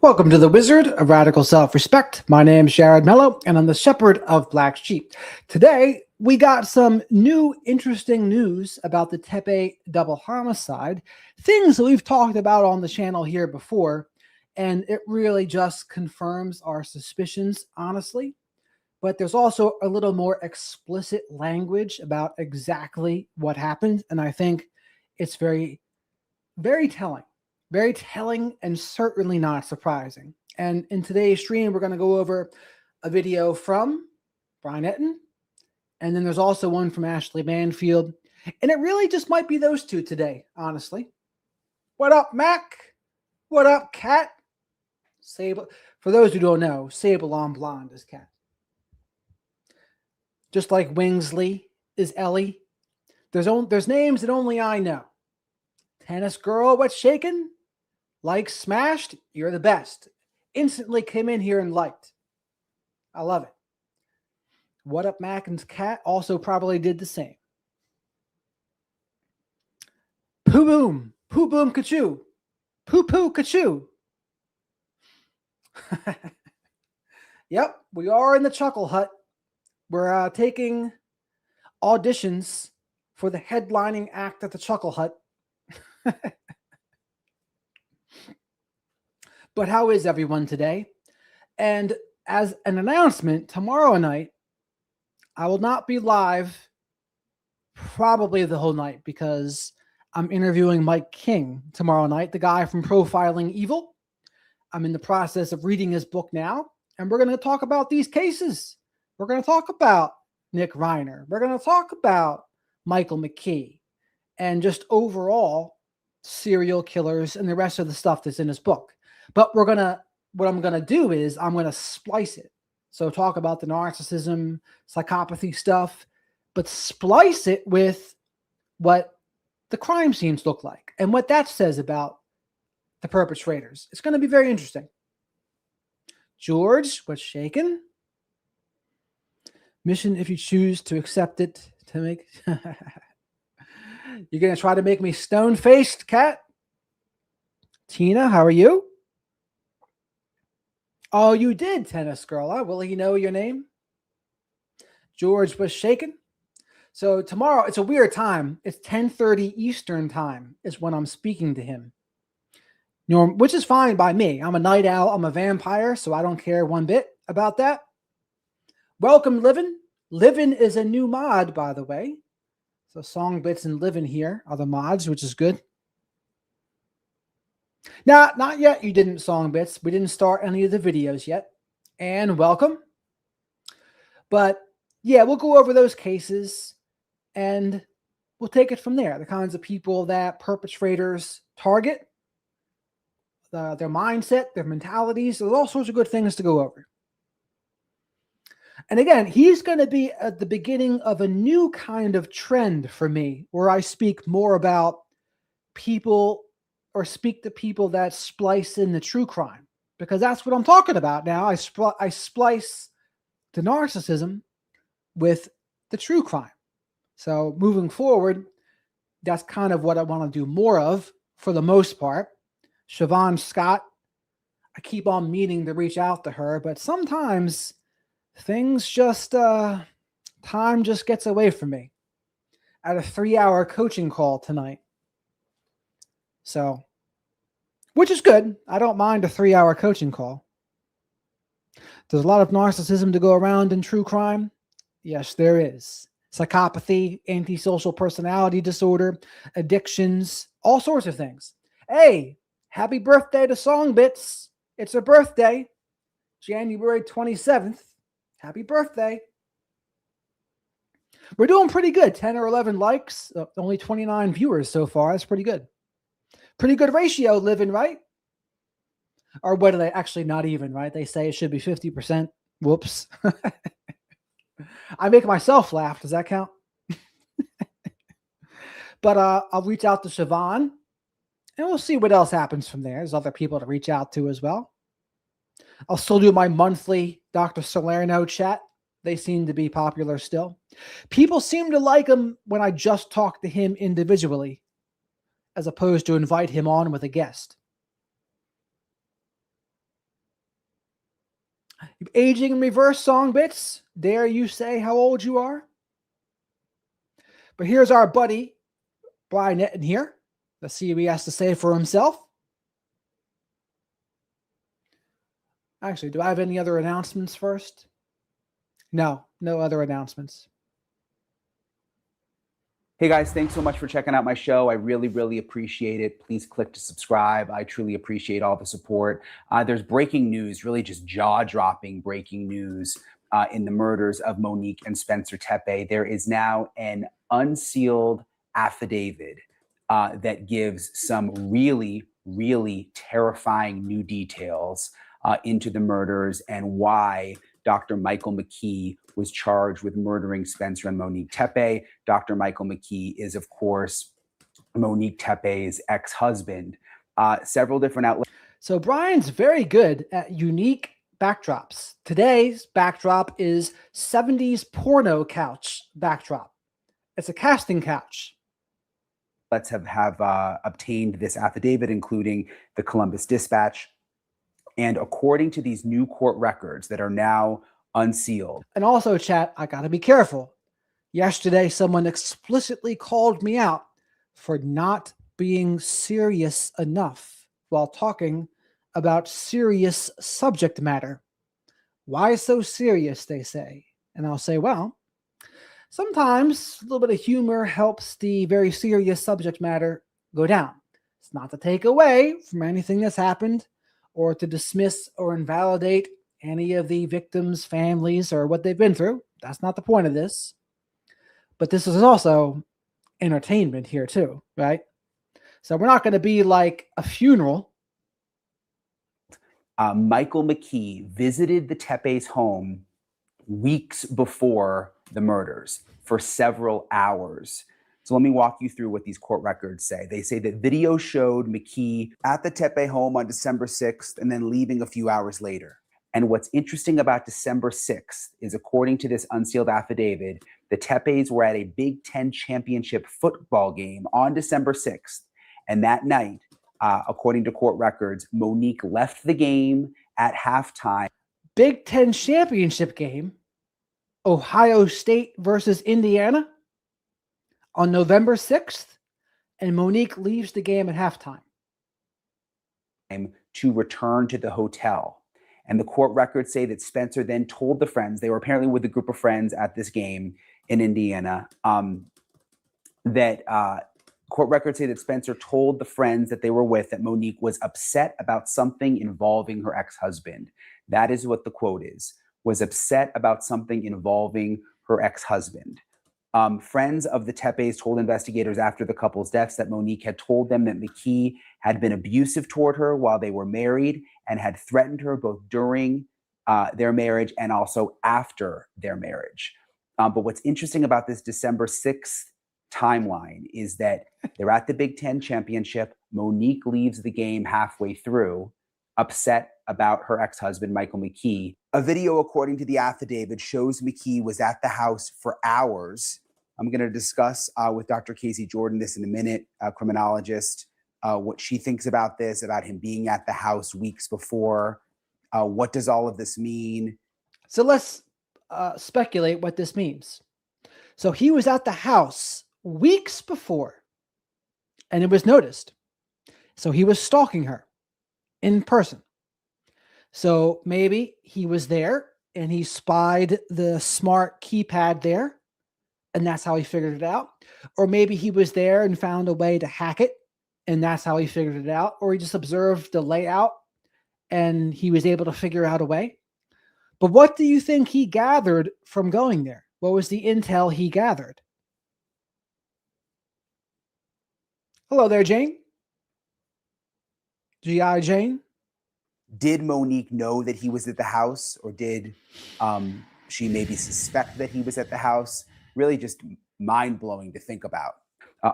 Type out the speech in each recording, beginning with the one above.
Welcome to the Wizard of Radical Self-Respect. My name is Jared Mello, and I'm the Shepherd of Black Sheep. Today, we got some new interesting news about the Tepe double homicide, things that we've talked about on the channel here before, and it really just confirms our suspicions, honestly. But there's also a little more explicit language about exactly what happened, and I think it's very, very telling. Very telling and certainly not surprising. And in today's stream, we're going to go over a video from Brian Etten, and then there's also one from Ashley Manfield. And it really just might be those two today, honestly. What up, Mac? What up, Cat? Sable. For those who don't know, Sable on Blonde is Cat. Just like Wingsley is Ellie. There's names that only I know. Tennis Girl, what's shaking? Like smashed, you're the best. Instantly came in here and liked. I love it. What up, Mac and Cat also probably did the same. Poo boom, kachoo, poo kachoo. Yep, we are in the Chuckle Hut. We're taking auditions for the headlining act at the Chuckle Hut. But how is everyone today? And as an announcement, tomorrow night, I will not be live probably the whole night because I'm interviewing Mike King tomorrow night, the guy from Profiling Evil. I'm in the process of reading his book now, and we're going to talk about these cases. We're going to talk about Nick Reiner. We're going to talk about Michael McKee and just overall serial killers and the rest of the stuff that's in his book. But what I'm going to do is I'm going to splice it. So talk about the narcissism, psychopathy stuff, but splice it with what the crime scenes look like and what that says about the perpetrators. It's going to be very interesting. George, what's shaking? Mission if you choose to accept it to make... You're going to try to make me stone-faced, Cat? Tina, how are you? Oh, you did, Tennis Girl. Huh? Will he know your name? George was shaken. So tomorrow, it's a weird time. It's 10:30 Eastern time is when I'm speaking to him. Which is fine by me. I'm a night owl. I'm a vampire, so I don't care one bit about that. Welcome, Livin. Livin is a new mod, by the way. So Songbits and Livin here are the mods, which is good. Now, not yet. You didn't, Songbits. We didn't start any of the videos yet. And welcome. But yeah, we'll go over those cases and we'll take it from there. The kinds of people that perpetrators target, their mindset, their mentalities. There's all sorts of good things to go over. And again, he's going to be at the beginning of a new kind of trend for me where I speak more about people or speak to people that splice in the true crime, because that's what I'm talking about now. I splice the narcissism with the true crime. So moving forward, that's kind of what I want to do more of for the most part. Siobhan Scott, I keep on meaning to reach out to her, but sometimes things just, time just gets away from me. I had a 3-hour coaching call tonight. So, which is good. I don't mind a 3-hour coaching call. There's a lot of narcissism to go around in true crime. Yes, there is. Psychopathy, antisocial personality disorder, addictions, all sorts of things. Hey, happy birthday to Songbits. It's her birthday, January 27th. Happy birthday. We're doing pretty good. 10 or 11 likes, only 29 viewers so far. That's pretty good. Pretty good ratio, Living, right? Or what are they? Actually, not even, right? They say it should be 50%. Whoops. I make myself laugh. Does that count? But I'll reach out to Siobhan, and we'll see what else happens from there. There's other people to reach out to as well. I'll still do my monthly Dr. Salerno chat. They seem to be popular still. People seem to like him when I just talk to him individually, as opposed to invite him on with a guest. Aging in reverse song bits. Dare you say how old you are? But here's our buddy, Brian Etten here. Let's see what he has to say for himself. Actually, do I have any other announcements first? No other announcements. Hey guys, thanks so much for checking out my show. I really, really appreciate it. Please click to subscribe. I truly appreciate all the support. There's breaking news, really just jaw-dropping breaking news in the murders of Monique and Spencer Tepe. There is now an unsealed affidavit that gives some really, really terrifying new details into the murders and why Dr. Michael McKee was charged with murdering Spencer and Monique Tepe. Dr. Michael McKee is, of course, Monique Tepe's ex-husband. Several different outlets. So Brian's very good at unique backdrops. Today's backdrop is 70s porno couch backdrop. It's a casting couch. Let's have obtained this affidavit, including the Columbus Dispatch. And according to these new court records that are now unsealed. And also, chat, I got to be careful. Yesterday, someone explicitly called me out for not being serious enough while talking about serious subject matter. Why so serious, they say. And I'll say, well, sometimes a little bit of humor helps the very serious subject matter go down. It's not to take away from anything that's happened or to dismiss or invalidate any of the victims' families or what they've been through. That's not the point of this. But this is also entertainment here too, right? So we're not going to be like a funeral. Michael McKee visited the Tepe's home weeks before the murders for several hours. So let me walk you through what these court records say. They say that video showed McKee at the Tepe home on December 6th and then leaving a few hours later. And what's interesting about December 6th is, according to this unsealed affidavit, the Tepes were at a Big Ten championship football game on December 6th. And that night, according to court records, Monique left the game at halftime. Big Ten championship game, Ohio State versus Indiana on November 6th, and Monique leaves the game at halftime. To return to the hotel. And the court records say that Spencer then told the friends, they were apparently with a group of friends at this game in Indiana, court records say that Spencer told the friends that they were with that Monique was upset about something involving her ex-husband. That is what the quote is, was upset about something involving her ex-husband. Friends of the Tepes told investigators after the couple's deaths that Monique had told them that McKee had been abusive toward her while they were married and had threatened her both during their marriage and also after their marriage. But what's interesting about this December 6th timeline is that they're at the Big Ten championship. Monique leaves the game halfway through, upset about her ex-husband, Michael McKee. A video, according to the affidavit, shows McKee was at the house for hours. I'm going to discuss with Dr. Casey Jordan this in a minute, a criminologist, what she thinks about this, about him being at the house weeks before. What does all of this mean? So let's speculate what this means. So he was at the house weeks before, and it was noticed. So he was stalking her in person. So maybe he was there and he spied the smart keypad there, and that's how he figured it out. Or maybe he was there and found a way to hack it, and that's how he figured it out. Or he just observed the layout and he was able to figure out a way. But what do you think he gathered from going there? What was the intel he gathered? Hello there, Jane. G.I. Jane. Did Monique know that he was at the house, or did she maybe suspect that he was at the house? Really just mind-blowing to think about.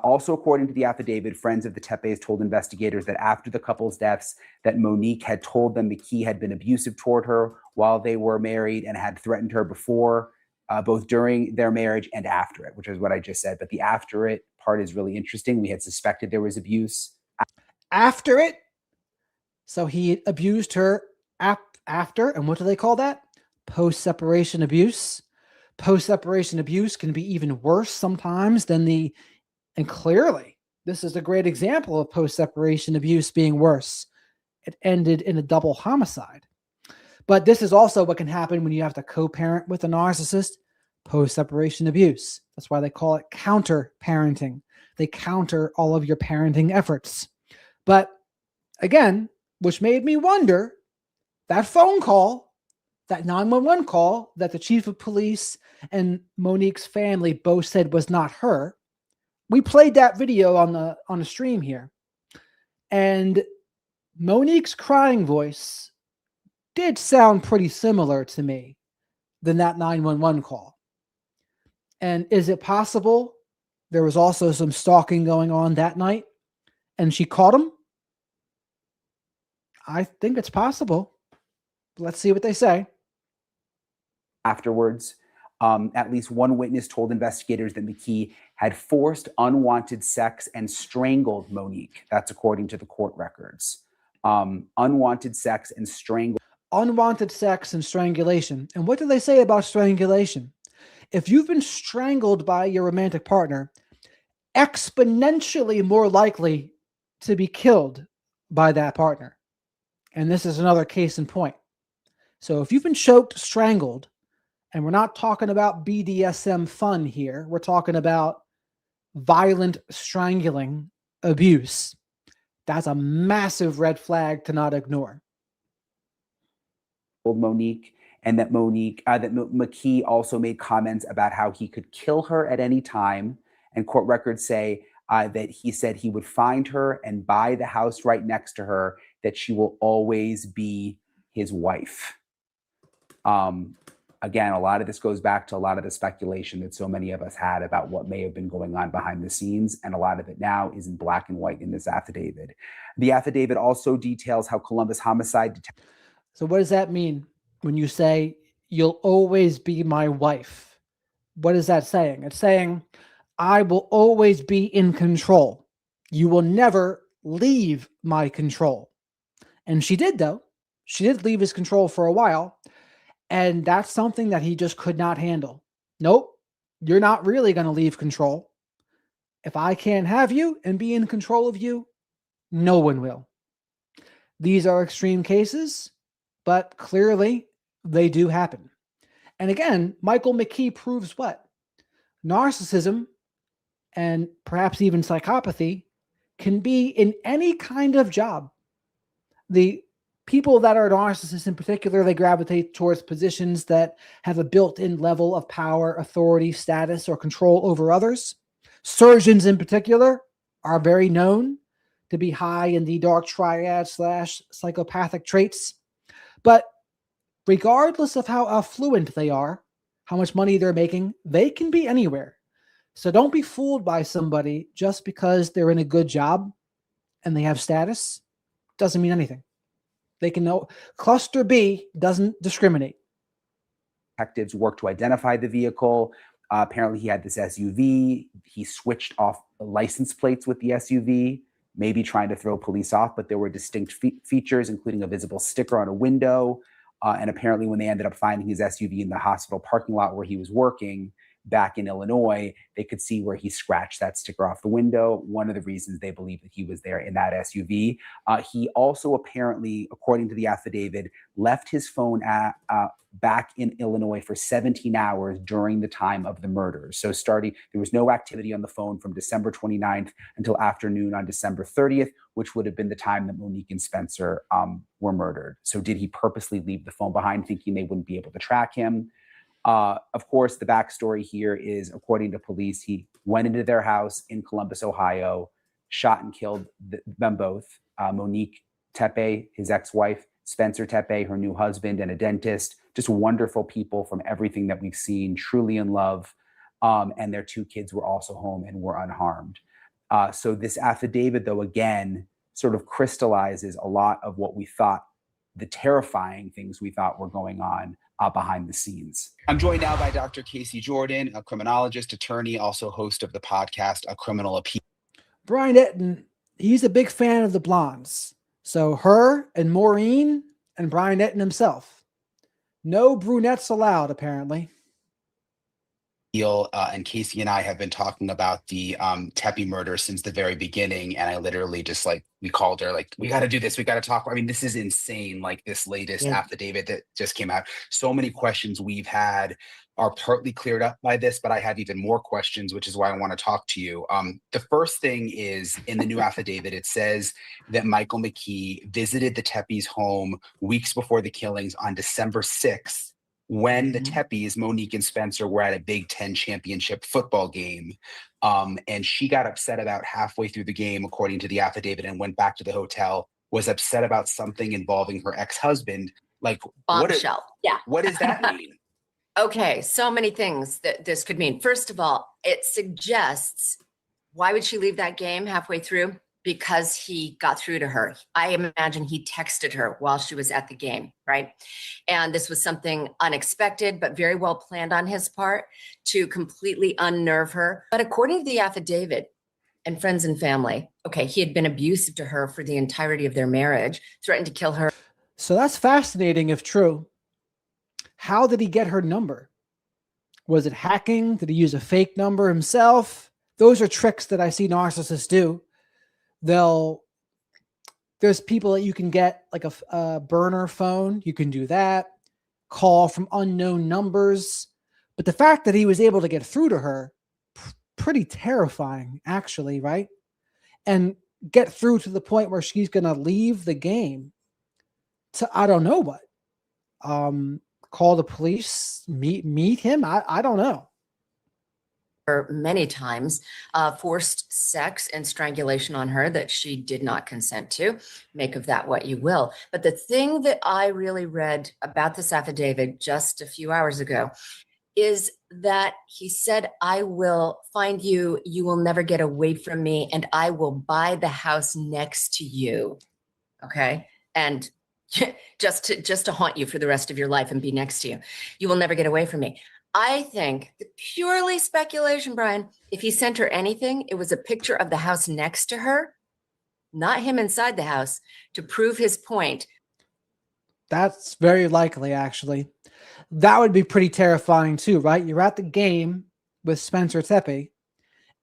Also, according to the affidavit, friends of the Tepes told investigators that after the couple's deaths, that Monique had told them McKee had been abusive toward her while they were married and had threatened her before, both during their marriage and after it, which is what I just said. But the after it part is really interesting. We had suspected there was abuse. After it? So he abused her after. And what do they call that? Post-separation abuse. Post-separation abuse can be even worse sometimes than and clearly, this is a great example of post-separation abuse being worse. It ended in a double homicide. But this is also what can happen when you have to co-parent with a narcissist. Post-separation abuse. That's why they call it counter-parenting. They counter all of your parenting efforts. But again, which made me wonder, that phone call, that 911 call that the chief of police and Monique's family both said was not her. We played that video on the stream here. And Monique's crying voice did sound pretty similar to me than that 911 call. And is it possible there was also some stalking going on that night and she caught him? I think it's possible. Let's see what they say. Afterwards, at least one witness told investigators that McKee had forced unwanted sex and strangled Monique. That's according to the court records. Unwanted sex and strangled. Unwanted sex and strangulation. And what do they say about strangulation? If you've been strangled by your romantic partner, exponentially more likely to be killed by that partner. And this is another case in point. So if you've been choked, strangled, and we're not talking about BDSM fun here, we're talking about violent strangling abuse, that's a massive red flag to not ignore. Monique, and that McKee also made comments about how he could kill her at any time. And court records say that he said he would find her and buy the house right next to her, that she will always be his wife. Again, a lot of this goes back to a lot of the speculation that so many of us had about what may have been going on behind the scenes. And a lot of it now is in black and white in this affidavit. The affidavit also details how Columbus homicide detective. So what does that mean when you say, you'll always be my wife? What is that saying? It's saying, I will always be in control. You will never leave my control. And she did, though. She did leave his control for a while. And that's something that he just could not handle. Nope, you're not really going to leave control. If I can't have you and be in control of you, no one will. These are extreme cases, but clearly they do happen. And again, Michael McKee proves what? Narcissism and perhaps even psychopathy can be in any kind of job. The people that are narcissists in particular, they gravitate towards positions that have a built-in level of power, authority, status, or control over others. Surgeons in particular are very known to be high in the dark triad / psychopathic traits. But regardless of how affluent they are, how much money they're making, they can be anywhere. So don't be fooled by somebody just because they're in a good job and they have status. Doesn't mean anything. They can know. Cluster B doesn't discriminate. Detectives worked to identify the vehicle. Apparently he had this SUV. He switched off the license plates with the SUV, maybe trying to throw police off, but there were distinct features, including a visible sticker on a window. And apparently when they ended up finding his SUV in the hospital parking lot where he was working back in Illinois, they could see where he scratched that sticker off the window. One of the reasons they believe that he was there in that SUV. He also apparently, according to the affidavit, left his phone back in Illinois for 17 hours during the time of the murders. So there was no activity on the phone from December 29th until afternoon on December 30th, which would have been the time that Monique and Spencer were murdered. So did he purposely leave the phone behind thinking they wouldn't be able to track him? Of course, the backstory here is, according to police, he went into their house in Columbus, Ohio, shot and killed them both. Monique Tepe, his ex-wife, Spencer Tepe, her new husband, and a dentist. Just wonderful people from everything that we've seen, truly in love. And their 2 kids were also home and were unharmed. So this affidavit, though, again, sort of crystallizes a lot of what we thought, the terrifying things we thought were going on behind the scenes. I'm joined now by Dr. Casey Jordan, a criminologist, attorney, also host of the podcast, A Criminal Appeal. Brian Etten, he's a big fan of the blondes. So her and Maureen, and Brian Etten himself. No brunettes allowed, apparently. And Casey and I have been talking about the Tepe murder since the very beginning, and I literally just we called her like, we got to do this, we got to talk. I mean, this is insane. Like this latest affidavit that just came out. So many questions we've had are partly cleared up by this, but I have even more questions, which is why I want to talk to you. The first thing is in the new affidavit, it says that Michael McKee visited the Tepe's home weeks before the killings on December 6th. When the Tepes, Monique and Spencer, were at a Big Ten championship football game. And she got upset about halfway through the game, according to the affidavit, and went back to the hotel, was upset about something involving her ex-husband. Like, bombshell. What does that mean? Okay, so many things that this could mean. First of all, it suggests, why would she leave that game halfway through? Because he got through to her. I imagine he texted her while she was at the game, right? And this was something unexpected, but very well planned on his part to completely unnerve her. But according to the affidavit and friends and family, okay, he had been abusive to her for the entirety of their marriage, threatened to kill her. So that's fascinating if true. How did he get her number? Was it hacking? Did he use a fake number himself? Those are tricks that I see narcissists do. There's people that you can get like a burner phone. You can do that. Call from unknown numbers. But the fact that he was able to get through to her, pretty terrifying, actually, right? And get through to the point where she's going to leave the game to, I don't know what, call the police, meet him. I don't know. Many times, forced sex and strangulation on her that she did not consent to. Make of that what you will. But the thing that I really read about this affidavit just a few hours ago is that he said, I will find you, you will never get away from me, and I will buy the house next to you. Okay. And just to haunt you for the rest of your life and be next to you. You will never get away from me. I think, purely speculation, Brian, if he sent her anything, it was a picture of the house next to her, not him inside the house, to prove his point. That's very likely, actually. That would be pretty terrifying too, right? You're at the game with Spencer Tepe,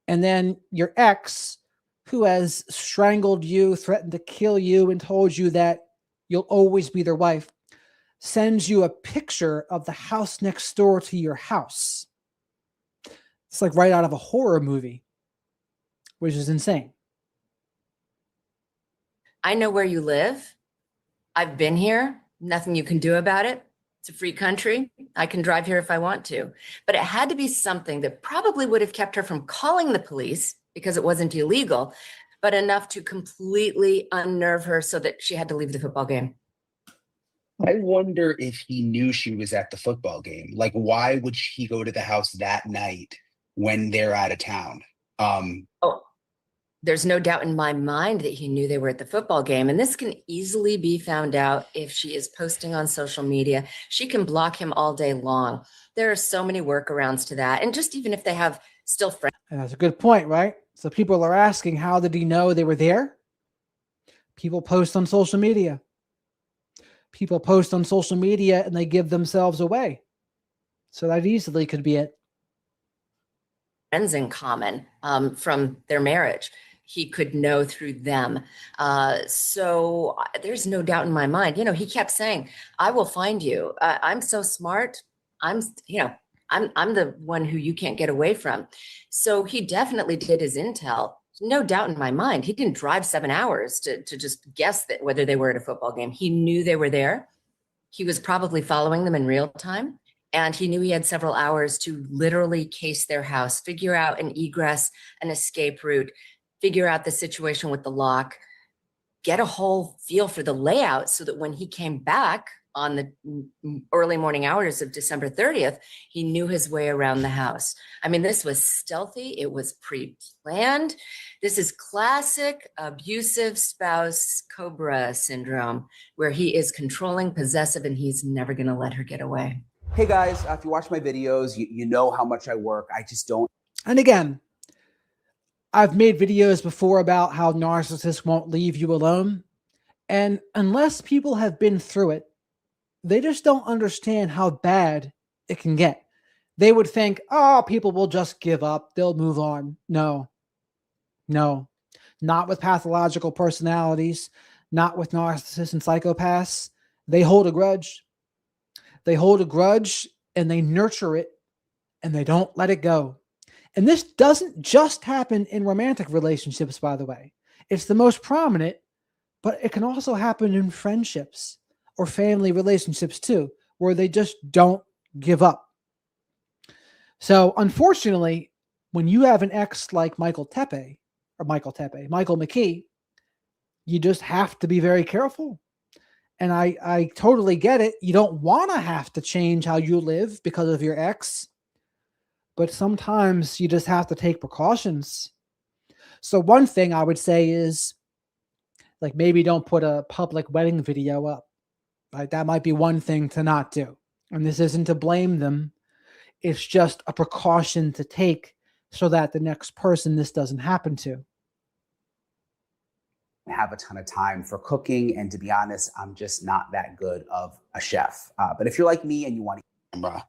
and then your ex, who has strangled you, threatened to kill you, and told you that you'll always be their wife, sends you a picture of the house next door to your house. It's like right out of a horror movie, which is insane. I know where you live. I've been here. Nothing you can do about it. It's a free country. I can drive here if I want to. But it had to be something that probably would have kept her from calling the police because it wasn't illegal, but enough to completely unnerve her so that she had to leave the football game. I wonder if he knew she was at the football game. Like, why would he go to the house that night when they're out of town? There's no doubt in my mind that he knew they were at the football game. And this can easily be found out if she is posting on social media. She can block him all day long. There are so many workarounds to that. And just even if they have still friends. And that's a good point, right? So people are asking, how did he know they were there? People post on social media. People post on social media and they give themselves away. So that easily could be it. Friends in common from their marriage. He could know through them. So there's no doubt in my mind. You know, he kept saying, I will find you. I'm so smart. I'm the one who you can't get away from. So he definitely did his intel. No doubt in my mind. He didn't drive 7 hours to just guess that whether they were at a football game. He knew they were there. He was probably following them in real time. And he knew he had several hours to literally case their house, figure out an egress, an escape route, figure out the situation with the lock, get a whole feel for the layout so that when he came back on the early morning hours of December 30th, he knew his way around the house. I mean, this was stealthy. It was pre-planned. This is classic abusive spouse cobra syndrome, where he is controlling, possessive, and he's never going to let her get away. Hey guys, if you watch my videos, you know how much I work. I just don't. And again, I've made videos before about how narcissists won't leave you alone. And unless people have been through it, they just don't understand how bad it can get. They would think, oh, people will just give up. They'll move on. No, not with pathological personalities, not with narcissists and psychopaths. They hold a grudge. They hold a grudge and they nurture it and they don't let it go. And this doesn't just happen in romantic relationships, by the way. It's the most prominent, but it can also happen in friendships or family relationships too, where they just don't give up. So unfortunately, when you have an ex like Michael McKee, you just have to be very careful. And I totally get it. You don't want to have to change how you live because of your ex, but sometimes you just have to take precautions. So one thing I would say is, like, maybe don't put a public wedding video up. Right? That might be one thing to not do. And this isn't to blame them. It's just a precaution to take so that the next person this doesn't happen to. Have a ton of time for cooking, and to be honest, I'm just not that good of a chef. But if you're like me and you want to,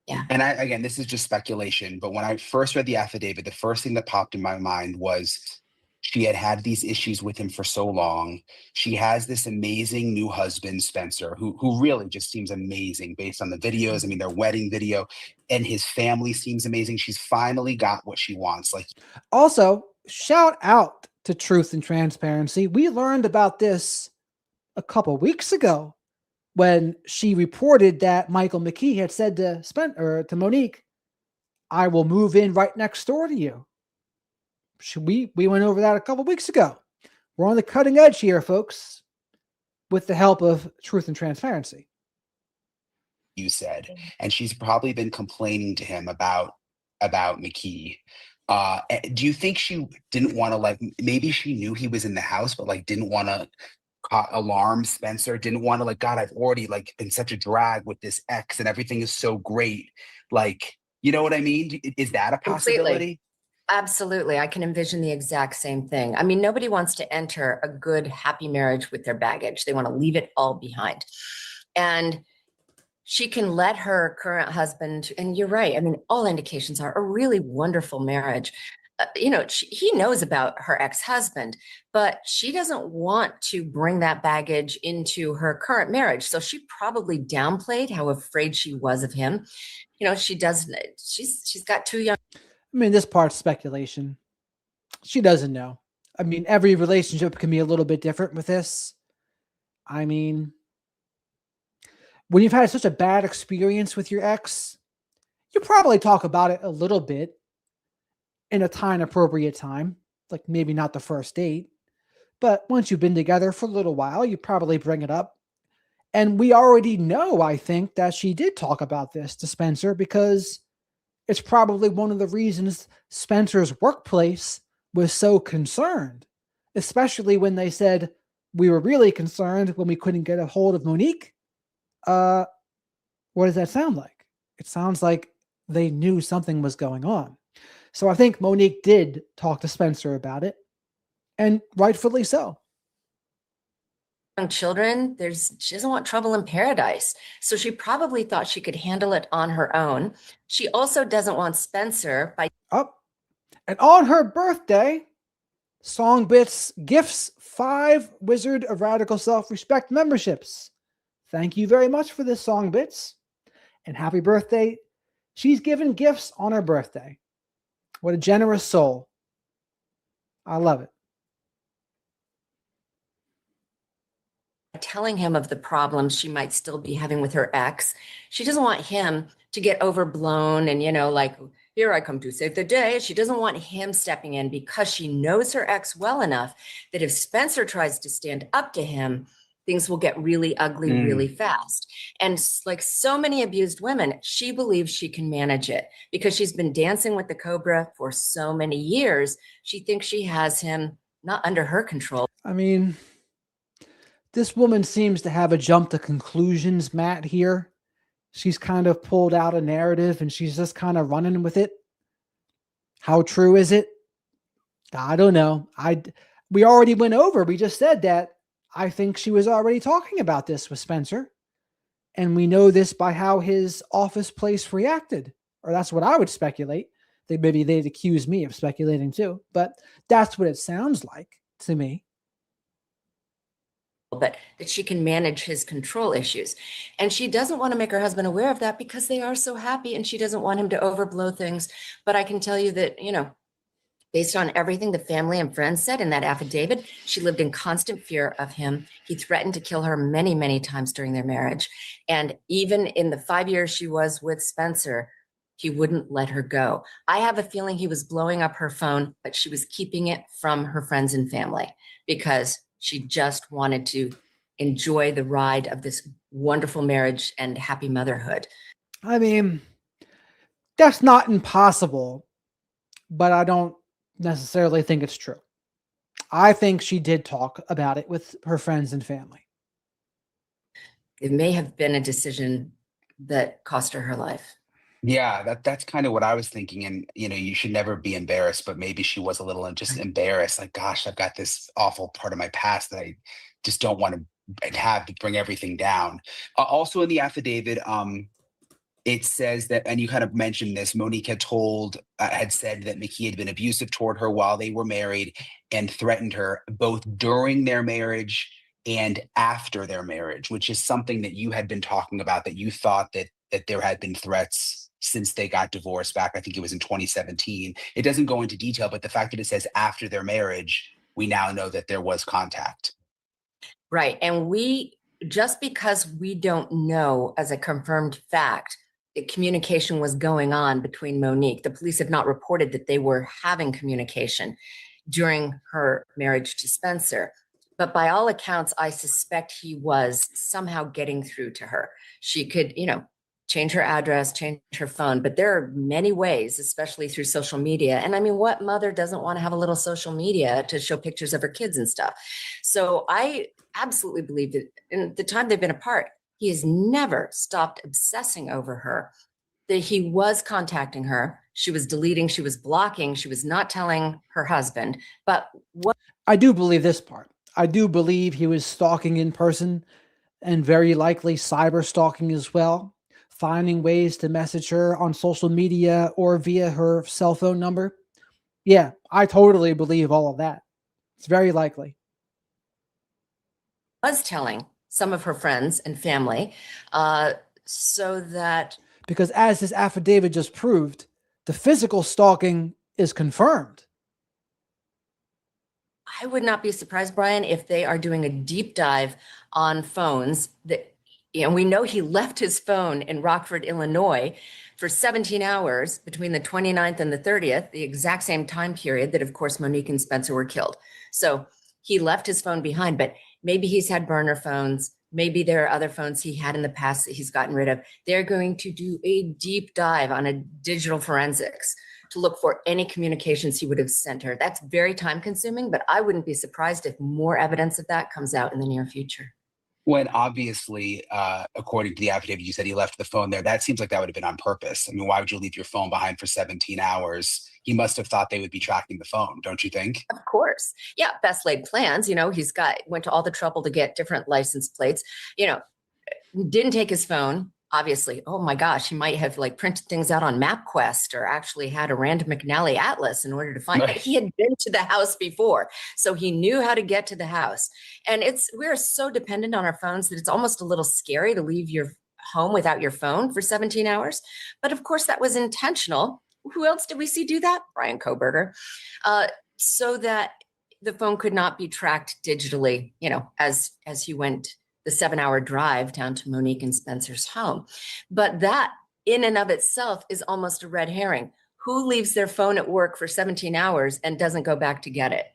Yeah. And again, this is just speculation, but when I first read the affidavit, the first thing that popped in my mind was she had these issues with him for so long. She has this amazing new husband, Spencer, who really just seems amazing based on the videos. I mean, their wedding video, and his family seems amazing. She's finally got what she wants. Like, also, shout out to Truth and Transparency. We learned about this a couple weeks ago when she reported that Michael McKee had said to Monique, "I will move in right next door to you." We went over that a couple weeks ago. We're on the cutting edge here, folks, with the help of Truth and Transparency. you said, and she's probably been complaining to him about McKee. Do you think she didn't want to, like, maybe she knew he was in the house, but like didn't want to alarm Spencer, didn't want to, like, God, I've already like been such a drag with this ex and everything is so great. Like, you know what I mean? Is that a possibility? Absolutely. I can envision the exact same thing. I mean, nobody wants to enter a good, happy marriage with their baggage. They want to leave it all behind. And she can let her current husband, and you're right, I mean, all indications are a really wonderful marriage. He knows about her ex-husband, but she doesn't want to bring that baggage into her current marriage. So she probably downplayed how afraid she was of him. She doesn't, she's got 2 young. I mean, this part's speculation. She doesn't know. I mean, every relationship can be a little bit different with this. I mean, when you've had such a bad experience with your ex, you probably talk about it a little bit in a time appropriate time, like maybe not the first date, but once you've been together for a little while, you probably bring it up. And we already know, I think, that she did talk about this to Spencer because it's probably one of the reasons Spencer's workplace was so concerned, especially when they said, we were really concerned when we couldn't get a hold of Monique. What does that sound like? It sounds like they knew something was going on. So I think Monique did talk to Spencer about it, and rightfully so. Children, she doesn't want trouble in paradise. So she probably thought she could handle it on her own. She also doesn't want Spencer and on her birthday, Songbits gifts 5 Wizard of Radical Self-Respect memberships. Thank you very much for this, Songbits. And happy birthday. She's given gifts on her birthday. What a generous soul. I love it. Telling him of the problems she might still be having with her ex. She doesn't want him to get overblown and, like, here I come to save the day. She doesn't want him stepping in because she knows her ex well enough that if Spencer tries to stand up to him, things will get really ugly really fast. And like so many abused women, she believes she can manage it because she's been dancing with the Cobra for so many years. She thinks she has him not under her control. I mean, this woman seems to have a jump to conclusions, Matt, here. She's kind of pulled out a narrative and she's just kind of running with it. How true is it? I don't know. We already went over. We just said that I think she was already talking about this with Spencer. And we know this by how his office place reacted, or that's what I would speculate. Maybe they'd accuse me of speculating too, but that's what it sounds like to me. But that she can manage his control issues. And she doesn't want to make her husband aware of that because they are so happy and she doesn't want him to overblow things. But I can tell you that, based on everything the family and friends said in that affidavit, she lived in constant fear of him. He threatened to kill her many, many times during their marriage. And even in the 5 years she was with Spencer, he wouldn't let her go. I have a feeling he was blowing up her phone, but she was keeping it from her friends and family because she just wanted to enjoy the ride of this wonderful marriage and happy motherhood. I mean, that's not impossible, but I don't necessarily think it's true. I think she did talk about it with her friends and family. It may have been a decision that cost her life. Yeah, that's kind of what I was thinking. And you should never be embarrassed, but maybe she was a little just embarrassed. Like, gosh, I've got this awful part of my past that I just don't want to have to bring everything down. Also in the affidavit, it says that, and you kind of mentioned this, Monique had said that McKee had been abusive toward her while they were married and threatened her both during their marriage and after their marriage, which is something that you had been talking about, that you thought that there had been threats since they got divorced back, I think it was in 2017. It doesn't go into detail, but the fact that it says after their marriage, we now know that there was contact. Right. And just because we don't know as a confirmed fact that communication was going on between Monique, the police have not reported that they were having communication during her marriage to Spencer. But by all accounts, I suspect he was somehow getting through to her. She could, change her address, change her phone, but there are many ways, especially through social media. And I mean, what mother doesn't want to have a little social media to show pictures of her kids and stuff? So I absolutely believe that in the time they've been apart, he has never stopped obsessing over her, that he was contacting her. She was deleting, she was blocking, she was not telling her husband. But what I do believe this part. I do believe he was stalking in person and very likely cyber stalking as well, finding ways to message her on social media or via her cell phone number. Yeah, I totally believe all of that. It's very likely. Was telling some of her friends and family, so that, because as this affidavit just proved, the physical stalking is confirmed. I would not be surprised, Brian, if they are doing a deep dive on phones that, we know he left his phone in Rockford, Illinois for 17 hours between the 29th and the 30th, the exact same time period that, of course, Monique and Spencer were killed. So he left his phone behind, but maybe he's had burner phones. Maybe there are other phones he had in the past that he's gotten rid of. They're going to do a deep dive on a digital forensics to look for any communications he would have sent her. That's very time consuming, but I wouldn't be surprised if more evidence of that comes out in the near future. When obviously, according to the affidavit, you said he left the phone there. That seems like that would have been on purpose. I mean, why would you leave your phone behind for 17 hours? He must have thought they would be tracking the phone, don't you think? Of course. Yeah, best laid plans. Went to all the trouble to get different license plates, didn't take his phone. Obviously, oh my gosh, he might have printed things out on MapQuest or actually had a Rand McNally atlas in order to find. But he had been to the house before, so he knew how to get to the house. And we're so dependent on our phones that it's almost a little scary to leave your home without your phone for 17 hours. But of course, that was intentional. Who else did we see do that? Brian Koberger, so that the phone could not be tracked digitally. As he went the 7-hour drive down to Monique and Spencer's home. But that in and of itself is almost a red herring. Who leaves their phone at work for 17 hours and doesn't go back to get it?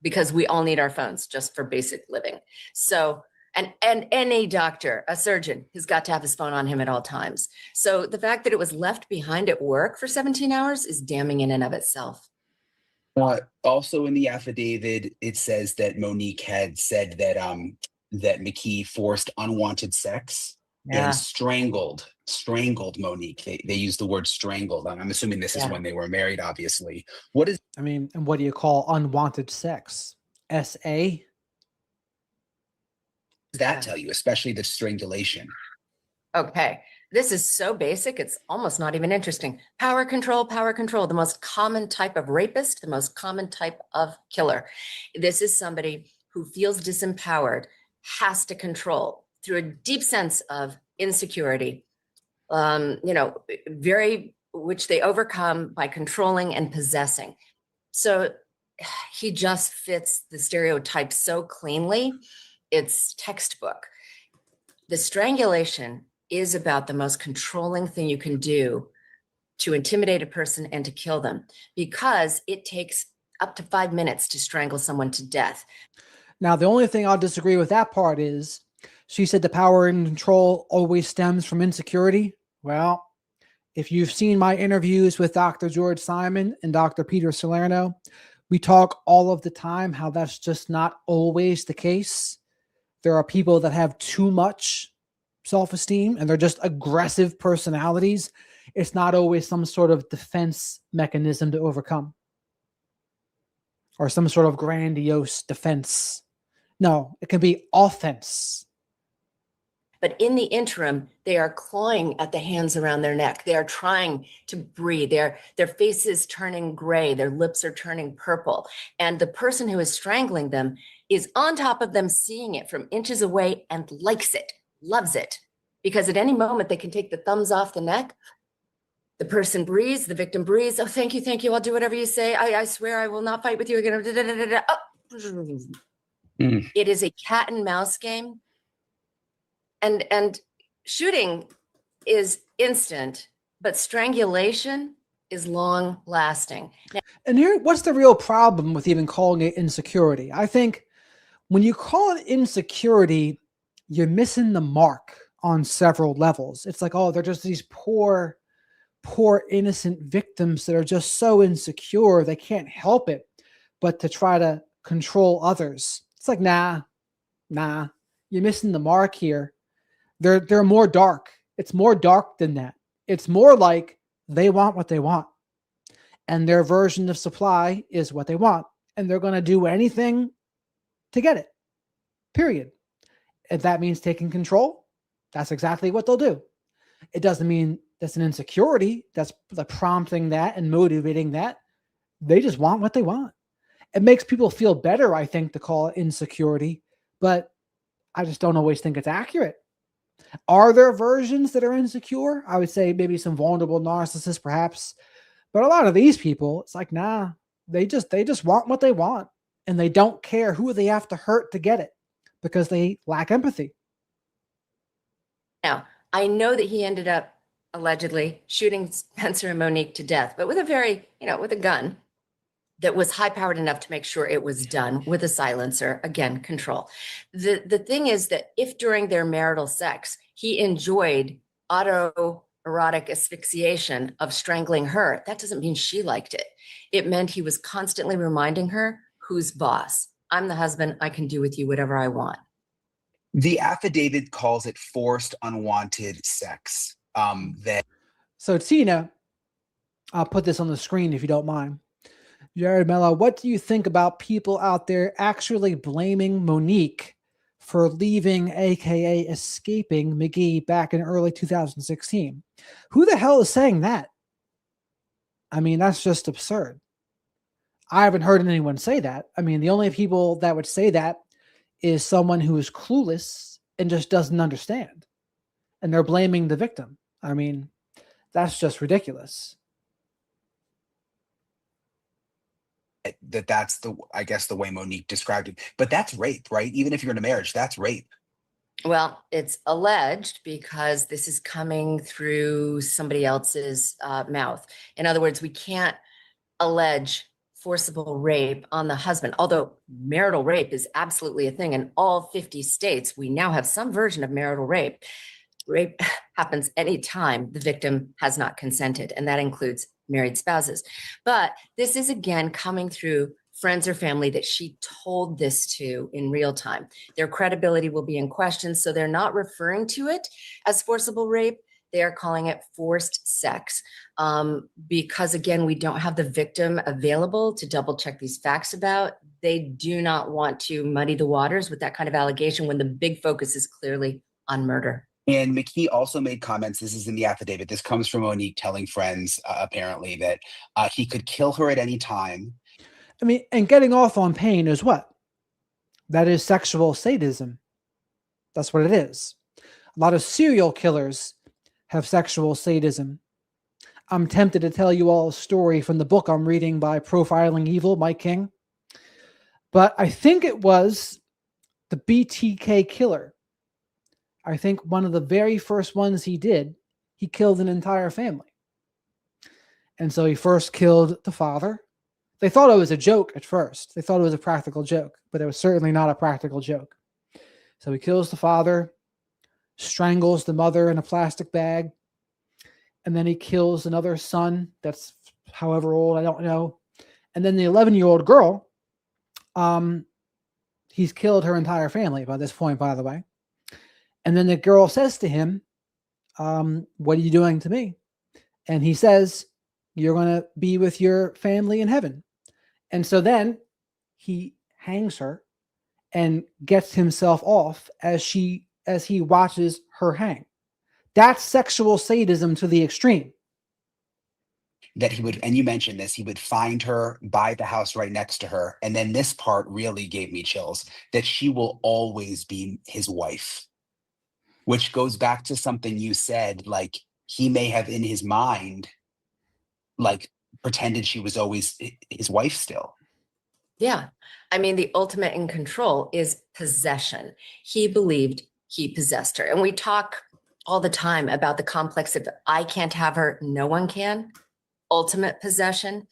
Because we all need our phones just for basic living. So, and any doctor, a surgeon, has got to have his phone on him at all times. So the fact that it was left behind at work for 17 hours is damning in and of itself. Also in the affidavit, it says that Monique had said that that McKee forced unwanted sex and strangled Monique. They used the word strangled. I'm assuming this is when they were married, obviously. And what do you call unwanted sex? SA? that tell you, especially the strangulation? Okay. This is so basic, it's almost not even interesting. Power control, the most common type of rapist, the most common type of killer. This is somebody who feels disempowered, has to control through a deep sense of insecurity, which they overcome by controlling and possessing. So he just fits the stereotype so cleanly. It's textbook. The strangulation is about the most controlling thing you can do to intimidate a person and to kill them, because it takes up to 5 minutes to strangle someone to death. Now, the only thing I'll disagree with that part is she said the power and control always stems from insecurity. Well, if you've seen my interviews with Dr. George Simon and Dr. Peter Salerno, we talk all of the time how that's just not always the case. There are people that have too much self-esteem and they're just aggressive personalities. It's not always some sort of defense mechanism to overcome or some sort of grandiose defense. No, it can be offense. But in the interim, they are clawing at the hands around their neck. They are trying to breathe. Their face is turning gray. Their lips are turning purple. And the person who is strangling them is on top of them, seeing it from inches away and likes it, loves it. Because at any moment, they can take the thumbs off the neck. The person breathes, the victim breathes. Oh, thank you. I'll do whatever you say. I swear I will not fight with you again. Oh. It is a cat and mouse game. And shooting is instant, but strangulation is long lasting. And here, what's the real problem with even calling it insecurity? I think when you call it insecurity, you're missing the mark on several levels. It's like, oh, they're just these poor innocent victims that are just so insecure they can't help it but to try to control others. It's like, nah, you're missing the mark here. They're more dark. It's more dark than that. It's more like they want what they want, and their version of supply is what they want, and they're going to do anything to get it, period. If that means taking control, that's exactly what they'll do. It doesn't mean that's an insecurity that's the prompting that and motivating that. They just want what they want. It makes people feel better, I think, to call it insecurity, but I just don't always think it's accurate. Are there versions that are insecure? I would say maybe some vulnerable narcissists, perhaps. But a lot of these people, it's like, nah, they just want what they want. And they don't care who they have to hurt to get it because they lack empathy. Now, I know that he ended up allegedly shooting Spencer and Monique to death, but with a gun that was high powered enough to make sure it was done with a silencer. Again, control. The thing is that if during their marital sex, he enjoyed autoerotic asphyxiation of strangling her, that doesn't mean she liked it. It meant he was constantly reminding her, who's boss? I'm the husband. I can do with you whatever I want. The affidavit calls it forced, unwanted sex. So Tina, I'll put this on the screen if you don't mind. Jared Mello, what do you think about people out there actually blaming Monique for leaving, aka escaping McKee back in early 2016? Who the hell is saying that? I mean, that's just absurd. I haven't heard anyone say that. I mean, the only people that would say that is someone who is clueless and just doesn't understand. And they're blaming the victim. I mean, that's just ridiculous. That's I guess the way Monique described it. But that's rape, right? Even if you're in a marriage, that's rape. Well, it's alleged because this is coming through somebody else's mouth. In other words, we can't allege forcible rape on the husband, although marital rape is absolutely a thing in all 50 states. We now have some version of marital rape. Rape happens anytime the victim has not consented, and that includes married spouses. But this is, again, coming through friends or family that she told this to in real time. Their credibility will be in question, so they're not referring to it as forcible rape. They are calling it forced sex because, again, we don't have the victim available to double check these facts about. they do not want to muddy the waters with that kind of allegation when the big focus is clearly on murder. And McKee also made comments. This is in the affidavit. This comes from Monique telling friends, apparently, that he could kill her at any time. I mean, and getting off on pain is what? That is sexual sadism. That's what it is. A lot of serial killers have sexual sadism. I'm tempted to tell you all a story from the book I'm reading by Profiling Evil, Mike King. But I think it was the BTK killer. I think one of the very first ones he did, he killed an entire family. And so he first killed the father. They thought it was a joke at first. They thought it was a practical joke, but it was certainly not a practical joke. So he kills the father, strangles the mother in a plastic bag, and then he kills another son that's however old, I don't know. And then the 11-year-old girl, he's killed her entire family by this point, by the way. And then the girl says to him, what are you doing to me? And he says, you're going to be with your family in heaven. And so then he hangs her and gets himself off as he watches her hang. That's sexual sadism to the extreme. That he would, and you mentioned this, he would find her, buy the house right next to her. And then this part really gave me chills, that she will always be his wife, which goes back to something you said, like he may have in his mind, like pretended she was always his wife still. Yeah. I mean, the ultimate in control is possession. He believed he possessed her. And we talk all the time about the complex of I can't have her, no one can. Ultimate possession.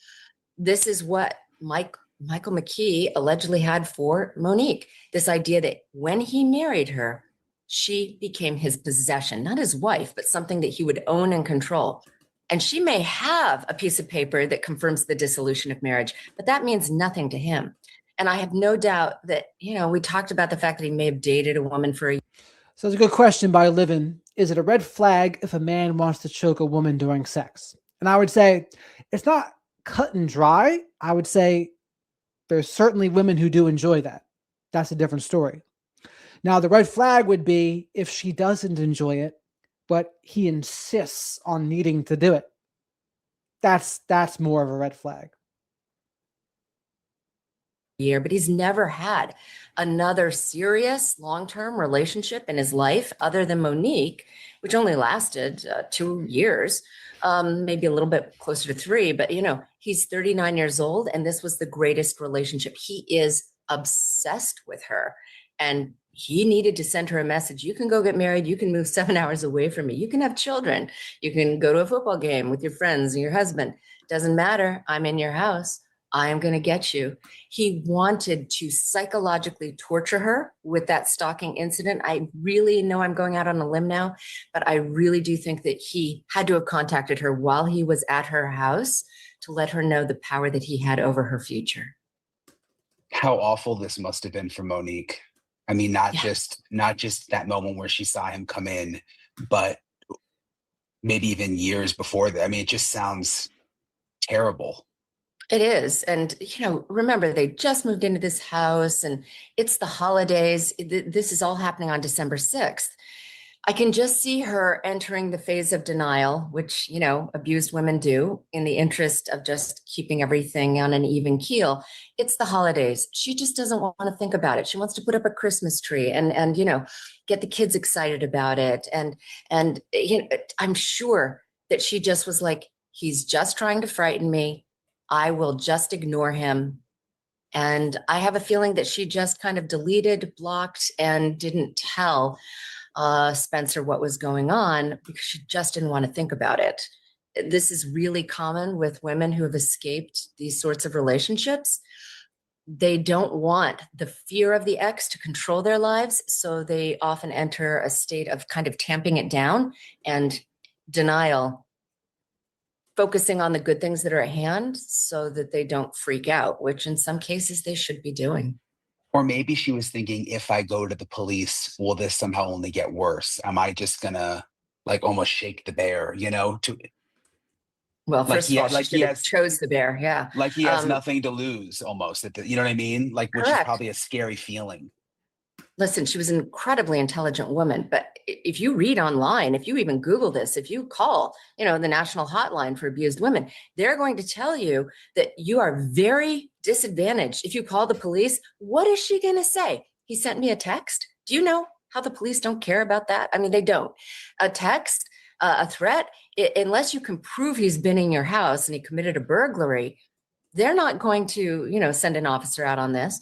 This is what Michael McKee allegedly had for Monique. This idea that when he married her, she became his possession, not his wife, but something that he would own and control. And she may have a piece of paper that confirms the dissolution of marriage, but that means nothing to him. And I have no doubt that, we talked about the fact that he may have dated a woman for a year. So it's a good question by Livin. Is it a red flag if a man wants to choke a woman during sex? And I would say it's not cut and dry. I would say there's certainly women who do enjoy that. That's a different story. Now, the red flag would be if she doesn't enjoy it, but he insists on needing to do it. That's more of a red flag. But he's never had another serious long-term relationship in his life other than Monique, which only lasted 2 years, maybe a little bit closer to 3. But, he's 39 years old, and this was the greatest relationship. He is obsessed with her, and he needed to send her a message. You can go get married. You can move 7 hours away from me. You can have children. You can go to a football game with your friends and your husband. Doesn't matter. I'm in your house. I am going to get you. He wanted to psychologically torture her with that stalking incident. I really know I'm going out on a limb now, but I really do think that he had to have contacted her while he was at her house to let her know the power that he had over her future. How awful this must have been for Monique. I mean, not just that moment where she saw him come in, but maybe even years before that. I mean, it just sounds terrible. It is. And, remember, they just moved into this house and it's the holidays. This is all happening on December 6th. I can just see her entering the phase of denial, which, abused women do in the interest of just keeping everything on an even keel. It's the holidays. She just doesn't want to think about it. She wants to put up a Christmas tree and get the kids excited about it. And I'm sure that she just was like, he's just trying to frighten me. I will just ignore him. And I have a feeling that she just kind of deleted, blocked, and didn't tell Spencer what was going on because she just didn't want to think about it. This is really common with women who have escaped these sorts of relationships. They don't want the fear of the ex to control their lives, so they often enter a state of kind of tamping it down and denial, focusing on the good things that are at hand so that they don't freak out, which in some cases they should be doing. Or maybe she was thinking, if I go to the police, will this somehow only get worse? Am I just gonna almost shake the bear, Well, Like first of all, she like he should have has chose the bear. Yeah. like he has Um, nothing to lose almost you know what I mean? Like, which is Correct. probably a scary feeling. Listen, she was an incredibly intelligent woman, but if you read online, if you even Google this, if you call, the national hotline for abused women, they're going to tell you that you are very disadvantaged. If you call the police, what is she going to say? He sent me a text. Do you know how the police don't care about that? I mean, they don't. A text, a threat, unless you can prove he's been in your house and he committed a burglary, they're not going to, send an officer out on this.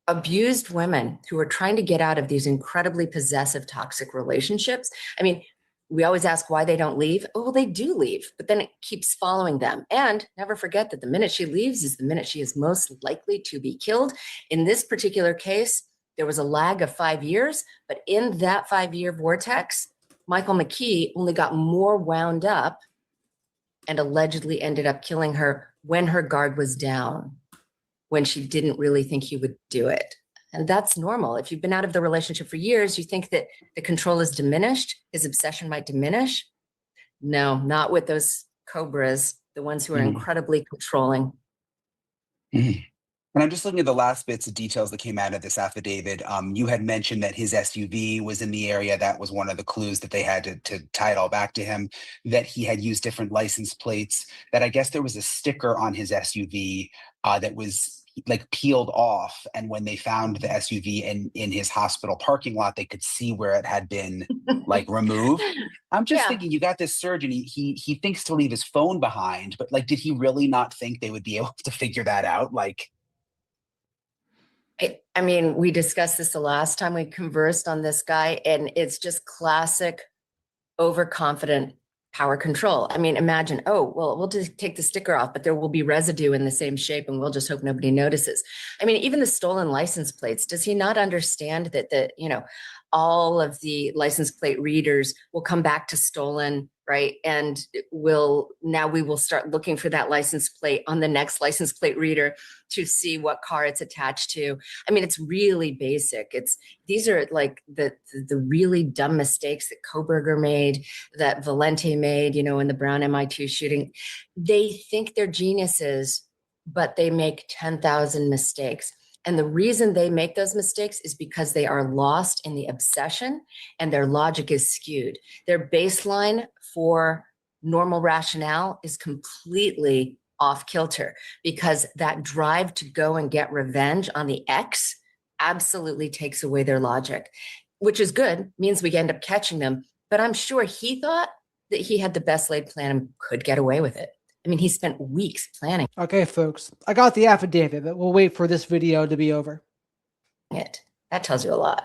Abused women who are trying to get out of these incredibly possessive, toxic relationships. I mean, we always ask why they don't leave. Oh, well, they do leave, but then it keeps following them. And never forget that the minute she leaves is the minute she is most likely to be killed. In this particular case, there was a lag of 5 years, but in that 5-year vortex, Michael McKee only got more wound up and allegedly ended up killing her when her guard was down, when she didn't really think he would do it. And that's normal. If you've been out of the relationship for years, you think that the control is diminished, his obsession might diminish. No, not with those cobras, the ones who are incredibly controlling. And I'm just looking at the last bits of details that came out of this affidavit. You had mentioned that his SUV was in the area. That was one of the clues that they had to tie it all back to him, that he had used different license plates, that I guess there was a sticker on his SUV that was like peeled off. And when they found the SUV in his hospital parking lot, they could see where it had been like removed. I'm just thinking, you got this surgeon, he thinks to leave his phone behind, but like, did he really not think they would be able to figure that out? Like, I mean, we discussed this the last time we conversed on this guy, and it's just classic overconfident power control. I mean, imagine, oh, well, we'll just take the sticker off, but there will be residue in the same shape and we'll just hope nobody notices. I mean, even the stolen license plates, does he not understand that all of the license plate readers will come back to stolen, right? And we will start looking for that license plate on the next license plate reader to see what car it's attached to. I mean, it's really basic. These are like the really dumb mistakes that Koberger made, that Valente made, in the Brown MI2 shooting. They think they're geniuses, but they make 10,000 mistakes. And the reason they make those mistakes is because they are lost in the obsession and their logic is skewed. Their baseline for normal rationale is completely off kilter, because that drive to go and get revenge on the ex absolutely takes away their logic, which is good, means we end up catching them. But I'm sure he thought that he had the best laid plan and could get away with it. I mean, he spent weeks planning Okay, folks, I got the affidavit, but we'll wait for this video to be over. it. That tells you a lot.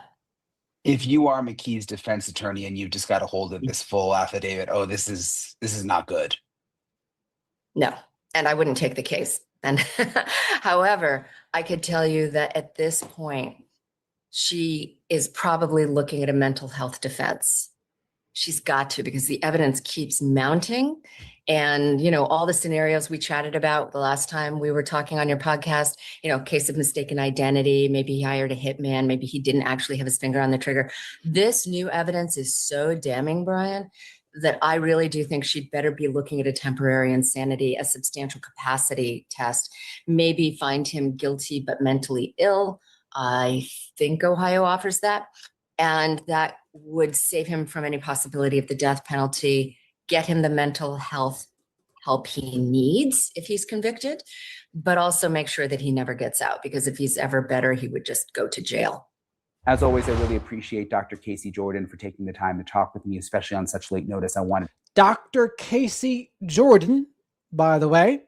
if you are McKee's defense attorney and you've just got a hold of this full affidavit, oh, this is not good. No, and I wouldn't take the case. And however, I could tell you that at this point, she is probably looking at a mental health defense. She's got to, because the evidence keeps mounting. And, all the scenarios we chatted about the last time we were talking on your podcast, case of mistaken identity, maybe he hired a hitman, maybe he didn't actually have his finger on the trigger. This new evidence is so damning, Brian, that I really do think she'd better be looking at a temporary insanity, a substantial capacity test, maybe find him guilty but mentally ill. I think Ohio offers that. And that would save him from any possibility of the death penalty, get him the mental health help he needs if he's convicted, but also make sure that he never gets out, because if he's ever better, he would just go to jail. As always, I really appreciate Dr. Casey Jordan for taking the time to talk with me, especially on such late notice. I wanted Dr. Casey Jordan, by the way,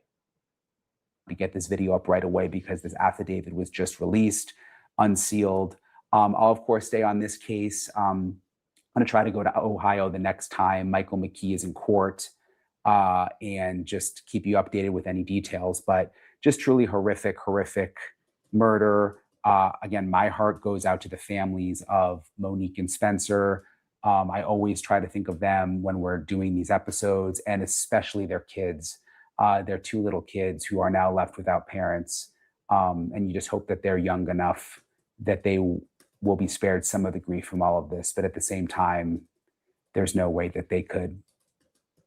to get this video up right away because this affidavit was just released, unsealed. I'll, of course, stay on this case. I'm going to try to go to Ohio the next time Michael McKee is in court and just keep you updated with any details. But just truly horrific murder. Again, my heart goes out to the families of Monique and Spencer. I always try to think of them when we're doing these episodes, and especially their kids, their two little kids who are now left without parents. And you just hope that they're young enough that they will be spared some of the grief from all of this. But at the same time, there's no way that they could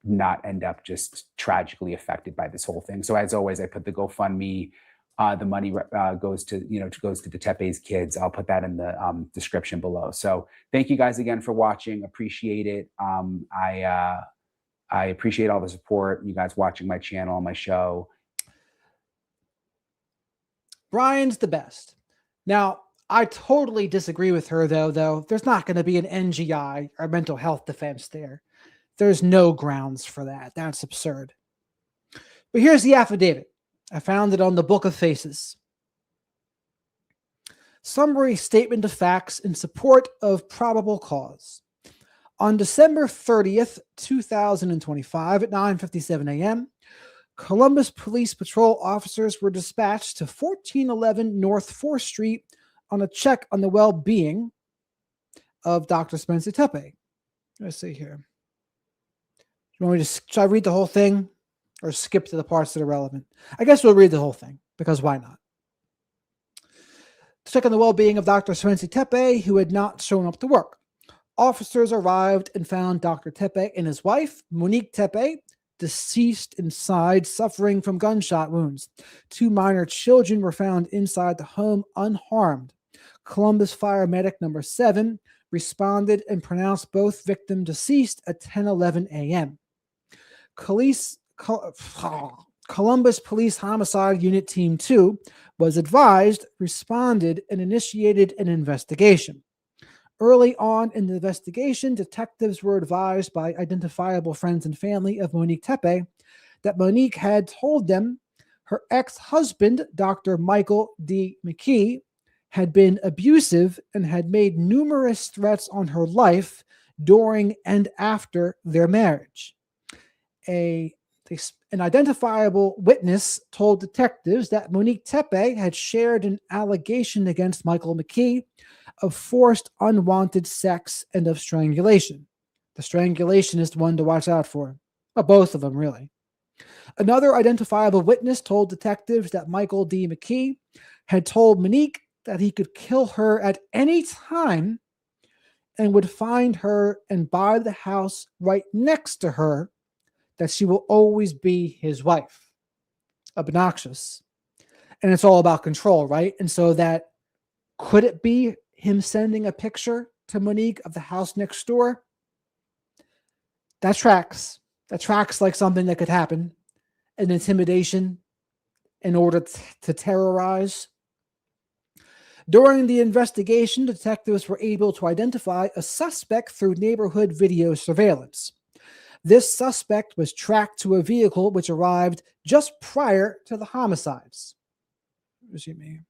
not end up just tragically affected by this whole thing. So as always, I put the GoFundMe. The money goes to the Tepe's kids. I'll put that in the description below. So thank you guys again for watching. Appreciate it. I appreciate all the support. You guys watching my channel, my show. Brian's the best. Now, I totally disagree with her, though. There's not going to be an NGI or mental health defense there. There's no grounds for that. That's absurd. But here's the affidavit. I found it on the Book of Faces. Summary statement of facts in support of probable cause. On December 30th, 2025 at 9:57 a.m., Columbus Police Patrol officers were dispatched to 1411 North 4th Street on a check on the well-being of Dr. Spencer Tepe. Let's see here. You want me to, should I read the whole thing or skip to the parts that are relevant? I guess we'll read the whole thing, because why not? To check on the well-being of Dr. Spencer Tepe, who had not shown up to work. Officers arrived and found Dr. Tepe and his wife, Monique Tepe, deceased inside, suffering from gunshot wounds. 2 minor children were found inside the home unharmed. Columbus Fire Medic number 7 responded and pronounced both victims deceased at 10:11 a.m. Columbus Police Homicide Unit Team 2 was advised, responded, and initiated an investigation. Early on in the investigation, detectives were advised by identifiable friends and family of Monique Tepe that Monique had told them her ex-husband, Dr. Michael D. McKee, had been abusive and had made numerous threats on her life during and after their marriage. An identifiable witness told detectives that Monique Tepe had shared an allegation against Michael McKee of forced unwanted sex and of strangulation. The strangulation is the one to watch out for. Well, both of them, really. Another identifiable witness told detectives that Michael D. McKee had told Monique that he could kill her at any time and would find her and buy the house right next to her, that she will always be his wife. Obnoxious. And it's all about control, right? And so that, could it be him sending a picture to Monique of the house next door? That tracks. That tracks like something that could happen. An intimidation in order to terrorize. During the investigation, detectives were able to identify a suspect through neighborhood video surveillance. This suspect was tracked to a vehicle which arrived just prior to the homicides. Excuse me.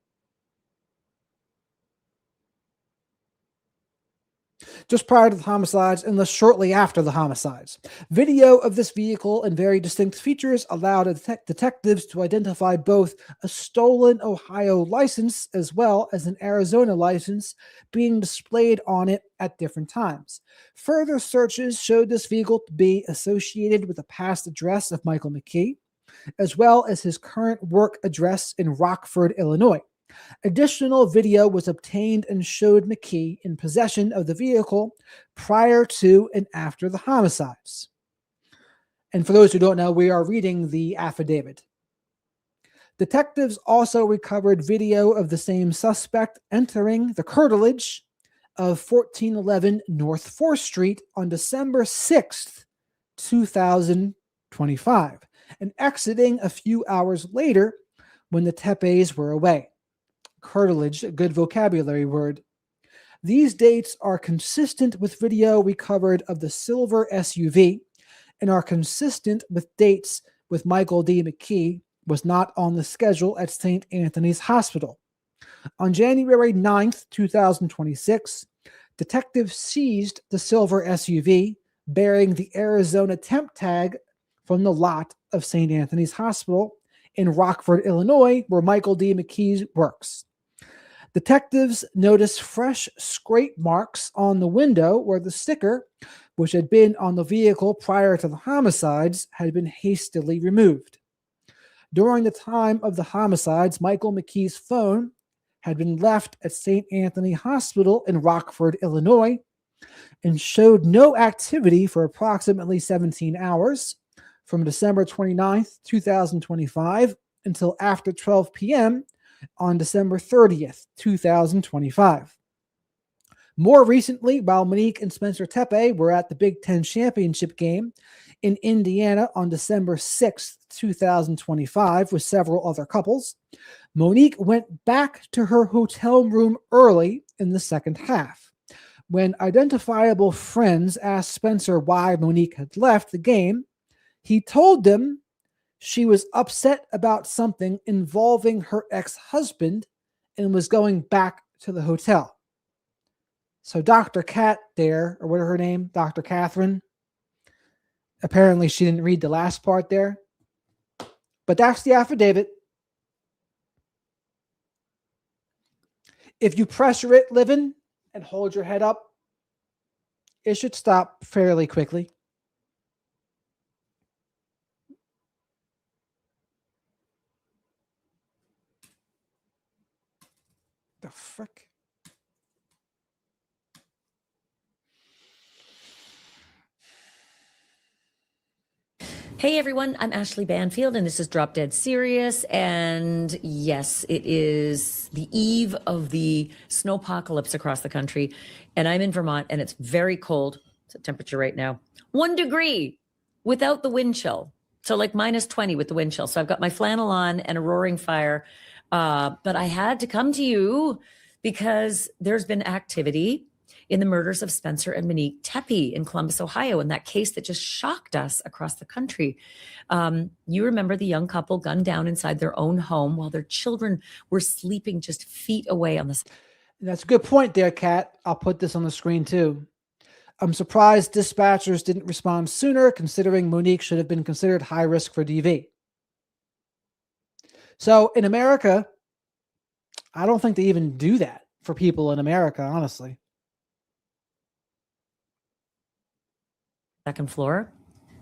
Just prior to the homicides and thus shortly after the homicides. Video of this vehicle and very distinct features allowed detectives to identify both a stolen Ohio license as well as an Arizona license being displayed on it at different times. Further searches showed this vehicle to be associated with a past address of Michael McKee, as well as his current work address in Rockford, Illinois. Additional video was obtained and showed McKee in possession of the vehicle prior to and after the homicides. And for those who don't know, we are reading the affidavit. Detectives also recovered video of the same suspect entering the curtilage of 1411 North 4th Street on December 6th, 2025, and exiting a few hours later when the Tepes were away. Curtilage, a good vocabulary word. These dates are consistent with video recovered of the silver SUV and are consistent with dates with Michael D. McKee was not on the schedule at St. Anthony's Hospital. On January 9th, 2026, detectives seized the silver SUV bearing the Arizona temp tag from the lot of St. Anthony's Hospital in Rockford, Illinois, where Michael D. McKee works. Detectives noticed fresh scrape marks on the window where the sticker, which had been on the vehicle prior to the homicides, had been hastily removed. During the time of the homicides, Michael McKee's phone had been left at St. Anthony Hospital in Rockford, Illinois, and showed no activity for approximately 17 hours from December 29th, 2025 until after 12 p.m. on December 30th, 2025. More recently, while Monique and Spencer Tepe were at the Big Ten Championship game in Indiana on December 6th, 2025 with several other couples, Monique went back to her hotel room early in the second half. When identifiable friends asked Spencer why Monique had left the game, he told them she was upset about something involving her ex-husband and was going back to the hotel. So Dr. Kat there, or what her name, Dr. Catherine, apparently she didn't read the last part there. But that's the affidavit. If you pressure it, Livin, and hold your head up, it should stop fairly quickly. The frick? Hey everyone, I'm Ashley Banfield and this is Drop Dead Serious. And yes, it is the eve of the snowpocalypse across the country. And I'm in Vermont and it's very cold. It's the temperature right now, 1 degree without the wind chill. So like minus 20 with the wind chill. So I've got my flannel on and a roaring fire. But I had to come to you because there's been activity in the murders of Spencer and Monique Tepe in Columbus, Ohio, in that case that just shocked us across the country. You remember the young couple gunned down inside their own home while their children were sleeping just feet away on the... That's a good point there, Kat. I'll put this on the screen too. I'm surprised dispatchers didn't respond sooner, considering Monique should have been considered high risk for DV. So in America, I don't think they even do that for people in America, honestly. Second floor.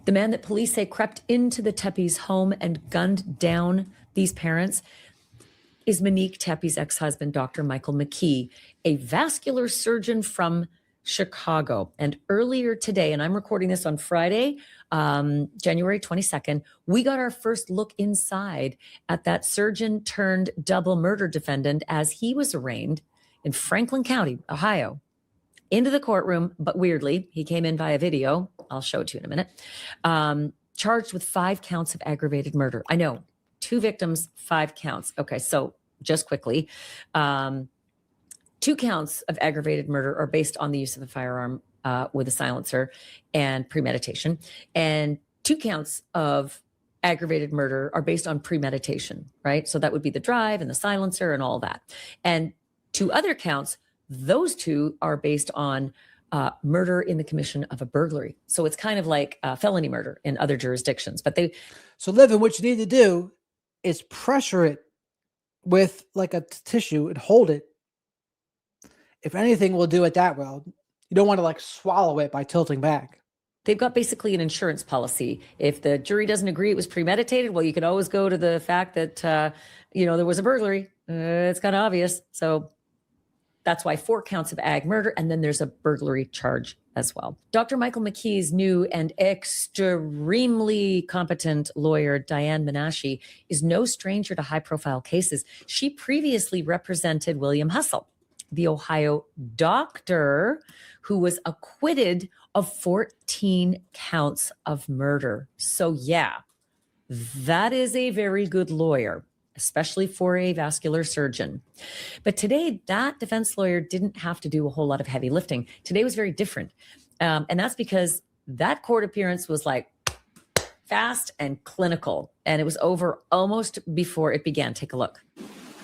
The man that police say crept into the Tepe's home and gunned down these parents is Monique Tepe's ex-husband, Dr. Michael McKee, a vascular surgeon from Chicago. And earlier today, and I'm recording this on Friday, January 22nd, we got our first look inside at that surgeon turned double murder defendant as he was arraigned in Franklin County, Ohio, into the courtroom. But weirdly, he came in via video. I'll show it to you in a minute. Charged with 5 counts of aggravated murder. I know, 2 victims, 5 counts. Okay, so just quickly, 2 counts of aggravated murder are based on the use of a firearm with a silencer and premeditation. And 2 counts of aggravated murder are based on premeditation, right? So that would be the drive and the silencer and all that. And 2 other counts, those 2 are based on murder in the commission of a burglary. So it's kind of like felony murder in other jurisdictions. But they... So, Livin, what you need to do is pressure it with like a tissue and hold it. If anything, we'll do it that well. You don't want to like swallow it by tilting back. They've got basically an insurance policy. If the jury doesn't agree it was premeditated, well, you can always go to the fact that, there was a burglary. It's kind of obvious. So that's why 4 counts of ag murder, and then there's a burglary charge as well. Dr. Michael McKee's new and extremely competent lawyer, Diane Menashe, is no stranger to high-profile cases. She previously represented William Hustle, the Ohio doctor who was acquitted of 14 counts of murder. So yeah, that is a very good lawyer, especially for a vascular surgeon. But today, that defense lawyer didn't have to do a whole lot of heavy lifting. Today was very different. And that's because that court appearance was like fast and clinical, and it was over almost before it began. Take a look.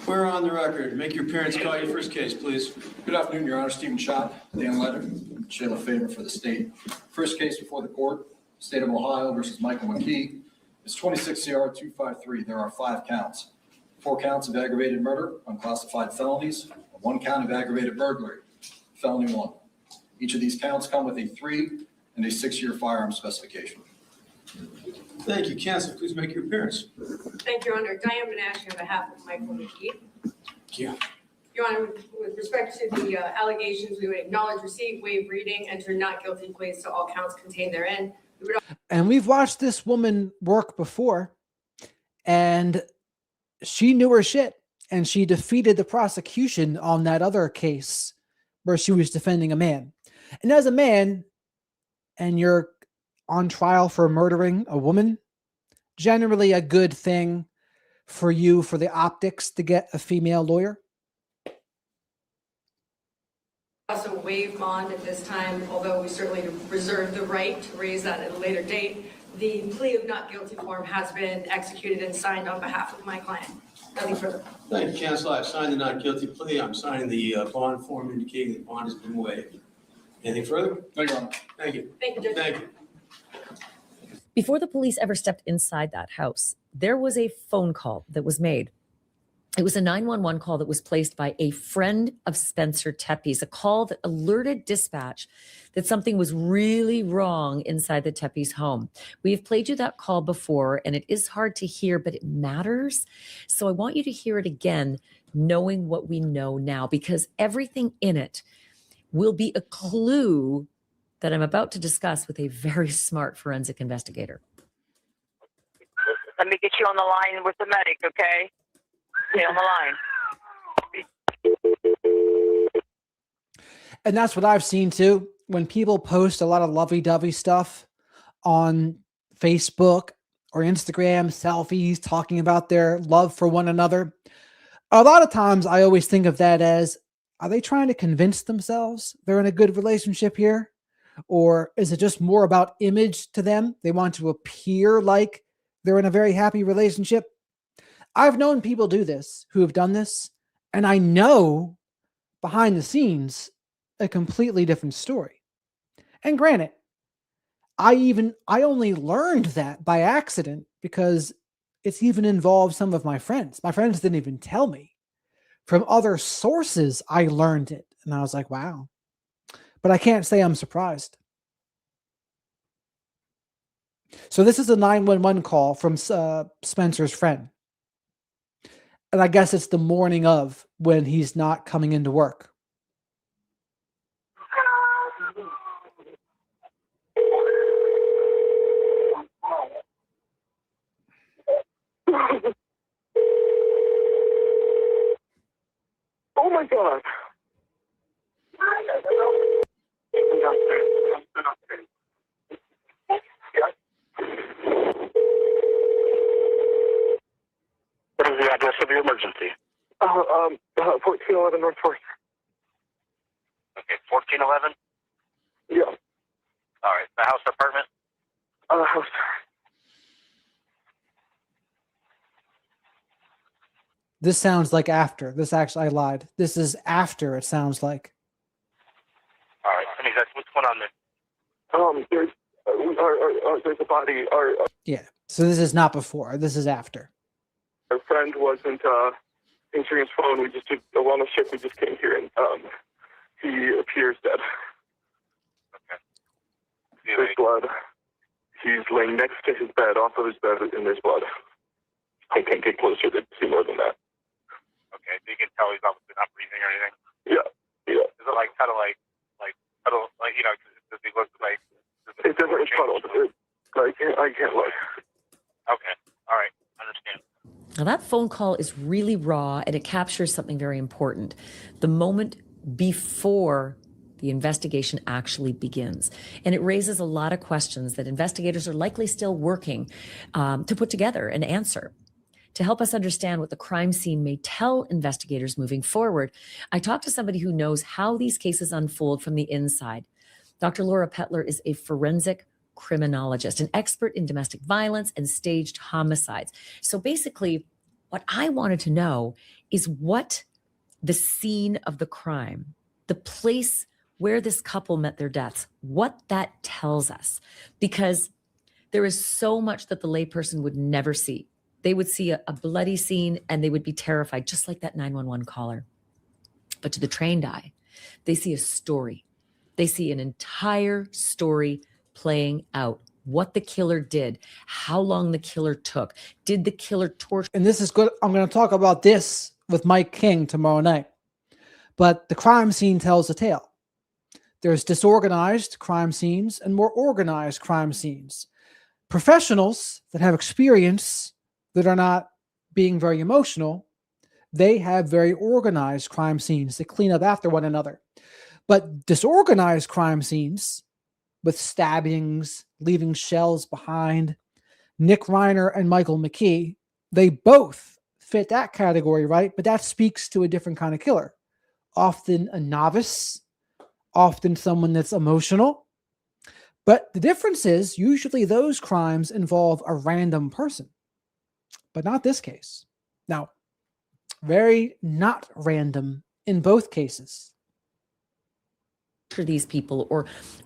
We're on the record. Make your appearance. Call your first case, please. Good afternoon, Your Honor. Stephen Schott, Dan Letter, Shayla Faber for the state. First case before the court, State of Ohio versus Michael McKee. It's 26 CR 253. There are 5 counts. 4 counts of aggravated murder, unclassified felonies, 1 count of aggravated burglary, felony 1. Each of these counts come with a 3 and a 6-year firearm specification. Thank you. Counsel, please make your appearance. Thank you, Your Honor. Diane Menashe on behalf of Michael McKee. Thank you. Your Honor, with respect to the allegations, we would acknowledge receipt, waive reading, enter not guilty pleas to all counts contained therein. And we've watched this woman work before, and she knew her shit, and she defeated the prosecution on that other case where she was defending a man. And as a man, and you're on trial for murdering a woman, generally a good thing for you, for the optics, to get a female lawyer. Also waive bond at this time, although we certainly reserve the right to raise that at a later date. The plea of not guilty form has been executed and signed on behalf of my client. Nothing further. Thank you, counsel. I've signed the not guilty plea. I'm signing the bond form indicating that bond has been waived. Anything further? No, Your Honor. Thank you. Thank you, Judge. Thank you. Before the police ever stepped inside that house, there was a phone call that was made. It was a 911 call that was placed by a friend of Spencer Tepe's, a call that alerted dispatch that something was really wrong inside the Tepe's home. We have played you that call before, and it is hard to hear, but it matters. So I want you to hear it again, knowing what we know now, because everything in it will be a clue that I'm about to discuss with a very smart forensic investigator. Let me get you on the line with the medic, okay? Stay on the line. And that's what I've seen too. When people post a lot of lovey-dovey stuff on Facebook or Instagram, selfies, talking about their love for one another, a lot of times I always think of that as, are they trying to convince themselves they're in a good relationship here? Or is it just more about image to them? They want to appear like they're in a very happy relationship. I've known people do this who have done this, and I know behind the scenes a completely different story. And granted, I only learned that by accident because it's even involved some of my friends. My friends didn't even tell me. From other sources, I learned it, and I was like, wow. But I can't say I'm surprised. So this is a 911 call from Spencer's friend. And I guess it's the morning of when he's not coming into work. Oh my God. What is the address of your emergency? 1411 North 4th. Okay, 1411? Yeah. All right, the house apartment? House. This sounds like after. This actually, I lied. This is after, it sounds like. All right, I mean, what's going on there? There's a body. Yeah. So this is not before. This is after. Our friend wasn't answering his phone. We just did a wellness check. We just came here, and he appears dead. Okay. There's blood. He's laying next to his bed, off of his bed, and there's blood. I can't get closer to see more than that. Okay, so you can tell he's obviously not breathing or anything? Yeah. Is it like kind of like you know, does he look like... It doesn't puddled. I can't look. Okay, all right, understand. Now that phone call is really raw, and it captures something very important. The moment before the investigation actually begins. And it raises a lot of questions that investigators are likely still working to put together an answer. To help us understand what the crime scene may tell investigators moving forward, I talked to somebody who knows how these cases unfold from the inside. Dr. Laura Petler is a forensic criminologist, an expert in domestic violence and staged homicides. So basically, what I wanted to know is what the scene of the crime, the place where this couple met their deaths, what that tells us. Because there is so much that the layperson would never see. They would see a bloody scene and they would be terrified, just like that 911 caller. But to the trained eye, they see a story. They see an entire story playing out. What the killer did, how long the killer took. Did the killer torture? And this is good. I'm going to talk about this with Mike King tomorrow night. but the crime scene tells the tale. There's disorganized crime scenes and more organized crime scenes. Professionals that have experience that are not being very emotional, they have very organized crime scenes that clean up after one another. But disorganized crime scenes with stabbings, leaving shells behind, Nick Reiner and Michael McKee, they both fit that category, right? But that speaks to a different kind of killer. Often a novice, often someone that's emotional. But the difference is usually those crimes involve a random person, but not this case. Now, very not random in both cases. Torture these people,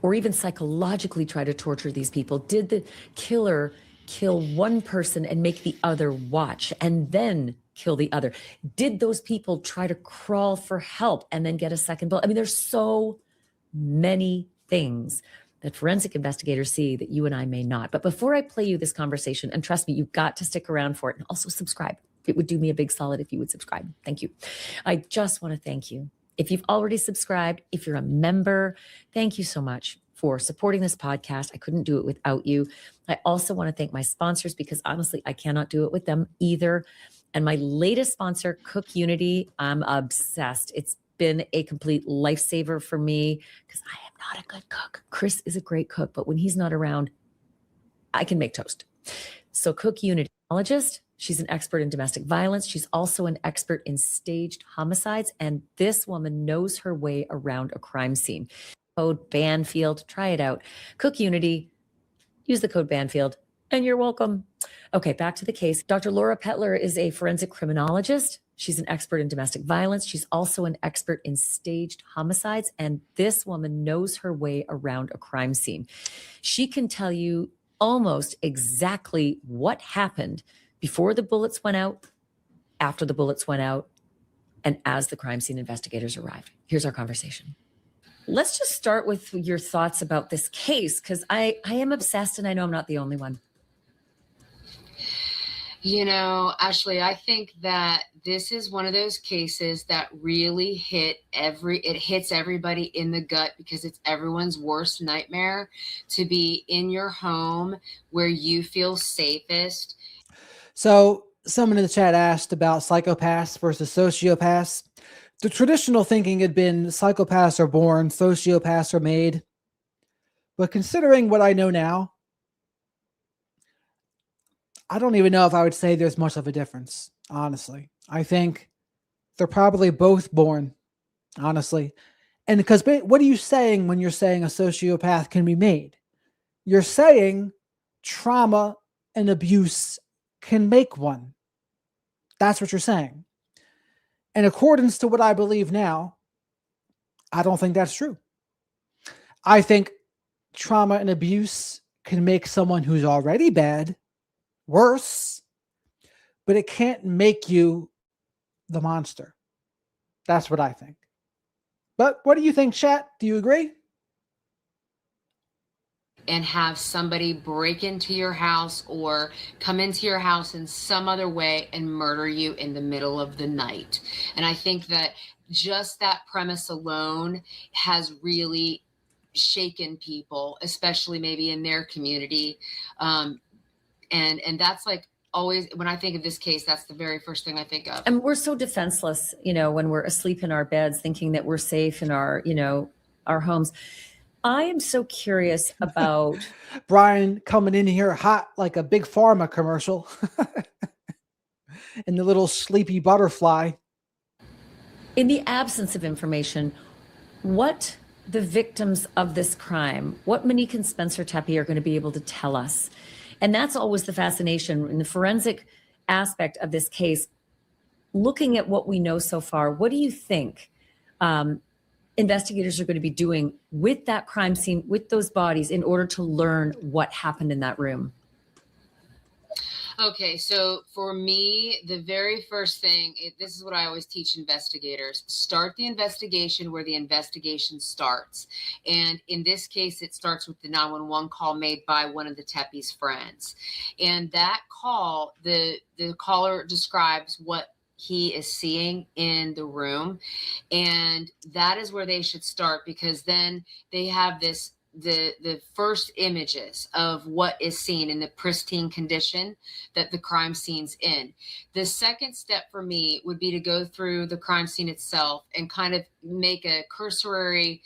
or even psychologically try to torture these people? Did the killer kill one person and make the other watch and then kill the other? Did those people try to crawl for help and then get a second bullet? I mean, there's so many things that forensic investigators see that you and I may not. But before I play you this conversation, and trust me, you've got to stick around for it, and also subscribe. It would do me a big solid if you would subscribe. Thank you. I just want to thank you. If you've already subscribed, if you're a member, thank you so much for supporting this podcast. I couldn't do it without you. I also want to thank my sponsors, because honestly, I cannot do it with them either. And my latest sponsor, Cook Unity, I'm obsessed. It's been a complete lifesaver for me because I am not a good cook. Chris is a great cook, but when he's not around, I can make toast. So Cook Unity, she's an expert in domestic violence. She's also an expert in staged homicides. And this woman knows her way around a crime scene. Code Banfield, try it out. Cook Unity, use the code Banfield, and you're welcome. Okay, back to the case. Dr. Laura Petler is a forensic criminologist. She's an expert in domestic violence. She's also an expert in staged homicides. And this woman knows her way around a crime scene. She can tell you almost exactly what happened before the bullets went out, after the bullets went out, and as the crime scene investigators arrived. Here's our conversation. Let's just start with your thoughts about this case, because I am obsessed, and I know I'm not the only one. You know, Ashley, I think that this is one of those cases that really hits everybody in the gut, because it's everyone's worst nightmare to be in your home where you feel safest. So someone in the chat asked about psychopaths versus sociopaths. The traditional thinking had been psychopaths are born, sociopaths are made. But considering what I know now, I don't even know if I would say there's much of a difference, honestly. I think they're probably both born, honestly. And because what are you saying when you're saying a sociopath can be made? You're saying trauma and abuse can make one. That's what you're saying. In accordance to what I believe now, I don't think that's true. I think trauma and abuse can make someone who's already bad worse, but it can't make you the monster. That's what I think. But what do you think, chat? Do you agree? And have somebody break into your house or come into your house in some other way and murder you in the middle of the night. And I think that just that premise alone has really shaken people, especially maybe in their community. And that's like always, when I think of this case, that's the very first thing I think of. And we're so defenseless, you know, when we're asleep in our beds, thinking that we're safe in our, you know, our homes. I am so curious about Brian coming in here hot like a big pharma commercial and the little sleepy butterfly. In the absence of information, what the victims of this crime, what Monique and Spencer Tepe are going to be able to tell us. And that's always the fascination in the forensic aspect of this case. Looking at what we know so far, what do you think investigators are going to be doing with that crime scene, with those bodies, in order to learn what happened in that room? Okay, so for me, the very first thing, this is what I always teach investigators: start the investigation where the investigation starts. And in this case, it starts with the 911 call made by one of the Tepe's friends. And that call, the caller describes what he is seeing in the room. And that is where they should start, because then they have the first images of what is seen in the pristine condition that the crime scene's in. The second step for me would be to go through the crime scene itself and kind of make a cursory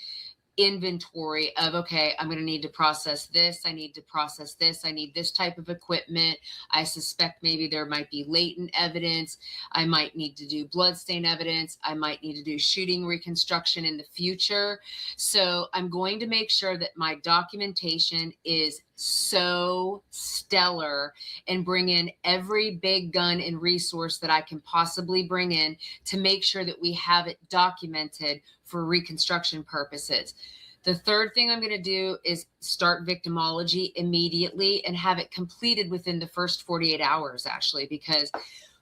inventory of, okay, I'm going to need to process this. I need to process this. I need this type of equipment. I suspect maybe there might be latent evidence. I might need to do bloodstain evidence. I might need to do shooting reconstruction in the future. So I'm going to make sure that my documentation is so stellar and bring in every big gun and resource that I can possibly bring in to make sure that we have it documented for reconstruction purposes. The third thing I'm going to do is start victimology immediately and have it completed within the first 48 hours, actually, because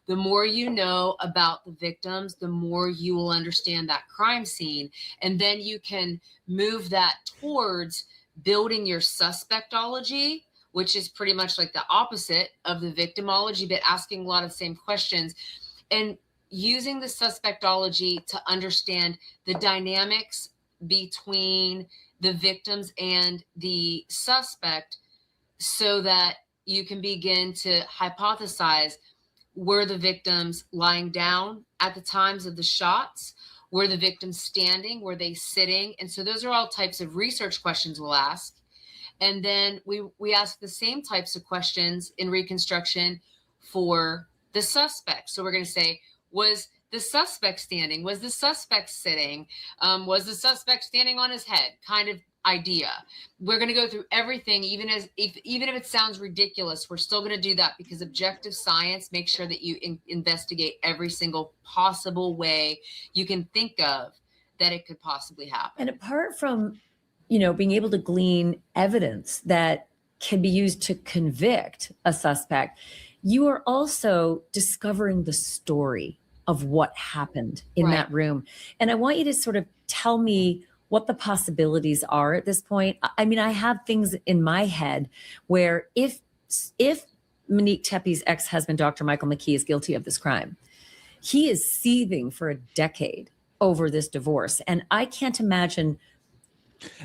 the more you know about the victims, the more you will understand that crime scene. And then you can move that towards building your suspectology, which is pretty much like the opposite of the victimology, but asking a lot of the same questions, and using the suspectology to understand the dynamics between the victims and the suspect, so that you can begin to hypothesize, were the victims lying down at the times of the shots? Were the victims standing? Were they sitting? And so those are all types of research questions we'll ask. And then we ask the same types of questions in reconstruction for the suspect. So we're going to say, was the suspect standing? Was the suspect sitting? Was the suspect standing on his head? Kind of idea. We're going to go through everything, even if it sounds ridiculous, we're still going to do that, because objective science makes sure that you investigate every single possible way you can think of that it could possibly happen. And apart from, being able to glean evidence that can be used to convict a suspect, you are also discovering the story of what happened in that room. And I want you to sort of tell me what the possibilities are at this point. I mean, I have things in my head where if Monique Tepe's ex-husband, Dr. Michael McKee, is guilty of this crime, he is seething for a decade over this divorce. And I can't imagine.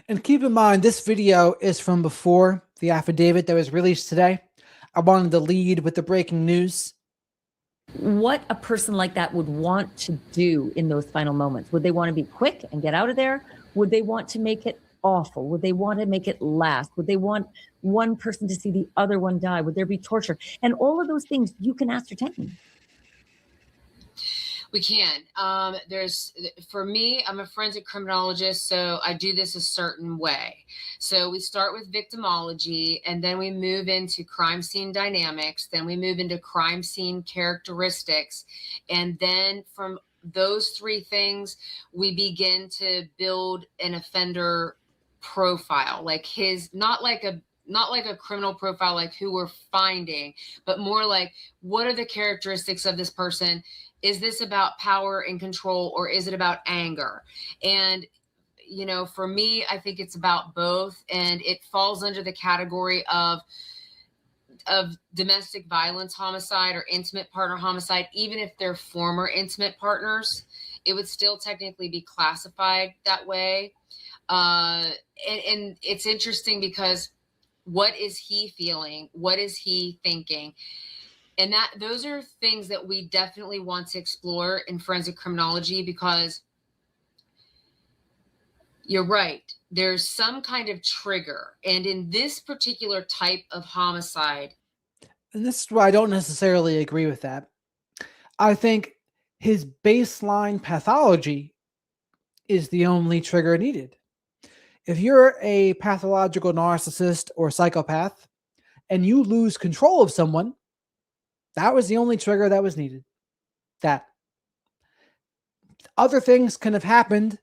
And keep in mind, this video is from before the affidavit that was released today. I wanted to lead with the breaking news. What a person like that would want to do in those final moments. Would they want to be quick and get out of there? Would they want to make it awful? Would they want to make it last? Would they want one person to see the other one die? Would there be torture? And all of those things you can ascertain. We can. For me, I'm a forensic criminologist, so I do this a certain way. So we start with victimology, and then we move into crime scene dynamics. Then we move into crime scene characteristics. And then from those three things, we begin to build an offender profile, like not like a criminal profile, like who we're finding, but more like, what are the characteristics of this person? Is this about power and control, or is it about anger? And, for me, I think it's about both. And it falls under the category of domestic violence homicide or intimate partner homicide. Even if they're former intimate partners, it would still technically be classified that way. And it's interesting because what is he feeling? What is he thinking? And those are things that we definitely want to explore in forensic criminology, because you're right. There's some kind of trigger. And in this particular type of homicide. And this is why I don't necessarily agree with that. I think his baseline pathology is the only trigger needed. If you're a pathological narcissist or psychopath and you lose control of someone, that was the only trigger that was needed. That other things can have happened,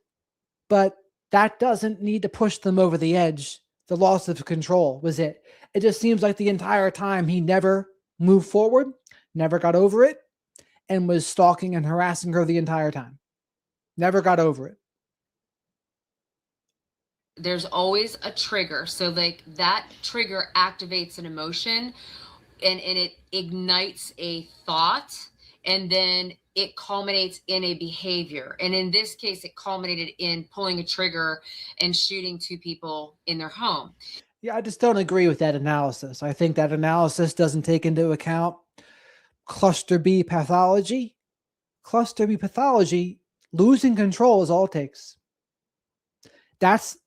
but that doesn't need to push them over the edge. The loss of control was it. It just seems like the entire time he never moved forward, never got over it, and was stalking and harassing her the entire time. Never got over it. There's always a trigger. So like that trigger activates an emotion, and it ignites a thought, and then it culminates in a behavior. And in this case, it culminated in pulling a trigger and shooting 2 people in their home. Yeah, I just don't agree with that analysis. I think that analysis doesn't take into account cluster B pathology. Cluster B pathology, losing control is all it takes. That's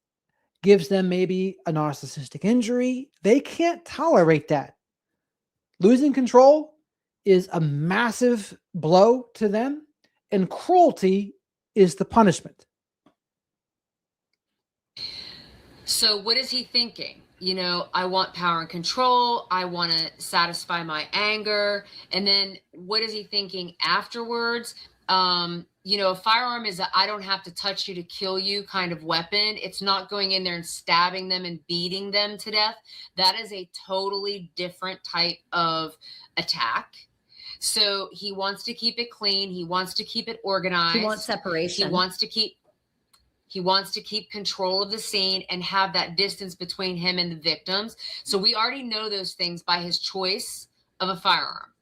gives them maybe a narcissistic injury. They can't tolerate that. Losing control is a massive blow to them, and cruelty is the punishment. So what is he thinking? You know, I want power and control. I want to satisfy my anger. And then what is he thinking afterwards? You know, a firearm is I don't have to touch you to kill you kind of weapon. It's not going in there and stabbing them and beating them to death. That is a totally different type of attack. So he wants to keep it clean. He wants to keep it organized. He wants separation. He wants to keep control of the scene and have that distance between him and the victims. So we already know those things by his choice of a firearm,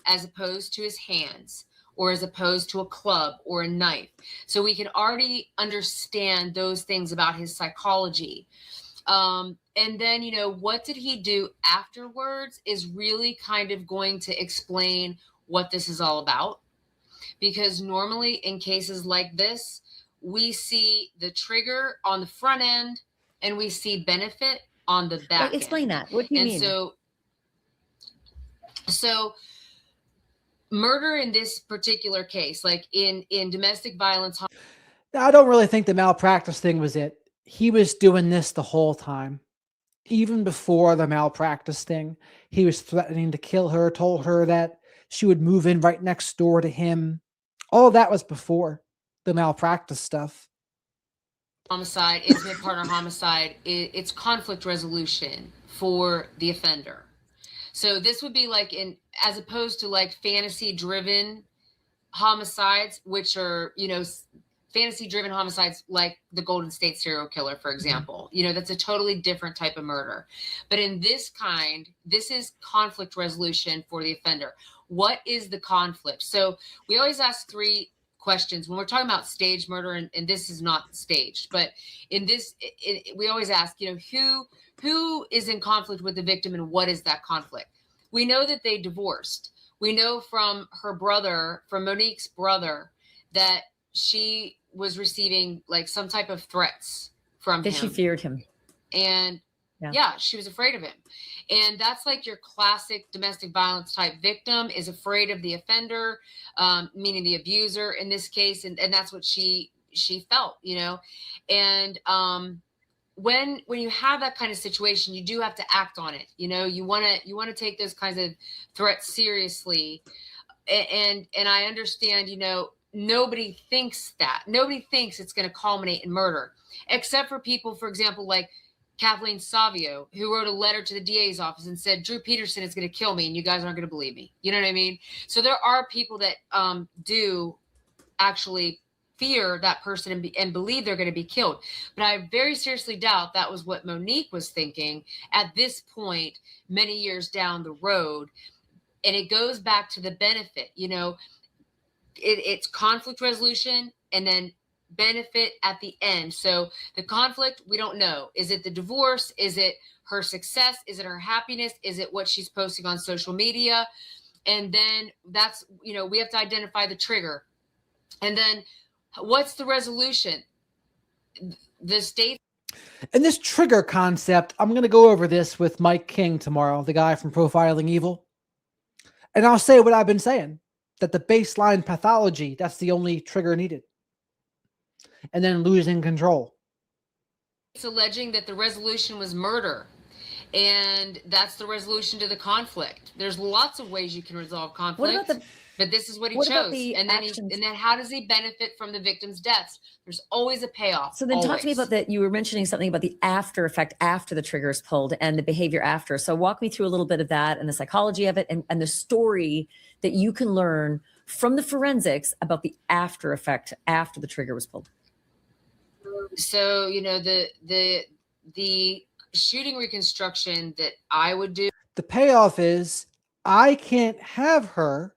as opposed to his hands, or as opposed to a club or a knife. So we can already understand those things about his psychology. And then, you know, what did he do afterwards is really kind of going to explain what this is all about. Because normally in cases like this, we see the trigger on the front end and we see benefit on the back. Explain that. What do you mean? So murder in this particular case, like in domestic violence. I don't really think the malpractice thing was it. He was doing this the whole time. Even before the malpractice thing, he was threatening to kill her, told her that she would move in right next door to him. All that was before the malpractice stuff. Homicide, intimate partner homicide, it's conflict resolution for the offender. So this would be like as opposed to like fantasy driven homicides, which are, you know, fantasy driven homicides like the Golden State serial killer, for example. You know, that's a totally different type of murder. But in this is conflict resolution for the offender. What is the conflict? So we always ask 3 questions when we're talking about staged murder, and this is not staged, but in this, we always ask, you know, who is in conflict with the victim and what is that conflict? We know that they divorced. We know from her brother, from Monique's brother, that she was receiving like some type of threats from him. She feared him. And yeah, she was afraid of him. And that's like your classic domestic violence type victim is afraid of the offender, meaning the abuser in this case. And that's what she felt, you know. And when you have that kind of situation, you do have to act on it. You know, you want to take those kinds of threats seriously. And I understand, you know, nobody thinks it's going to culminate in murder, except for people, for example, like Kathleen Savio, who wrote a letter to the DA's office and said, Drew Peterson is going to kill me and you guys aren't going to believe me. You know what I mean? So there are people that do actually fear that person and believe they're going to be killed. But I very seriously doubt that was what Monique was thinking at this point, many years down the road. And it goes back to the benefit, you know, it's conflict resolution and then benefit at the end. So the conflict, we don't know. Is it the divorce? Is it her success? Is it her happiness? Is it what she's posting on social media? And then that's, you know, we have to identify the trigger. And then what's the resolution? The state. And this trigger concept, I'm going to go over this with Mike King tomorrow, the guy from Profiling Evil. And I'll say what I've been saying, that the baseline pathology, that's the only trigger needed. And then losing control. It's alleging that the resolution was murder. And that's the resolution to the conflict. There's lots of ways you can resolve conflict. But this is what he chose. And then how does he benefit from the victim's deaths? There's always a payoff. So then talk to me about that. You were mentioning something about the after effect after the trigger is pulled and the behavior after. So walk me through a little bit of that and the psychology of it and the story that you can learn from the forensics about the after effect after the trigger was pulled. So, you know, the shooting reconstruction that I would do. The payoff is I can't have her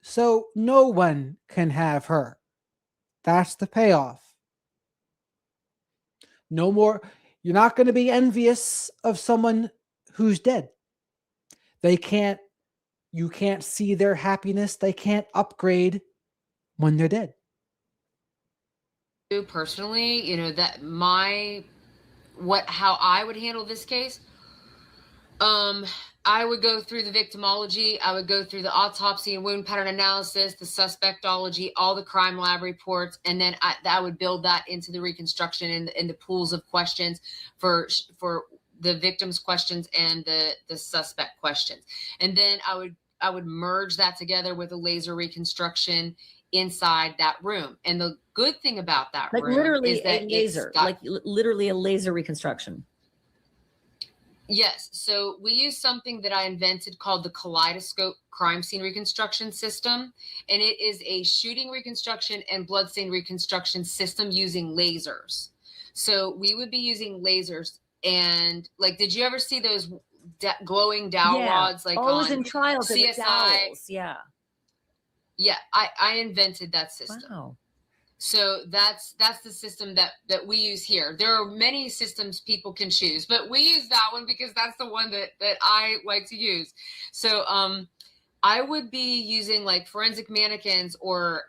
so no one can have her. That's the payoff. No more. You're not going to be envious of someone who's dead. You can't see their happiness. They can't upgrade when they're dead. Personally, that how I would handle this case, I would go through the victimology, I would go through the autopsy and wound pattern analysis, the suspectology, all the crime lab reports, and then I would build that into the reconstruction and the pools of questions for the victim's questions and the suspect questions. And then I would merge that together with a laser reconstruction inside that room. And the good thing about that Like room literally is that a laser, literally a laser reconstruction. Yes. So we use something that I invented called the Kaleidoscope Crime Scene Reconstruction System. And it is a shooting reconstruction and bloodstain reconstruction system using lasers. So we would be using lasers. And did you ever see those glowing dowel rods? Always in trials. CSI. Yeah. Yeah. I invented that system. Wow. So that's the system that we use here. There are many systems people can choose, but we use that one because that's the one that I like to use. So I would be using forensic mannequins or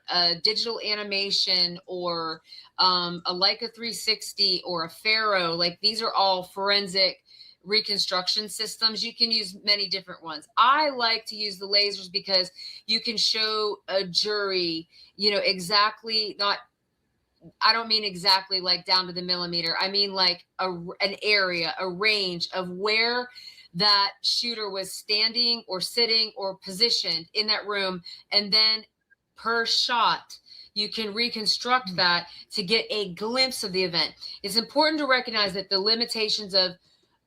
digital animation or a Leica 360 or a Faro. These are all forensic reconstruction systems. You can use many different ones. I like to use the lasers because you can show a jury, exactly, I don't mean exactly down to the millimeter. I mean an area, a range of where that shooter was standing or sitting or positioned in that room. And then per shot, you can reconstruct that to get a glimpse of the event. It's important to recognize that the limitations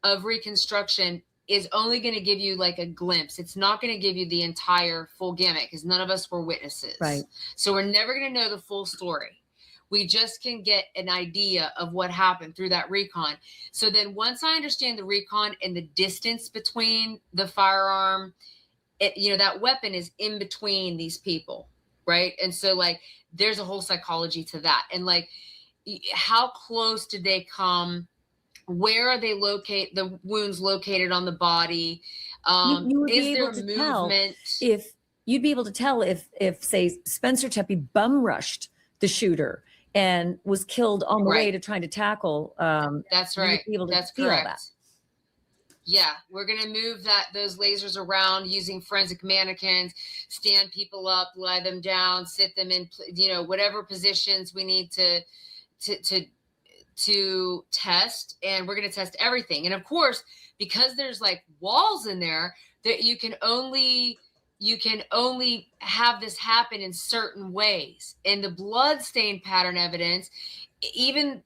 of reconstruction is only going to give you a glimpse. It's not going to give you the entire full gamut because none of us were witnesses. Right. So we're never going to know the full story. We just can get an idea of what happened through that recon. So then once I understand the recon and the distance between the firearm, that weapon is in between these people, right? And so there's a whole psychology to that. And how close did they come? Where are they the wounds located on the body? You would be Is there able to tell movement? if you'd be able to tell if say Spencer Tepe bum rushed the shooter and was killed on the way to trying to tackle. That's right. Be able to That's feel correct. that. Yeah, we're going to move those lasers around using forensic mannequins, stand people up, lie them down, sit them in, whatever positions we need to test. And we're going to test everything. And of course, because there's walls in there, that you can only have this happen in certain ways. And the blood stain pattern evidence, even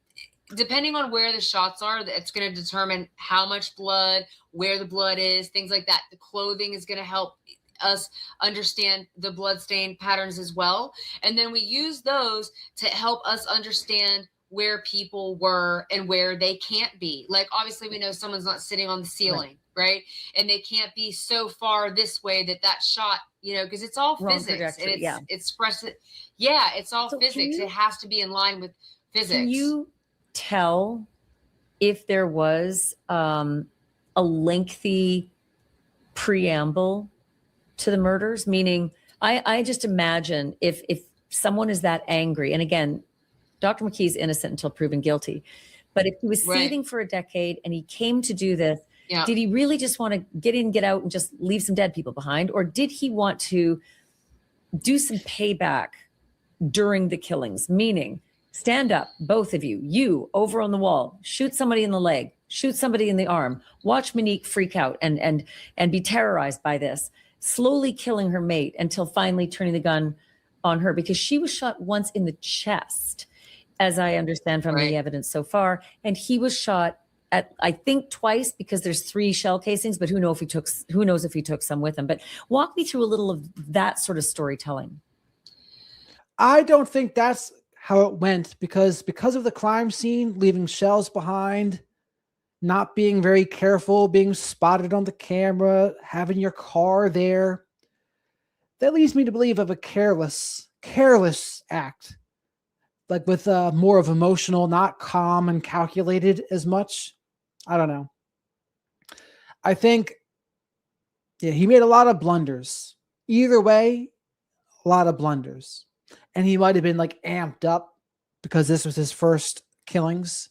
depending on where the shots are, it's going to determine how much blood, where the blood is, things like that. The clothing is going to help us understand the blood stain patterns as well. And then we use those to help us understand where people were and where they can't be. Obviously we know someone's not sitting on the ceiling, right? And they can't be so far this way that shot, because it's all Wrong physics and trajectory, it's all So physics. It has to be in line with physics. Can you tell if there was a lengthy preamble to the murders? Meaning, I just imagine if someone is that angry, and again, Dr. McKee's innocent until proven guilty, but if he was seething for a decade and he came to do this, did he really just want to get in, get out, and just leave some dead people behind? Or did he want to do some payback during the killings? Meaning, stand up, both of you over on the wall, shoot somebody in the leg, shoot somebody in the arm, watch Monique freak out and be terrorized by this, slowly killing her mate until finally turning the gun on her, because she was shot once in the chest, as I understand from the evidence so far. And he was shot at, I think, twice, because there's 3 shell casings, but who knows if he took some with him. But walk me through a little of that sort of storytelling. I don't think that's how it went, because of the crime scene, leaving shells behind, not being very careful, being spotted on the camera, having your car there. that leads me to believe of a careless act, like with more of emotional, not calm and calculated as much. I don't know. I think, yeah, he made a lot of blunders. Either way, a lot of blunders. And he might have been like amped up because this was his first killings.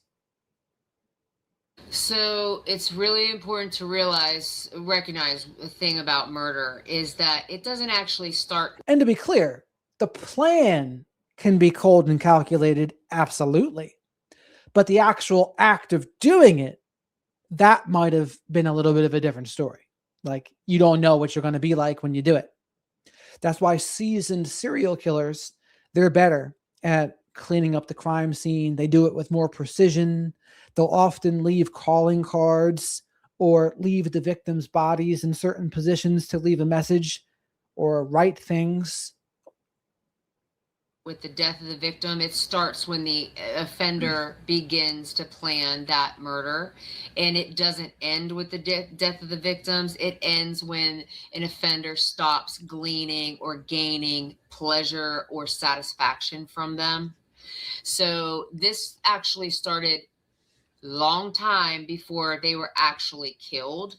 So it's really important to recognize a thing about murder is that it doesn't actually start. And to be clear, the plan can be cold and calculated, absolutely. But the actual act of doing it, that might have been a little bit of a different story. Like, you don't know what you're going to be like when you do it. That's why seasoned serial killers, they're better at cleaning up the crime scene. They do it with more precision. They'll often leave calling cards or leave the victim's bodies in certain positions to leave a message or write things. With the death of the victim, it starts when the offender begins to plan that murder, and it doesn't end with the death of the victims. It ends when an offender stops gleaning or gaining pleasure or satisfaction from them. So this actually started long time before they were actually killed.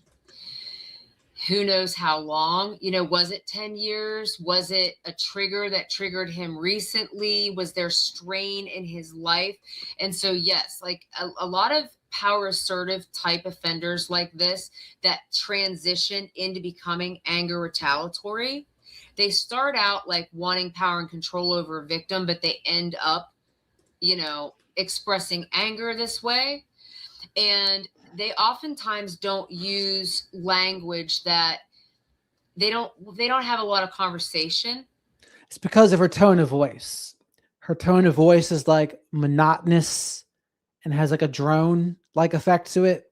Who knows how long? Was it 10 years? Was it a trigger that triggered him recently? Was there strain in his life? And so, yes, like a lot of power assertive type offenders like this that transition into becoming anger retaliatory, they start out like wanting power and control over a victim, but they end up, expressing anger this way. And they oftentimes don't use language that they don't have a lot of conversation. It's because of her tone of voice. Her tone of voice is like monotonous and has like a drone like effect to it.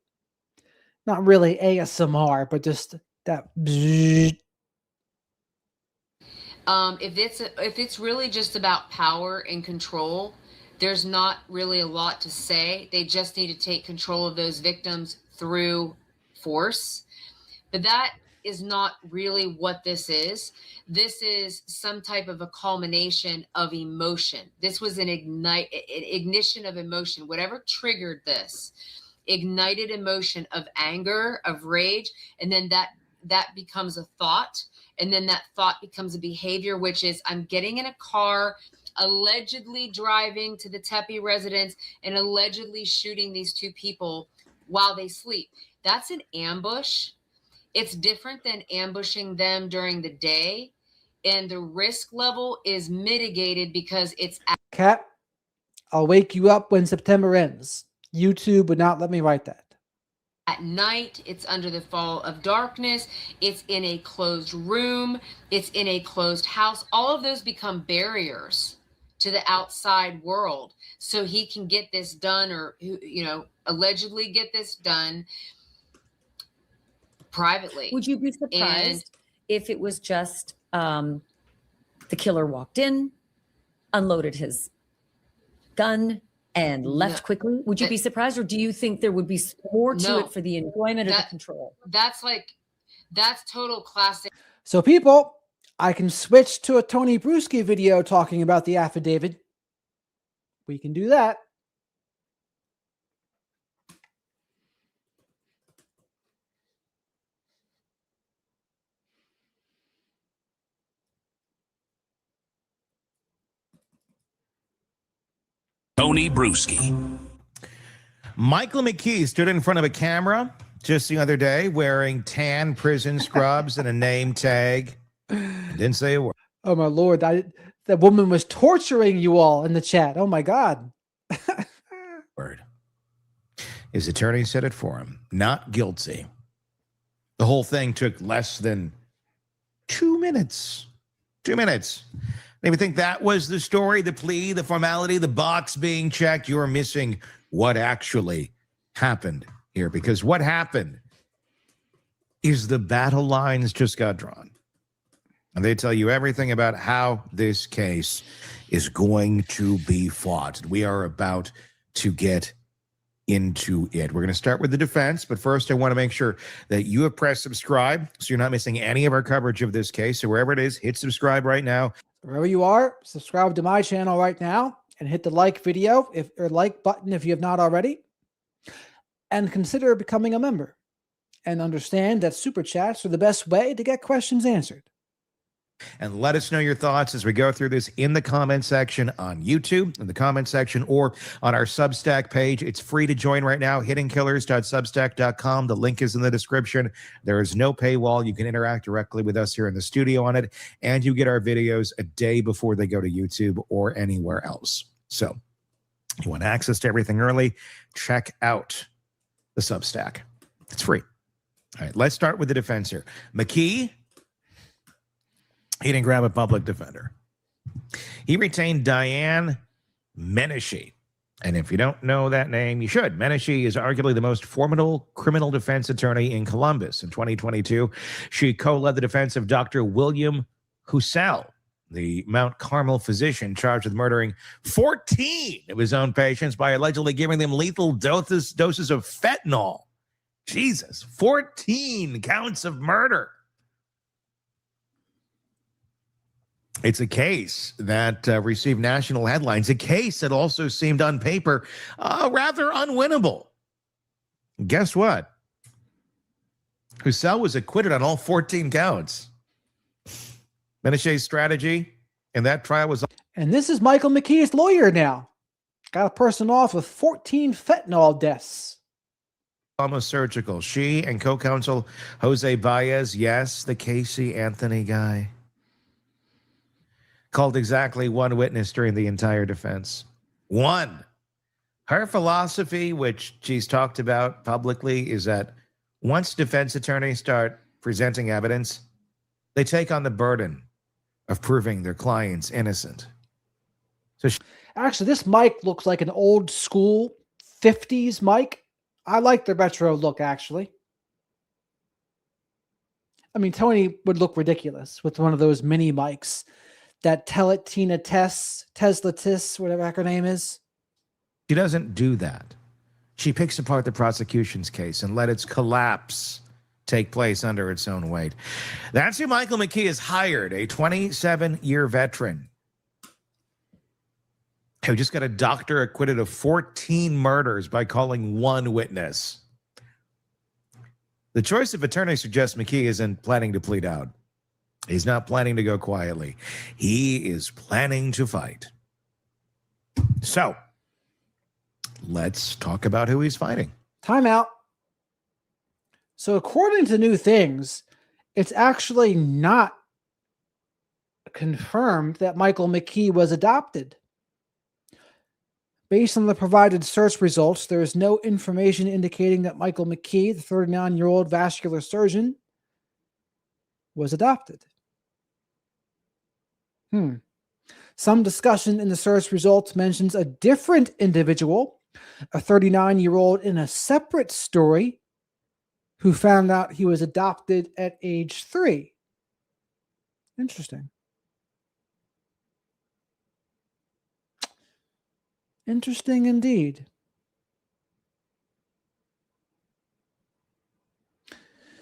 Not really ASMR, but just that. If it's really just about power and control, there's not really a lot to say. They just need to take control of those victims through force. But that is not really what this is. This is some type of a culmination of emotion. This was an ignition of emotion. Whatever triggered this, ignited emotion of anger, of rage, and then that becomes a thought. And then that thought becomes a behavior, which is, I'm getting in a car, allegedly driving to the Tepe residence and allegedly shooting these two people while they sleep. That's an ambush. It's different than ambushing them during the day. And the risk level is mitigated because it's... Kat, I'll wake you up when September ends. YouTube would not let me write that. At night, it's under the fall of darkness, it's in a closed room, it's in a closed house. All of those become barriers to the outside world. So he can get this done, or, allegedly get this done privately. Would you be surprised if it was just the killer walked in, unloaded his gun, and left quickly? Would you be surprised, or do you think there would be more to it for the enjoyment of the control? That's total classic. So people, I can switch to a Tony Bruschi video talking about the affidavit. We can do that. Tony Bruschi. Michael McKee stood in front of a camera just the other day wearing tan prison scrubs and a name tag. Didn't say a word. Oh my Lord, that woman was torturing you all in the chat. Oh my God. Word. His attorney said it for him. Not guilty. The whole thing took less than 2 minutes. 2 minutes. If you think that was the story, the plea, the formality, the box being checked, you're missing what actually happened here. Because what happened is the battle lines just got drawn. And they tell you everything about how this case is going to be fought. We are about to get into it. We're going to start with the defense, but first I want to make sure that you have pressed subscribe so you're not missing any of our coverage of this case. So wherever it is, hit subscribe right now. Wherever you are, subscribe to my channel right now and hit the like video or like button if you have not already. And consider becoming a member. And understand that super chats are the best way to get questions answered. And let us know your thoughts as we go through this in the comment section on YouTube, in the comment section, or on our Substack page. It's free to join right now, hiddenkillers.substack.com. The link is in the description. There is no paywall. You can interact directly with us here in the studio on it, and you get our videos a day before they go to YouTube or anywhere else. So if you want access to everything early, check out the Substack. It's free. All right, let's start with the defense here. McKee, he didn't grab a public defender. He retained Diane Menashe. And if you don't know that name, you should. Menashe is arguably the most formidable criminal defense attorney in Columbus. In 2022, she co-led the defense of Dr. William Hussell, the Mount Carmel physician charged with murdering 14 of his own patients by allegedly giving them lethal doses of fentanyl. Jesus, 14 counts of murder. It's a case that received national headlines, a case that also seemed on paper rather unwinnable. Guess what? Hussell was acquitted on all 14 counts. Menashe's strategy in that trial was... And this is Michael McKee's lawyer now. Got a person off with 14 fentanyl deaths. Almost surgical. She and co-counsel Jose Baez, yes, the Casey Anthony guy, called exactly one witness during the entire defense. One. Her philosophy, which she's talked about publicly, is that once defense attorneys start presenting evidence, they take on the burden of proving their client's innocent. So actually, this mic looks like an old school 50s mic. I like the retro look, actually. I mean, Tony would look ridiculous with one of those mini mics. That Tesla Tiss, whatever her name is. She doesn't do that. She picks apart the prosecution's case and let its collapse take place under its own weight. That's who Michael McKee has hired, a 27-year veteran who just got a doctor acquitted of 14 murders by calling one witness. The choice of attorney suggests McKee isn't planning to plead out. He's not planning to go quietly. He is planning to fight. So, let's talk about who he's fighting. Time out. So according to New Things, it's actually not confirmed that Michael McKee was adopted. Based on the provided search results, there is no information indicating that Michael McKee, the 39-year-old vascular surgeon, was adopted. Some discussion in the search results mentions a different individual, a 39-year-old in a separate story, who found out he was adopted at age 3. Interesting. Interesting indeed.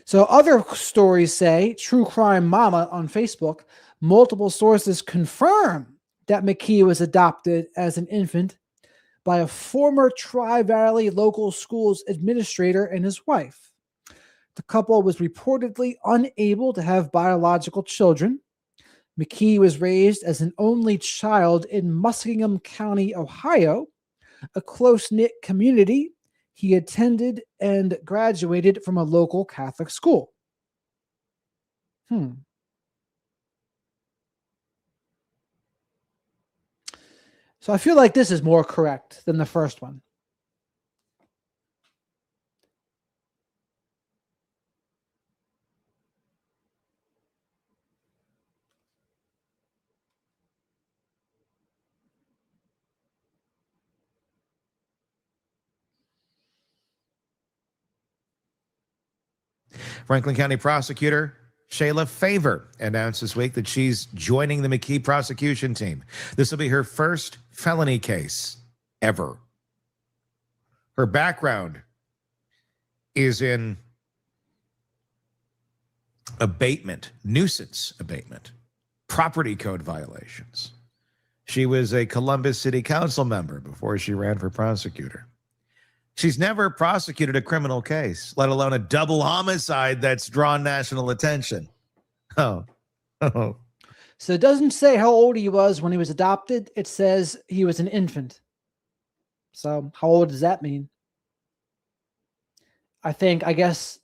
So other stories say, True Crime Mama on Facebook, multiple sources confirm that McKee was adopted as an infant by a former Tri-Valley local schools administrator and his wife. The couple was reportedly unable to have biological children. McKee was raised as an only child in Muskingum County, Ohio, a close-knit community. He attended and graduated from a local Catholic school. So I feel like this is more correct than the first one. Franklin County prosecutor Shayla Favor announced this week that she's joining the McKee prosecution team. This will be her first felony case ever. Her background is in abatement, nuisance abatement, property code violations. She was a Columbus City Council member before she ran for prosecutor. She's never prosecuted a criminal case, let alone a double homicide that's drawn national attention. Oh. So it doesn't say how old he was when he was adopted. It says he was an infant. So how old does that mean? I guess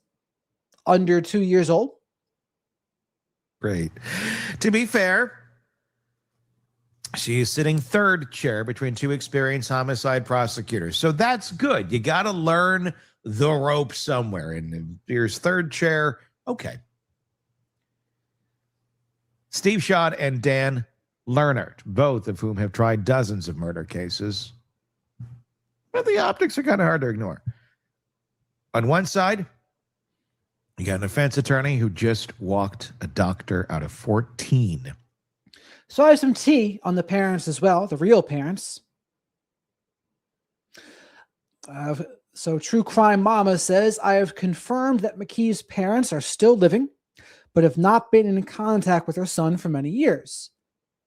under 2 years old. Great. To be fair, she is sitting third chair between two experienced homicide prosecutors. So that's good. You got to learn the ropes somewhere. And here's third chair. Okay. Steve Schott and Dan Lerner, both of whom have tried dozens of murder cases. But the optics are kind of hard to ignore. On one side, you got an defense attorney who just walked a doctor out of 14. So I have some tea on the parents as well, the real parents. So True Crime Mama says, I have confirmed that McKee's parents are still living, but have not been in contact with her son for many years.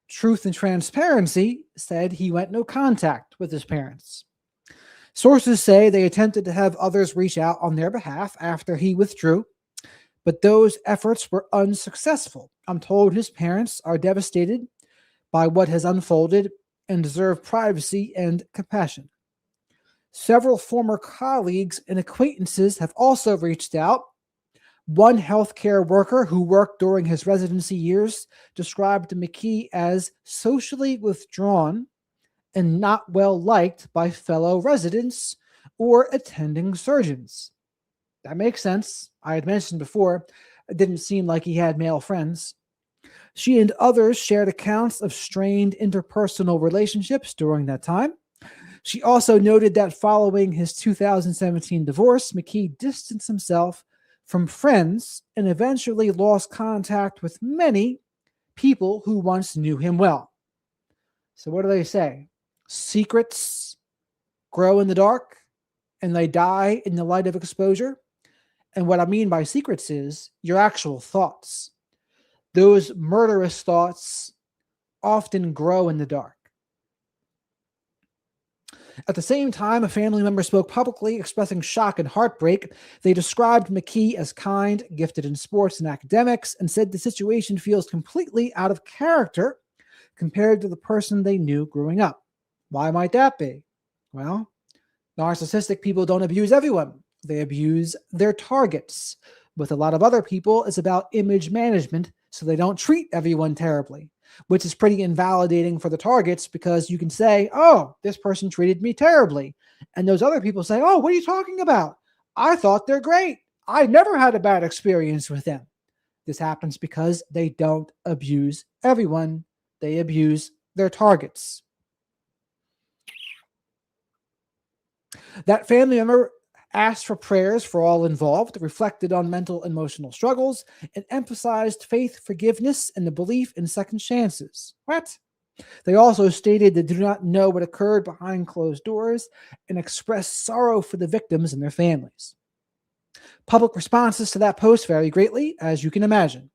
Truth and Transparency said he went no contact with his parents. Sources say they attempted to have others reach out on their behalf after he withdrew, but those efforts were unsuccessful. I'm told his parents are devastated by what has unfolded and deserve privacy and compassion. Several former colleagues and acquaintances have also reached out. One healthcare worker who worked during his residency years described McKee as socially withdrawn and not well liked by fellow residents or attending surgeons. That makes sense. I had mentioned before, it didn't seem like he had male friends. She and others shared accounts of strained interpersonal relationships during that time. She also noted that following his 2017 divorce, McKee distanced himself from friends and eventually lost contact with many people who once knew him well. So what do they say? Secrets grow in the dark and they die in the light of exposure. And what I mean by secrets is your actual thoughts. Those murderous thoughts often grow in the dark. At the same time, a family member spoke publicly, expressing shock and heartbreak. They described McKee as kind, gifted in sports and academics, and said the situation feels completely out of character compared to the person they knew growing up. Why might that be? Well, narcissistic people don't abuse everyone. They abuse their targets. With a lot of other people, it's about image management, so they don't treat everyone terribly, which is pretty invalidating for the targets because you can say, oh, this person treated me terribly. And those other people say, oh, what are you talking about? I thought they're great. I never had a bad experience with them. This happens because they don't abuse everyone. They abuse their targets. That family member asked for prayers for all involved, reflected on mental and emotional struggles, and emphasized faith, forgiveness, and the belief in second chances. What? They also stated they do not know what occurred behind closed doors and expressed sorrow for the victims and their families. Public responses to that post vary greatly, as you can imagine.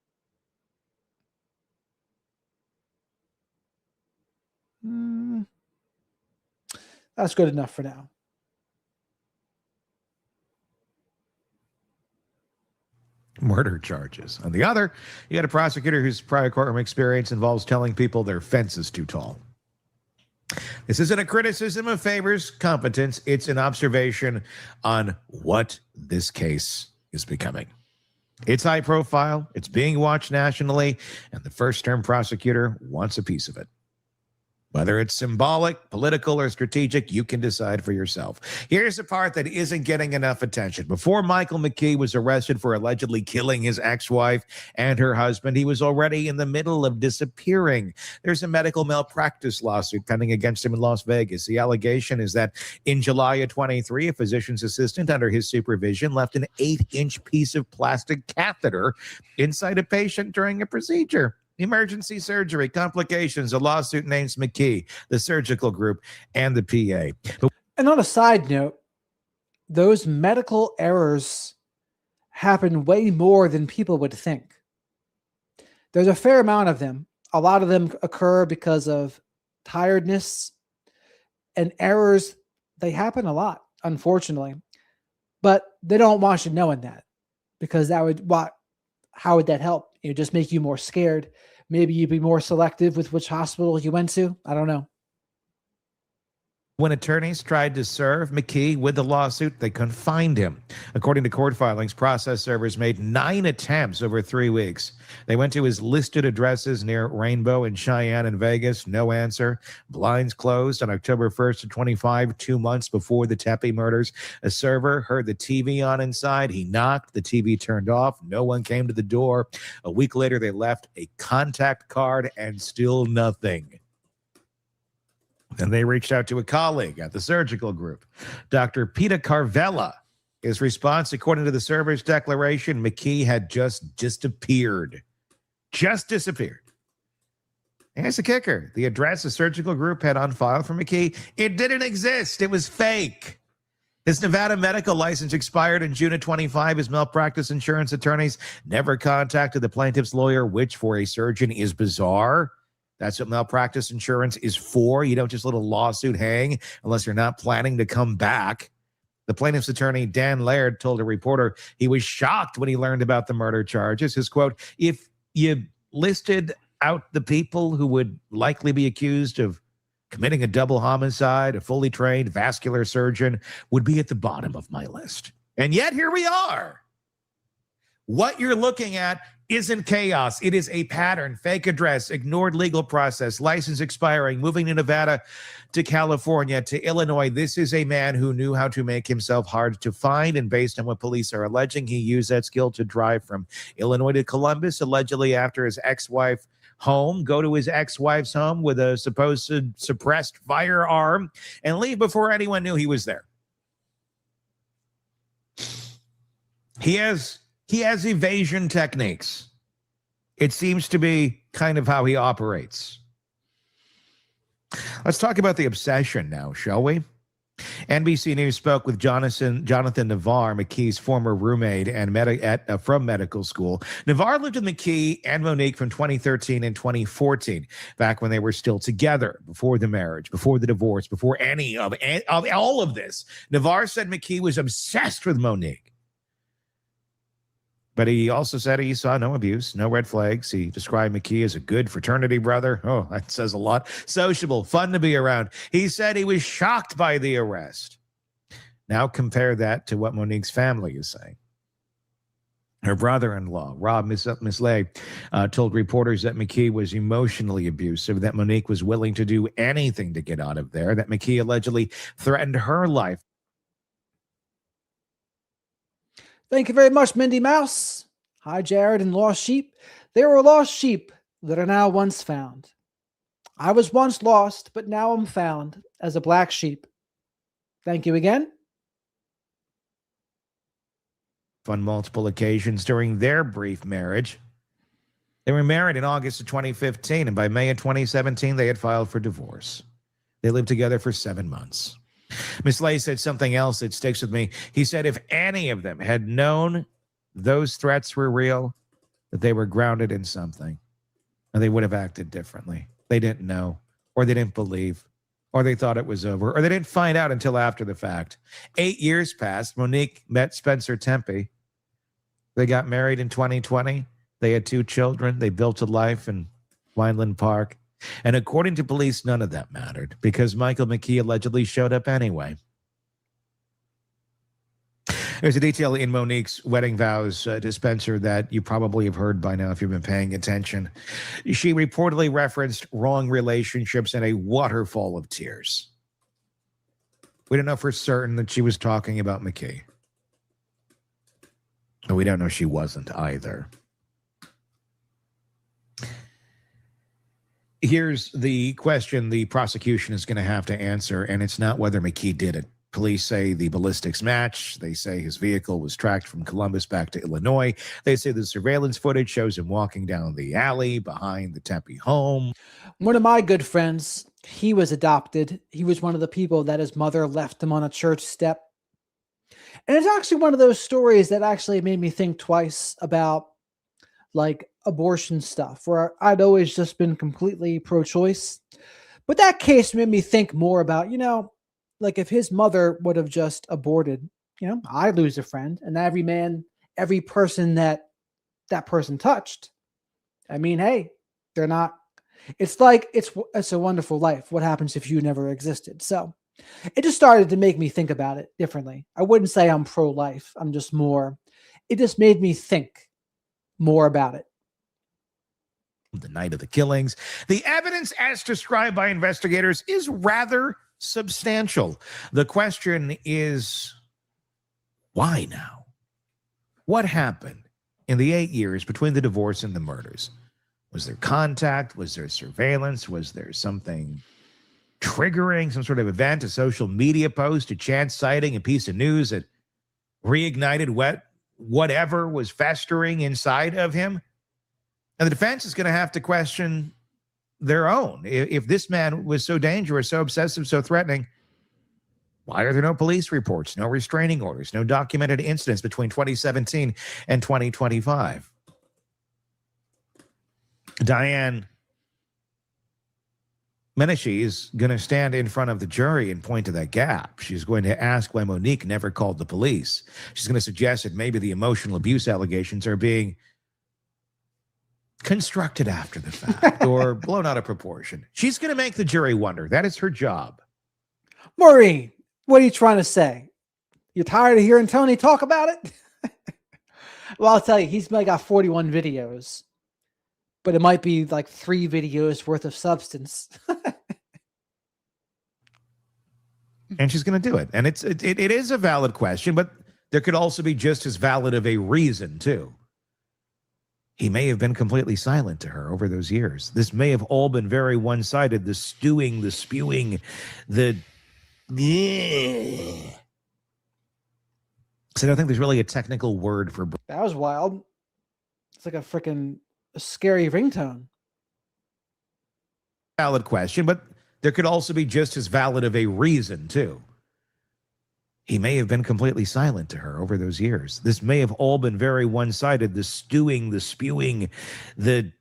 That's good enough for now. Murder charges. On the other, you got a prosecutor whose prior courtroom experience involves telling people their fence is too tall. This isn't a criticism of Faber's competence. It's an observation on what this case is becoming. It's high profile. It's being watched nationally, and the first-term prosecutor wants a piece of it. Whether it's symbolic, political, or strategic, you can decide for yourself. Here's the part that isn't getting enough attention. Before Michael McKee was arrested for allegedly killing his ex-wife and her husband, he was already in the middle of disappearing. There's a medical malpractice lawsuit pending against him in Las Vegas. The allegation is that in July of 23, a physician's assistant under his supervision left an 8-inch piece of plastic catheter inside a patient during a procedure. Emergency surgery, complications, a lawsuit names McKee, the surgical group, and the PA. And on a side note, those medical errors happen way more than people would think. There's a fair amount of them. A lot of them occur because of tiredness, and errors, they happen a lot, unfortunately. But they don't want you knowing that, because how would that help? It would just make you more scared. Maybe you'd be more selective with which hospital you went to. I don't know. When attorneys tried to serve McKee with the lawsuit, they couldn't find him. According to court filings, process servers made 9 attempts over 3 weeks. They went to his listed addresses near Rainbow and Cheyenne and Vegas. No answer. Blinds closed on October 1st of 25, 2 months before the Tepe murders. A server heard the TV on inside. He knocked. The TV turned off. No one came to the door. A week later, they left a contact card and still nothing. Then they reached out to a colleague at the surgical group, Dr. Peter Carvella. His response, according to the server's declaration, McKee had just disappeared. Just disappeared. Here's the kicker. The address the surgical group had on file for McKee, it didn't exist. It was fake. His Nevada medical license expired in June of 25. His malpractice insurance attorneys never contacted the plaintiff's lawyer, which for a surgeon is bizarre. That's what malpractice insurance is for. You don't just let a lawsuit hang unless you're not planning to come back. The plaintiff's attorney, Dan Laird, told a reporter he was shocked when he learned about the murder charges. His quote, if you listed out the people who would likely be accused of committing a double homicide, a fully trained vascular surgeon would be at the bottom of my list. And yet here we are. What you're looking at isn't chaos. It is a pattern. Fake address, ignored legal process, license expiring, moving to Nevada to California to Illinois. This is a man who knew how to make himself hard to find. And based on what police are alleging, he used that skill to drive from Illinois to Columbus, allegedly after his ex-wife home, go to his ex-wife's home with a supposed suppressed firearm, and leave before anyone knew he was there. He has evasion techniques. It seems to be kind of how he operates. Let's talk about the obsession now, shall we? NBC News spoke with Jonathan Navarre, McKee's former roommate and from medical school. Navarre lived with McKee and Monique from 2013 and 2014, back when they were still together, before the marriage, before the divorce, before any of all of this. Navarre said McKee was obsessed with Monique. But he also said he saw no abuse, no red flags. He described McKee as a good fraternity brother. Oh, that says a lot. Sociable, fun to be around. He said he was shocked by the arrest. Now compare that to what Monique's family is saying. Her brother-in-law, Rob Misley, told reporters that McKee was emotionally abusive, that Monique was willing to do anything to get out of there, that McKee allegedly threatened her life. Thank you very much, Mindy Mouse. Hi, Jared and Lost Sheep. There were lost sheep that are now once found. I was once lost, but now I'm found as a black sheep. Thank you again. On multiple occasions during their brief marriage. They were married in August of 2015, and by May of 2017, they had filed for divorce. They lived together for 7 months. Misley said something else that sticks with me. He said if any of them had known those threats were real, that they were grounded in something, and they would have acted differently. They didn't know, or they didn't believe, or they thought it was over, or they didn't find out until after the fact. 8 years passed. Monique met Spencer Tepe. They got married in 2020. They had 2 children. They built a life in Wineland Park. And according to police, none of that mattered because Michael McKee allegedly showed up anyway. There's a detail in Monique's wedding vows to Spencer that you probably have heard by now if you've been paying attention. She reportedly referenced wrong relationships and a waterfall of tears. We don't know for certain that she was talking about McKee. But we don't know she wasn't either. Here's the question the prosecution is going to have to answer, and it's not whether McKee did it. Police say the ballistics match. They say his vehicle was tracked from Columbus back to Illinois. They say the surveillance footage shows him walking down the alley behind the Tepe home. One of my good friends, he was adopted. He was one of the people that his mother left him on a church step. And it's actually one of those stories that actually made me think twice about like abortion stuff, where I'd always just been completely pro-choice. But that case made me think more about, like if his mother would have just aborted, I lose a friend, and every man, every person that person touched. I mean, hey, they're not. It's like it's a wonderful life. What happens if you never existed? So it just started to make me think about it differently. I wouldn't say I'm pro-life. I'm just more. It just made me think more about it. The night of the killings, the evidence as described by investigators is rather substantial. The question is, why now? What happened in the 8 years between the divorce and the murders? Was there contact? Was there surveillance? Was there something triggering, some sort of event, a social media post, a chance sighting, a piece of news that reignited whatever was festering inside of him? And the defense is going to have to question their own. If this man was so dangerous, so obsessive, so threatening, why are there no police reports, no restraining orders, no documented incidents between 2017 and 2025? Diane Menashe is going to stand in front of the jury and point to that gap. She's going to ask why Monique never called the police. She's going to suggest that maybe the emotional abuse allegations are being constructed after the fact or blown out of proportion. She's going to make the jury wonder. That is her job. Maureen, what are you trying to say? You're tired of hearing Tony talk about it? Well, I'll tell you, he's got 41 videos, but it might be like 3 videos worth of substance. And she's going to do it. And it is a valid question, but there could also be just as valid of a reason too. He may have been completely silent to her over those years. This may have all been very one-sided. The stewing, the spewing, the... So I don't think there's really a technical word for... That was wild. It's like a freaking scary ringtone. Valid question, but there could also be just as valid of a reason too. He may have been completely silent to her over those years. This may have all been very one-sided. The stewing, the spewing, the...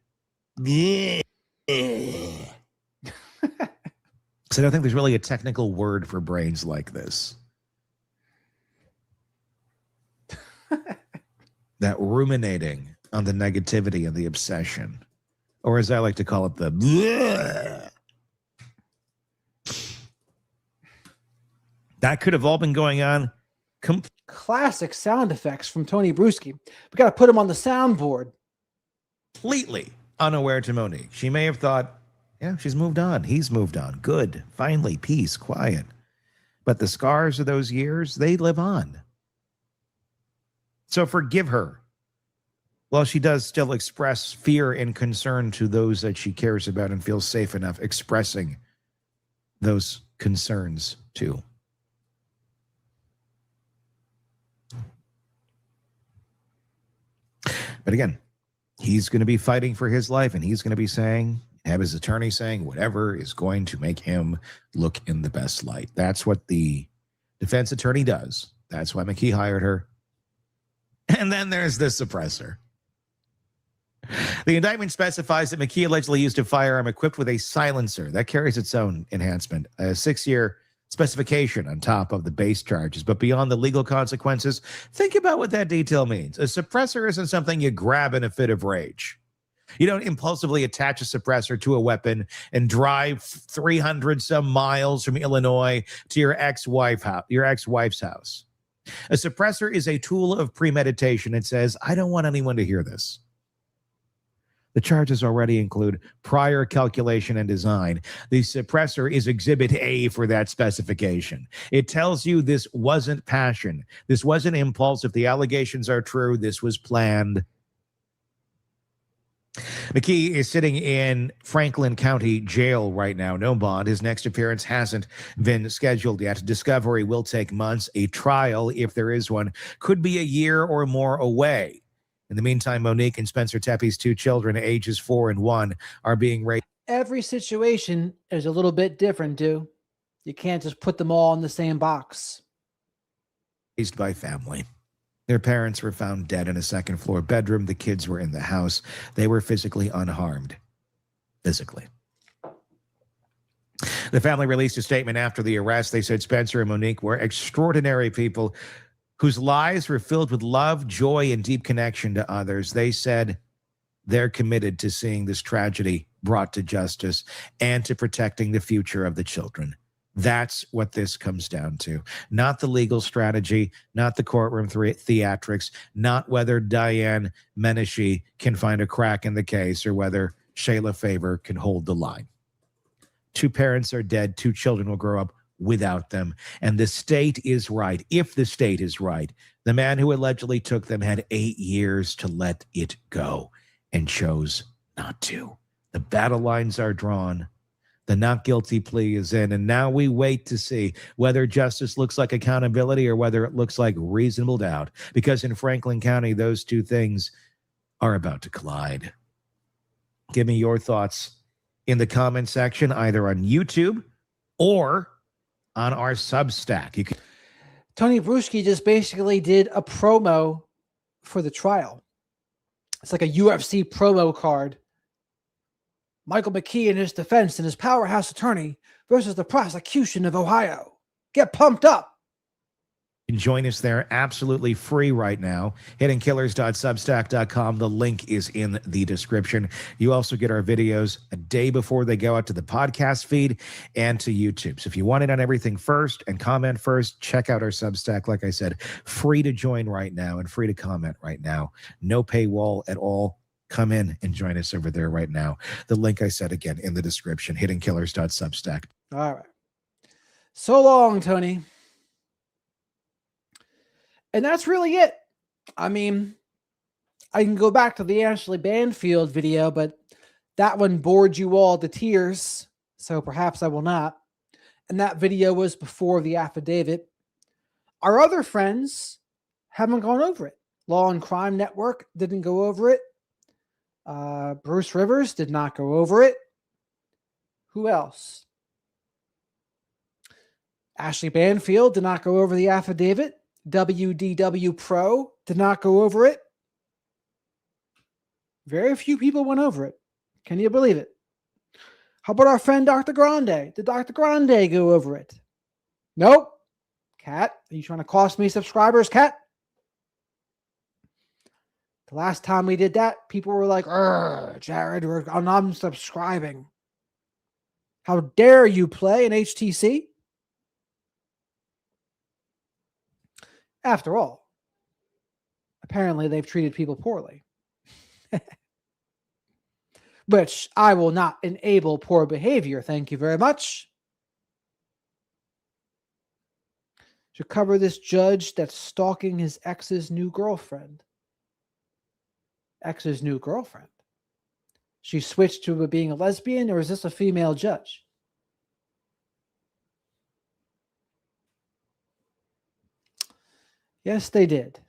So I don't think there's really a technical word for brains like this. That ruminating on the negativity and the obsession. Or as I like to call it, the... That could have all been going on. Classic sound effects from Tony Bruschi. We got to put him on the soundboard. Completely unaware to Monique. She may have thought, yeah, she's moved on. He's moved on. Good. Finally, peace, quiet. But the scars of those years, they live on. So forgive her. While she does still express fear and concern to those that she cares about and feels safe enough expressing those concerns to. But again, he's going to be fighting for his life, and he's going to be saying, have his attorney saying whatever is going to make him look in the best light. That's what the defense attorney does. That's why McKee hired her. And then there's the suppressor. The indictment specifies that McKee allegedly used a firearm equipped with a silencer. That carries its own enhancement, a 6-year specification on top of the base charges. But beyond the legal consequences, think about what that detail means. A suppressor isn't something you grab in a fit of rage. You don't impulsively attach a suppressor to a weapon and drive 300 some miles from Illinois to your ex-wife's house. A suppressor is a tool of premeditation. It says, I don't want anyone to hear this. The charges already include prior calculation and design. The suppressor is Exhibit A for that specification. It tells you this wasn't passion. This wasn't impulse. If the allegations are true, this was planned. McKee is sitting in Franklin County Jail right now. No bond. His next appearance hasn't been scheduled yet. Discovery will take months. A trial, if there is one, could be a year or more away. In the meantime, Monique and Spencer Tepe's 2 children, ages 4 and 1, are being raised. Every situation is a little bit different, dude. You can't just put them all in the same box. raised by family. Their parents were found dead in a second-floor bedroom. The kids were in the house. They were physically unharmed. Physically. The family released a statement after the arrest. They said Spencer and Monique were extraordinary people whose lives were filled with love, joy, and deep connection to others. They said they're committed to seeing this tragedy brought to justice and to protecting the future of the children. That's what this comes down to. Not the legal strategy, not the courtroom theatrics, not whether Diane Menashe can find a crack in the case or whether Shayla Favor can hold the line. 2 parents are dead. 2 children will grow up without them. And the state is right. If the state is right, the man who allegedly took them had 8 years to let it go and chose not to. The battle lines are drawn. The not guilty plea is in. And now we wait to see whether justice looks like accountability or whether it looks like reasonable doubt. Because in Franklin County, those 2 things are about to collide. Give me your thoughts in the comment section, either on YouTube or on our Substack. You can. Tony Bruschi just basically did a promo for the trial. It's like a UFC promo card. Michael McKee in his defense and his powerhouse attorney versus the prosecution of Ohio. Get pumped up. You can join us there absolutely free right now. HiddenKillers.substack.com. The link is in the description. You also get our videos a day before they go out to the podcast feed and to YouTube. So if you want it on everything first and comment first, check out our Substack. Like I said, free to join right now and free to comment right now. No paywall at all. Come in and join us over there right now. The link I said again in the description, HiddenKillers.substack. All right. So long, Tony. And that's really it. I mean, I can go back to the Ashley Banfield video, but that one bored you all to tears, so perhaps I will not. And that video was before the affidavit. Our other friends haven't gone over it. Law and Crime Network didn't go over it. Bruce Rivers did not go over it. Who else? Ashley Banfield did not go over the affidavit. WDW Pro did not go over it. Very few people went over it. Can you believe it? How about our friend Dr. Grande? Did Dr. Grande go over it? Nope. Kat, are you trying to cost me subscribers, Kat? The last time we did that, people were like, Jared, I'm unsubscribing. How dare you play an HTC? After all, apparently they've treated people poorly. Which I will not enable poor behavior. Thank you very much. Should cover this judge that's stalking his ex's new girlfriend. Ex's new girlfriend. She switched to being a lesbian, or is this a female judge? Yes, they did.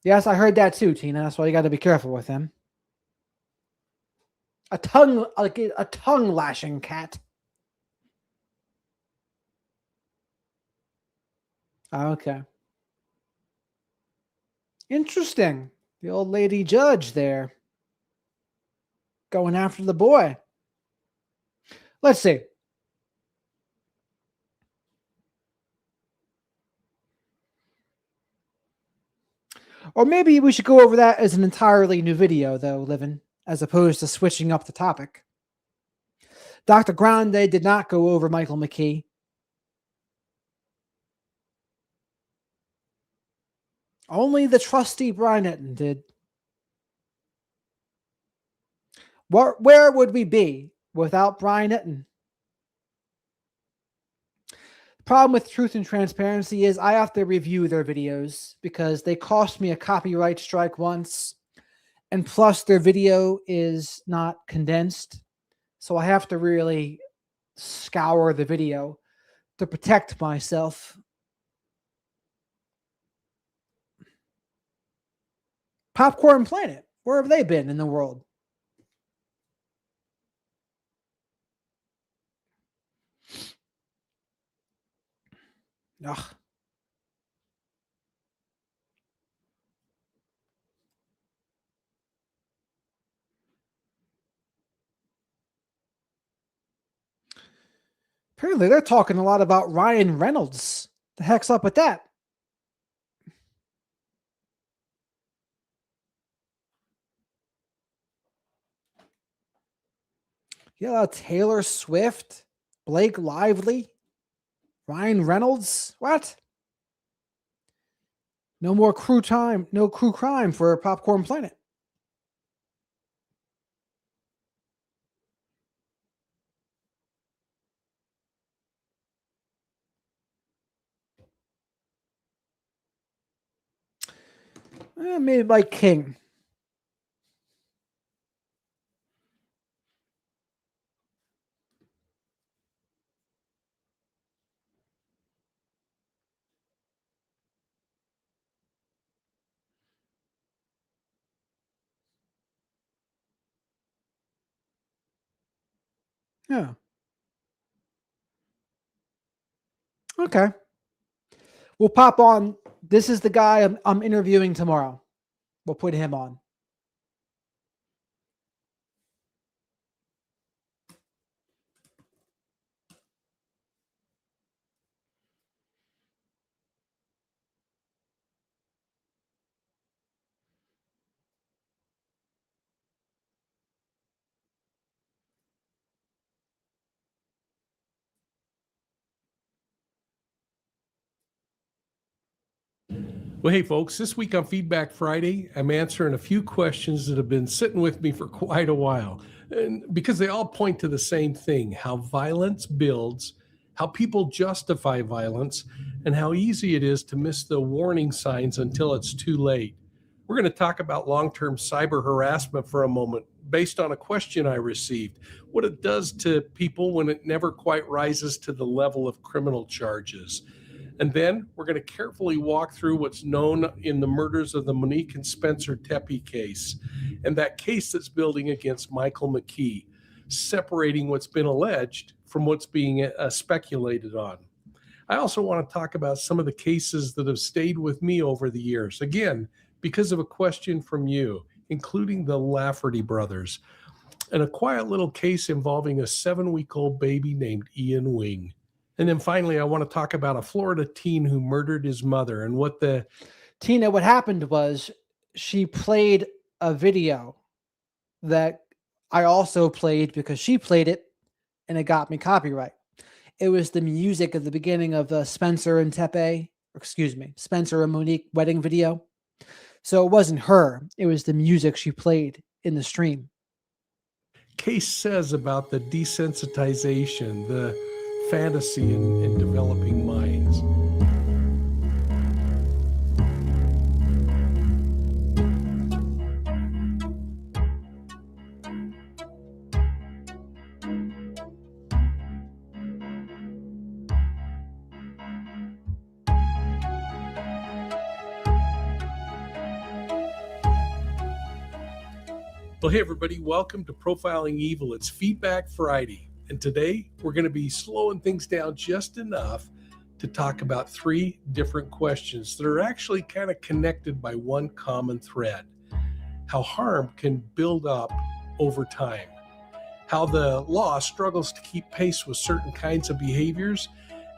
Yes, I heard that too, Tina. That's why you got to be careful with him. A tongue lashing cat. Okay. Interesting. The old lady judge there. Going after the boy. Let's see. Or maybe we should go over that as an entirely new video, though, Livin, as opposed to switching up the topic. Dr. Grande did not go over Michael McKee. Only the trusty Brian Etten did. Where would we be without Brian Etten? The problem with Truth and Transparency is I have to review their videos because they cost me a copyright strike once. And plus their video is not condensed. So I have to really scour the video to protect myself. Popcorn Planet, where have they been in the world? Ugh. Apparently, they're talking a lot about Ryan Reynolds. The heck's up with that? Yeah, Taylor Swift, Blake Lively, Ryan Reynolds. What? No more crew time, no crew crime for Popcorn Planet. Maybe like King. Yeah. Okay. We'll pop on. This is the guy I'm interviewing tomorrow. We'll put him on. Well, hey, folks, this week on Feedback Friday, I'm answering a few questions that have been sitting with me for quite a while. And because they all point to the same thing, how violence builds, how people justify violence, and how easy it is to miss the warning signs until it's too late. We're going to talk about long-term cyber harassment for a moment, based on a question I received, what it does to people when it never quite rises to the level of criminal charges. And then we're going to carefully walk through what's known in the murders of the Monique and Spencer Tepe case, and that case that's building against Michael McKee, separating what's been alleged from what's being speculated on. I also want to talk about some of the cases that have stayed with me over the years, again, because of a question from you, including the Lafferty brothers, and a quiet little case involving a 7-week-old baby named Ian Wing. And then finally, I want to talk about a Florida teen who murdered his mother and what the... Tina, what happened was she played a video that I also played because she played it and it got me copyright. It was the music at the beginning of the Spencer and Monique wedding video. So it wasn't her. It was the music she played in the stream. Case says about the desensitization, the fantasy in developing minds. Well, hey, everybody, welcome to Profiling Evil. It's Feedback Friday. And today we're going to be slowing things down just enough to talk about 3 different questions that are actually kind of connected by one common thread. How harm can build up over time. How the law struggles to keep pace with certain kinds of behaviors,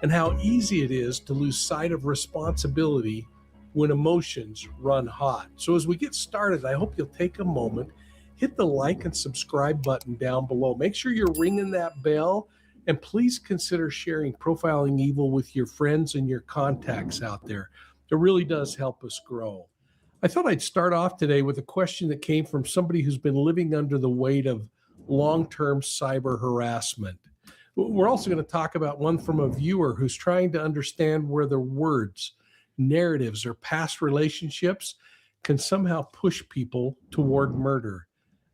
and how easy it is to lose sight of responsibility when emotions run hot. So as we get started, I hope you'll take a moment, hit the like and subscribe button down below. Make sure you're ringing that bell, and please consider sharing Profiling Evil with your friends and your contacts out there. It really does help us grow. I thought I'd start off today with a question that came from somebody who's been living under the weight of long-term cyber harassment. We're also going to talk about one from a viewer who's trying to understand where their words, narratives, or past relationships can somehow push people toward murder.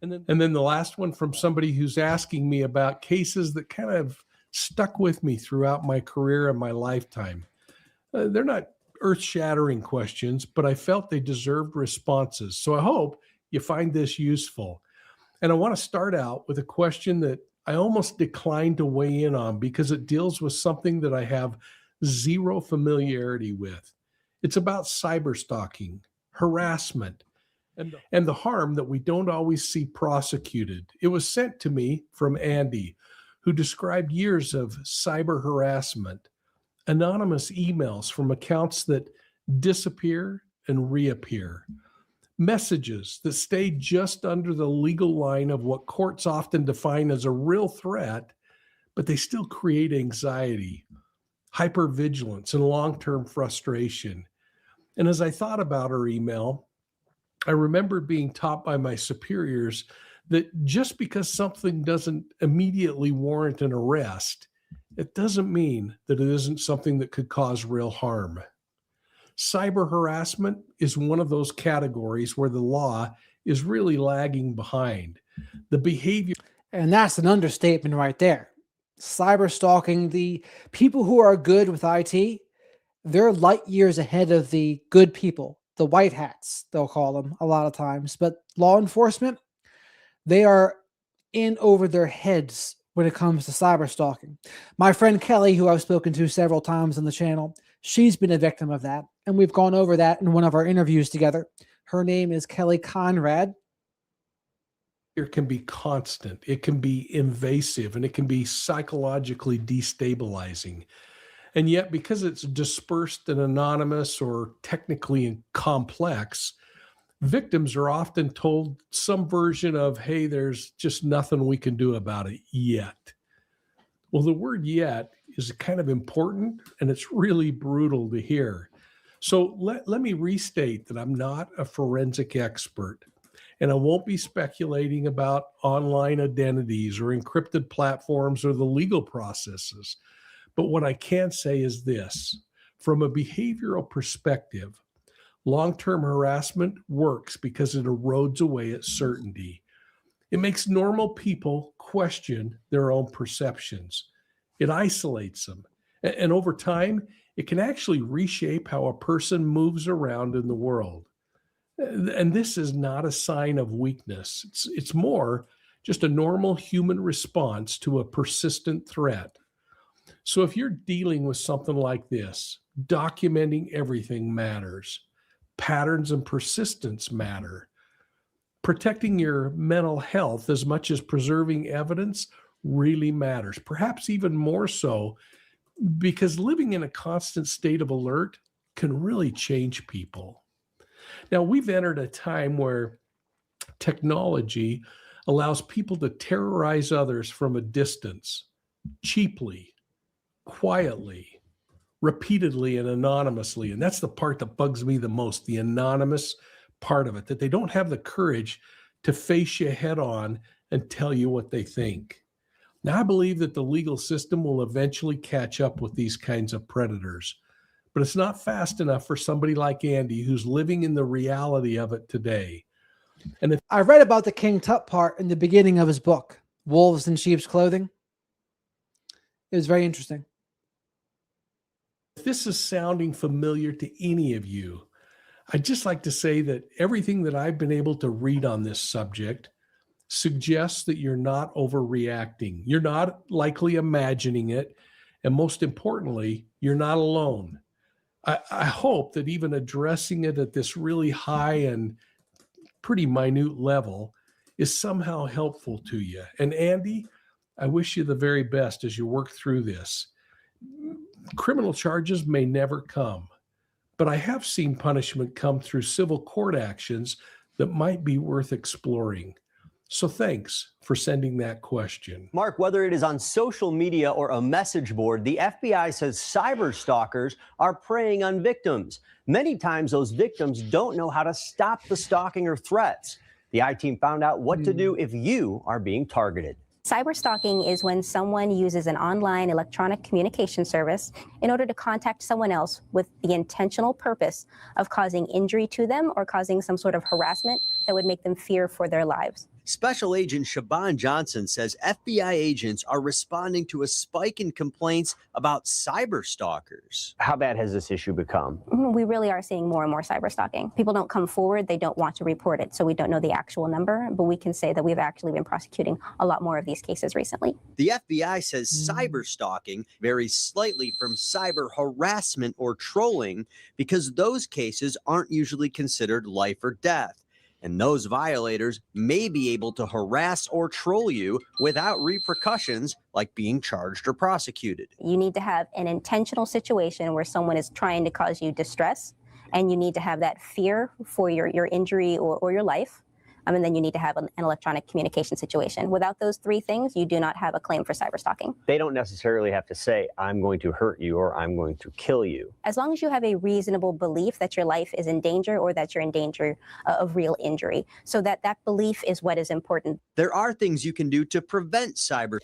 And then the last one from somebody who's asking me about cases that kind of stuck with me throughout my career and my lifetime. They're not earth-shattering questions, but I felt they deserved responses. So I hope you find this useful. And I want to start out with a question that I almost declined to weigh in on because it deals with something that I have zero familiarity with. It's about cyberstalking, harassment, and the harm that we don't always see prosecuted. It was sent to me from Andy, who described years of cyber harassment, anonymous emails from accounts that disappear and reappear, messages that stay just under the legal line of what courts often define as a real threat, but they still create anxiety, hypervigilance, and long-term frustration. And as I thought about her email, I remember being taught by my superiors that just because something doesn't immediately warrant an arrest, it doesn't mean that it isn't something that could cause real harm. Cyber harassment is one of those categories where the law is really lagging behind. The behavior. And that's an understatement right there. Cyber stalking, the people who are good with IT, they're light years ahead of the good people, the white hats, they'll call them a lot of times. But law enforcement, they are in over their heads when it comes to cyber stalking. My friend Kelly, who I've spoken to several times on the channel, she's been a victim of that. And we've gone over that in one of our interviews together. Her name is Kelly Conrad. It can be constant, it can be invasive, and it can be psychologically destabilizing. And yet, because it's dispersed and anonymous or technically complex, victims are often told some version of, hey, there's just nothing we can do about it yet. Well, the word yet is kind of important, and it's really brutal to hear. So let me restate that I'm not a forensic expert, and I won't be speculating about online identities or encrypted platforms or the legal processes. But what I can say is this: from a behavioral perspective, long-term harassment works because it erodes away at certainty. It makes normal people question their own perceptions. It isolates them. And over time, it can actually reshape how a person moves around in the world. And this is not a sign of weakness. It's more just a normal human response to a persistent threat. So if you're dealing with something like this, documenting everything matters. Patterns and persistence matter. Protecting your mental health as much as preserving evidence really matters, perhaps even more so, because living in a constant state of alert can really change people. Now, we've entered a time where technology allows people to terrorize others from a distance, cheaply, quietly, repeatedly, and anonymously. And that's the part that bugs me the most, the anonymous part of it, that they don't have the courage to face you head on and tell you what they think. Now, I believe that the legal system will eventually catch up with these kinds of predators, but it's not fast enough for somebody like Andy who's living in the reality of it today. And if I read about the King Tut part in the beginning of his book, Wolves in Sheep's Clothing. It was very interesting. If this is sounding familiar to any of you, I'd just like to say that everything that I've been able to read on this subject suggests that you're not overreacting. You're not likely imagining it. And most importantly, you're not alone. I hope that even addressing it at this really high and pretty minute level is somehow helpful to you. And Andy, I wish you the very best as you work through this. Criminal charges may never come, but I have seen punishment come through civil court actions that might be worth exploring. So thanks for sending that question. Mark, whether it is on social media or a message board, the FBI says cyber stalkers are preying on victims. Many times those victims don't know how to stop the stalking or threats. The I-Team found out what to do if you are being targeted. Cyberstalking is when someone uses an online electronic communication service in order to contact someone else with the intentional purpose of causing injury to them or causing some sort of harassment that would make them fear for their lives. Special Agent Siobhan Johnson says FBI agents are responding to a spike in complaints about cyber stalkers. How bad has this issue become? We really are seeing more and more cyberstalking. People don't come forward, they don't want to report it, so we don't know the actual number, but we can say that we've actually been prosecuting a lot more of these cases recently. The FBI says cyber stalking varies slightly from cyber harassment or trolling because those cases aren't usually considered life or death. and those violators may be able to harass or troll you without repercussions like being charged or prosecuted. You need to have an intentional situation where someone is trying to cause you distress, and you need to have that fear for your injury or your life. And then you need to have an electronic communication situation. Without those three things, you do not have a claim for cyberstalking. They don't necessarily have to say, I'm going to hurt you or I'm going to kill you. As long as you have a reasonable belief that your life is in danger or that you're in danger of real injury. So that belief is what is important. There are things you can do to prevent cyber.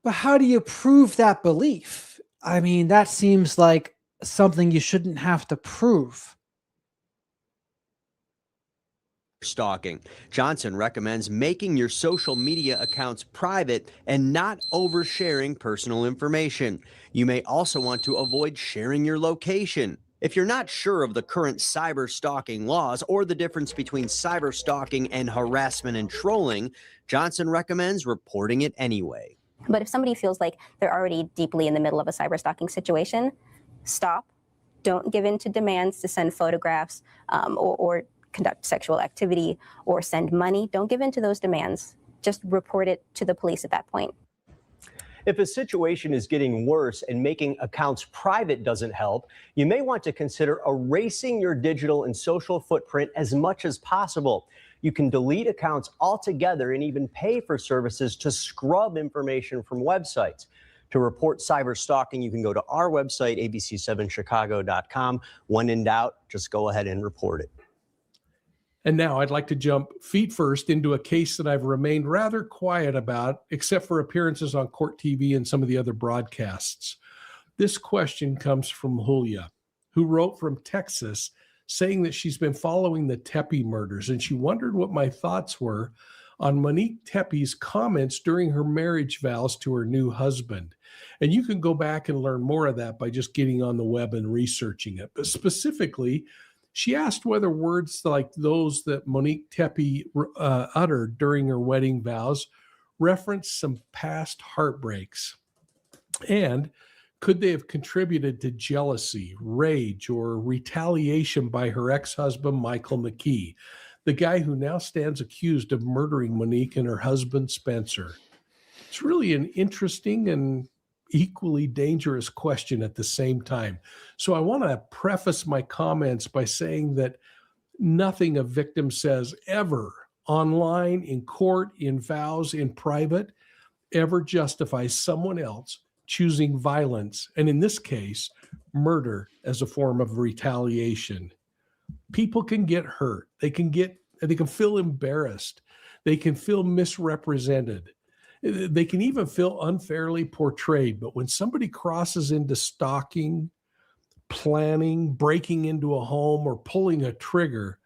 But how do you prove that belief? I mean, that seems like something you shouldn't have to prove. Stalking. Johnson recommends making your social media accounts private and not oversharing personal information. You may also want to avoid sharing your location. If you're not sure of the current cyber stalking laws or the difference between cyber stalking and harassment and trolling, Johnson recommends reporting it anyway. But if somebody feels like they're already deeply in the middle of a cyber stalking situation, stop. Don't give in to demands to send photographs or conduct sexual activity or send money. Don't give in to those demands. Just report it to the police at that point. If a situation is getting worse and making accounts private doesn't help, you may want to consider erasing your digital and social footprint as much as possible. You can delete accounts altogether and even pay for services to scrub information from websites. To report cyber stalking, you can go to our website, abc7chicago.com. When in doubt, just go ahead and report it. And now I'd like to jump feet first into a case that I've remained rather quiet about, except for appearances on Court TV and some of the other broadcasts. This question comes from Julia, who wrote from Texas, saying that she's been following the Tepe murders, and she wondered what my thoughts were on Monique Tepe's comments during her marriage vows to her new husband. And you can go back and learn more of that by just getting on the web and researching it. But specifically, she asked whether words like those that Monique Tepe uttered during her wedding vows referenced some past heartbreaks. And could they have contributed to jealousy, rage, or retaliation by her ex-husband, Michael McKee, the guy who now stands accused of murdering Monique and her husband, Spencer? It's really an interesting and equally dangerous question at the same time. So I want to preface my comments by saying that nothing a victim says ever, online, in court, in vows, in private, ever justifies someone else choosing violence, and in this case, murder, as a form of retaliation. People can get hurt. They can feel embarrassed. They can feel misrepresented. They can even feel unfairly portrayed. But when somebody crosses into stalking, planning, breaking into a home, or pulling a trigger,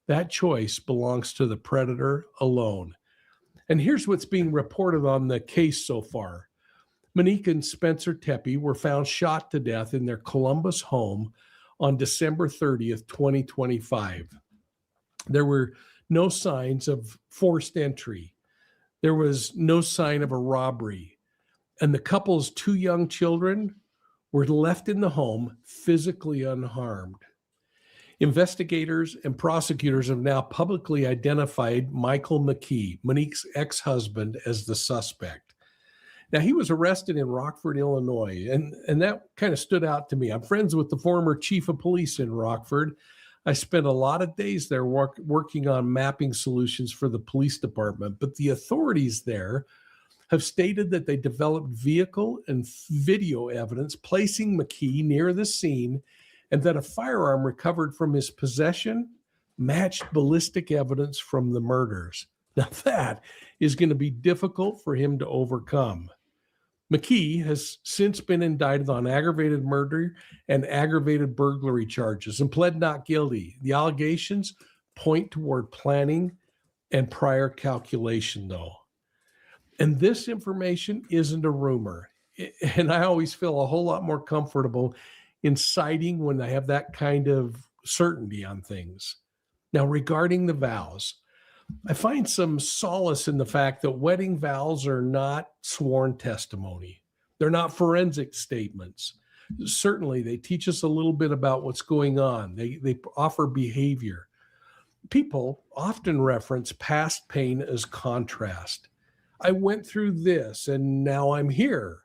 that choice belongs to the predator alone. And here's what's being reported on the case so far. Monique and Spencer Tepe were found shot to death in their Columbus home on December 30th, 2025. There were no signs of forced entry. There was no sign of a robbery. And the couple's two young children were left in the home physically unharmed. Investigators and prosecutors have now publicly identified Michael McKee, Monique's ex-husband, as the suspect. Now, he was arrested in Rockford, Illinois, and that kind of stood out to me. I'm friends with the former chief of police in Rockford. I spent a lot of days there working on mapping solutions for the police department, but the authorities there have stated that they developed vehicle and video evidence placing McKee near the scene, and that a firearm recovered from his possession matched ballistic evidence from the murders. Now that is going to be difficult for him to overcome. McKee has since been indicted on aggravated murder and aggravated burglary charges and pled not guilty. The allegations point toward planning and prior calculation, though. And this information isn't a rumor. And I always feel a whole lot more comfortable in citing when I have that kind of certainty on things. Now, regarding the vows, I find some solace in the fact that wedding vows are not sworn testimony. They're not forensic statements. Certainly, they teach us a little bit about what's going on. They offer behavior. People often reference past pain as contrast. I went through this and now I'm here.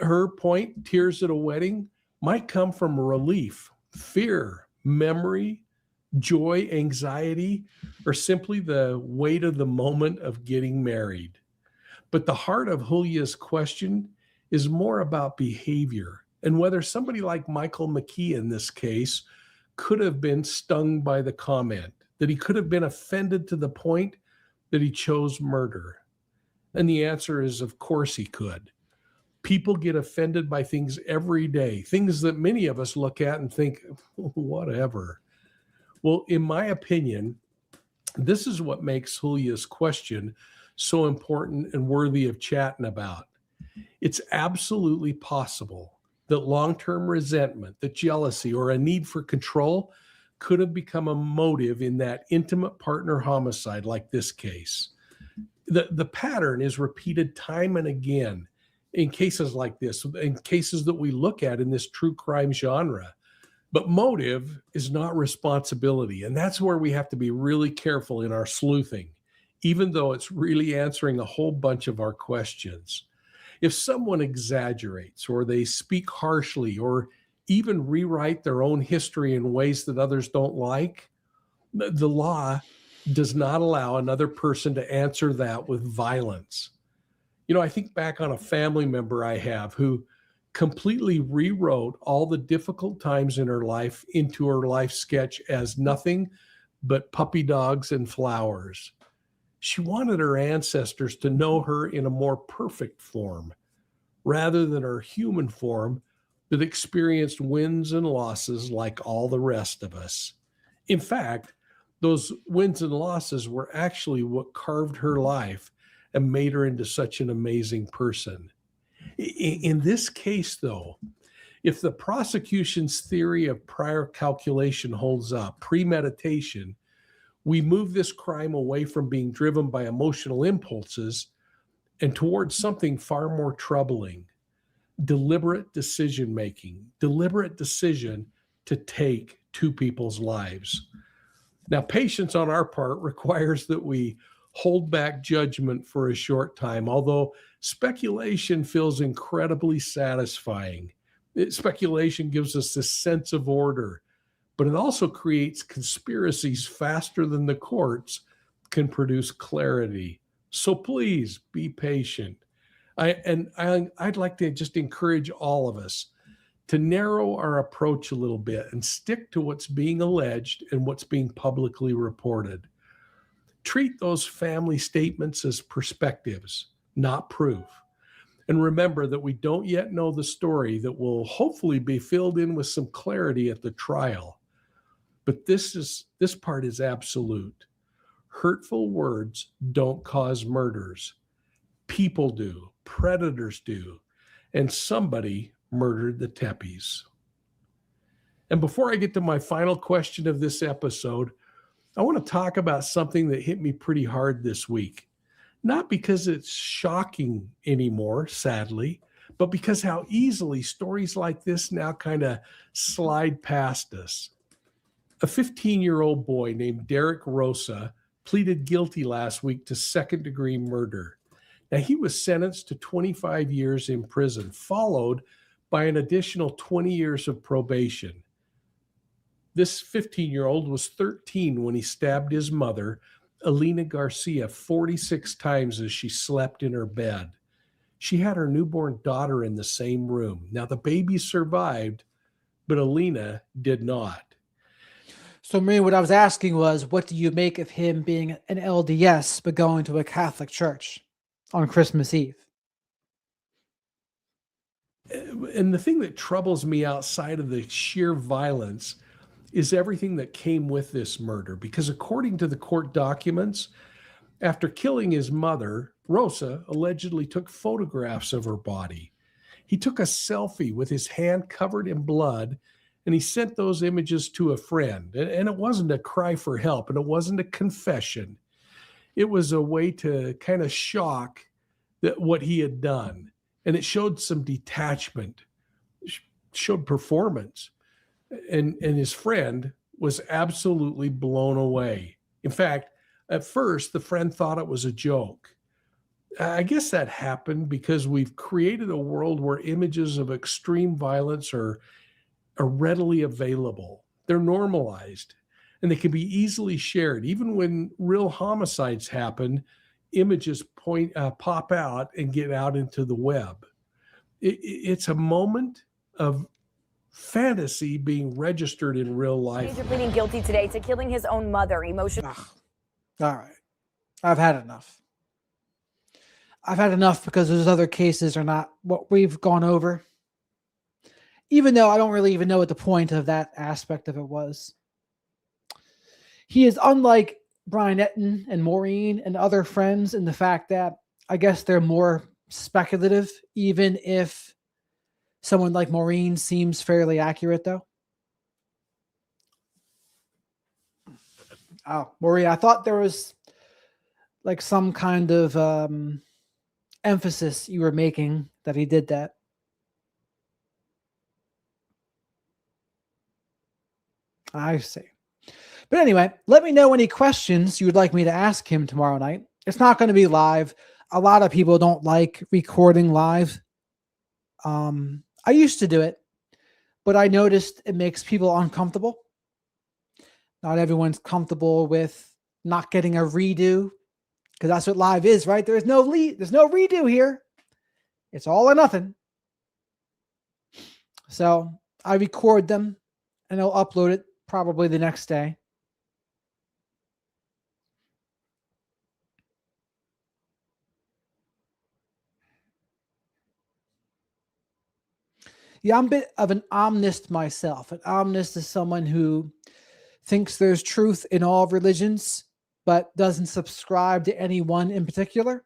Her point, tears at a wedding, might come from relief, fear, memory, joy, anxiety, or simply the weight of the moment of getting married. But the heart of Julia's question is more about behavior and whether somebody like Michael McKee in this case could have been stung by the comment, that he could have been offended to the point that he chose murder. And the answer is, of course, he could. People get offended by things every day, things that many of us look at and think, whatever. Well, in my opinion, this is what makes Julia's question so important and worthy of chatting about. It's absolutely possible that long-term resentment, that jealousy, or a need for control could have become a motive in that intimate partner homicide like this case. The pattern is repeated time and again in cases like this, in cases that we look at in this true crime genre. But motive is not responsibility. And that's where we have to be really careful in our sleuthing, even though it's really answering a whole bunch of our questions. If someone exaggerates or they speak harshly or even rewrite their own history in ways that others don't like, the law does not allow another person to answer that with violence. You know, I think back on a family member I have who completely rewrote all the difficult times in her life into her life sketch as nothing but puppy dogs and flowers. She wanted her ancestors to know her in a more perfect form, rather than her human form that experienced wins and losses like all the rest of us. In fact, those wins and losses were actually what carved her life and made her into such an amazing person. In this case, though, if the prosecution's theory of prior calculation holds up, premeditation, we move this crime away from being driven by emotional impulses and towards something far more troubling: deliberate decision-making, deliberate decision to take two people's lives. Now, patience on our part requires that we hold back judgment for a short time, although speculation feels incredibly satisfying. Speculation gives us this sense of order, but it also creates conspiracies faster than the courts can produce clarity. So please be patient. I'd like to just encourage all of us to narrow our approach a little bit and stick to what's being alleged and what's being publicly reported. Treat those family statements as perspectives, not proof. And remember that we don't yet know the story that will hopefully be filled in with some clarity at the trial. But this part is absolute. Hurtful words don't cause murders. People do, predators do, and somebody murdered the Tepes. And before I get to my final question of this episode, I want to talk about something that hit me pretty hard this week. Not because it's shocking anymore, sadly, but because how easily stories like this now kind of slide past us. A 15-year-old boy named Derek Rosa pleaded guilty last week to second-degree murder. Now, he was sentenced to 25 years in prison, followed by an additional 20 years of probation. This 15-year-old was 13 when he stabbed his mother, Elena Garcia, 46 times as she slept in her bed. She had her newborn daughter in the same room. Now, the baby survived, but Elena did not. So, Marie, what I was asking was, what do you make of him being an LDS but going to a Catholic church on Christmas Eve? And the thing that troubles me outside of the sheer violence is everything that came with this murder. Because according to the court documents, after killing his mother, Rosa allegedly took photographs of her body. He took a selfie with his hand covered in blood, and he sent those images to a friend. And it wasn't a cry for help, and it wasn't a confession. It was a way to kind of shock that what he had done. And it showed some detachment, showed performance. And his friend was absolutely blown away. In fact, at first, the friend thought it was a joke. I guess that happened because we've created a world where images of extreme violence are readily available. They're normalized and they can be easily shared. Even when real homicides happen, images pop out and get out into the web. It's a moment of fantasy being registered in real life. He's pleading guilty today to killing his own mother. All right. I've had enough. I've had enough because those other cases are not what we've gone over. Even though I don't really even know what the point of that aspect of it was. He is unlike Brian Etten and Maureen and other friends in the fact that I guess they're more speculative, even if someone like Maureen seems fairly accurate, though. Oh, Maureen, I thought there was like some kind of emphasis you were making that he did that. I see. But anyway, let me know any questions you would like me to ask him tomorrow night. It's not going to be live. A lot of people don't like recording live. I used to do it, but I noticed it makes people uncomfortable. Not everyone's comfortable with not getting a redo, because that's what live is, right? There's no redo here. It's all or nothing. So I record them and I'll upload it probably the next day. Yeah, I'm a bit of an omnist myself. An omnist is someone who thinks there's truth in all religions, but doesn't subscribe to any one in particular.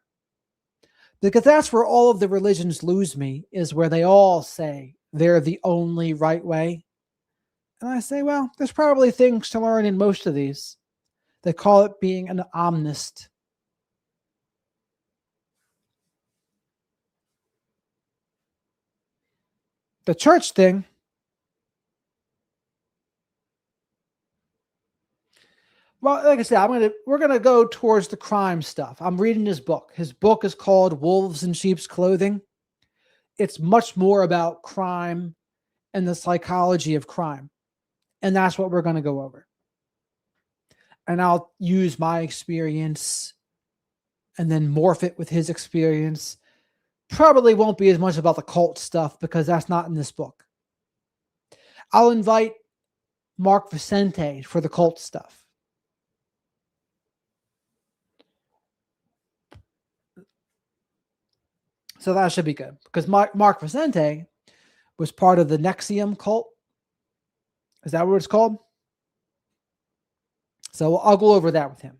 Because that's where all of the religions lose me, is where they all say they're the only right way. And I say, well, there's probably things to learn in most of these. They call it being an omnist. The church thing, well, like I said, we're gonna go towards the crime stuff. I'm reading his book. His book is called Wolves in Sheep's Clothing. It's much more about crime and the psychology of crime. And that's what we're going to go over. And I'll use my experience and then morph it with his experience. Probably won't be as much about the cult stuff because that's not in this book. I'll invite Mark Vicente for the cult stuff. So that should be good because Mark Vicente was part of the Nexium cult. Is that what it's called? So I'll go over that with him.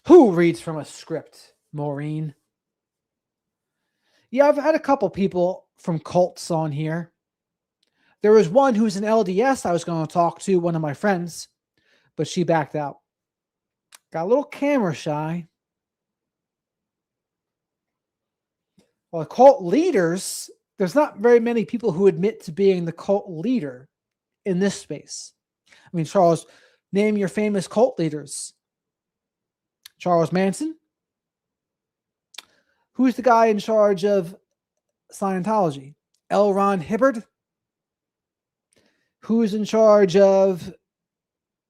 Who reads from a script? Maureen. Yeah, I've had a couple people from cults on here. There was one who's an LDS I was going to talk to, one of my friends, but she backed out. Got a little camera shy. Well, cult leaders, there's not very many people who admit to being the cult leader in this space. I mean, Charles, name your famous cult leaders. Charles Manson. Who's the guy in charge of Scientology? L. Ron Hubbard. Who's in charge of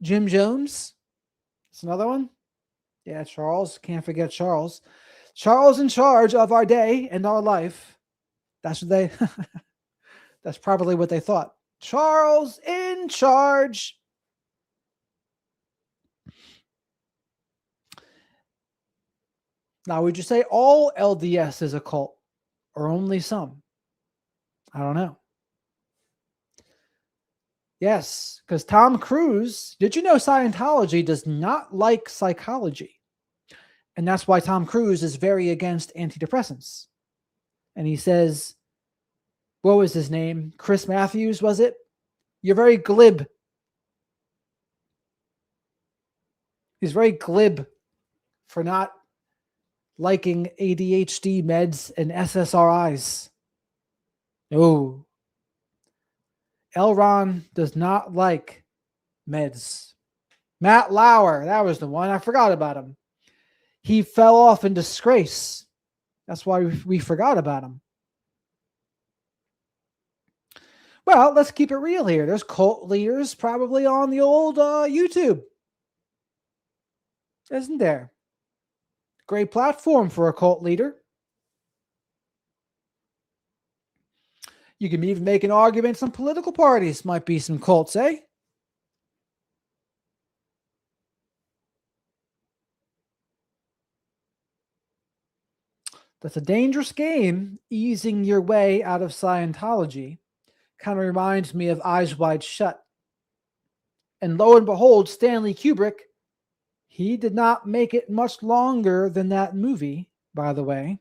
Jim Jones? That's another one. Yeah, Charles. Can't forget Charles. Charles in charge of our day and our life. That's what they, that's probably what they thought. Charles in charge. Now, would you say all LDS is a cult or only some? I don't know. Yes, because Tom Cruise, did you know Scientology does not like psychology? And that's why Tom Cruise is very against antidepressants. And he says, what was his name? Chris Matthews, was it? You're very glib. He's very glib for not liking ADHD meds and SSRIs. Oh, Elron does not like meds. Matt Lauer, that was the one. I forgot about him. He fell off in disgrace. That's why we forgot about him. Well, let's keep it real here. There's cult leaders probably on the old YouTube. Isn't there? Great platform for a cult leader. You can even make an argument some political parties might be some cults, eh? That's a dangerous game, easing your way out of Scientology. Kind of reminds me of Eyes Wide Shut. And lo and behold, Stanley Kubrick, he did not make it much longer than that movie, by the way.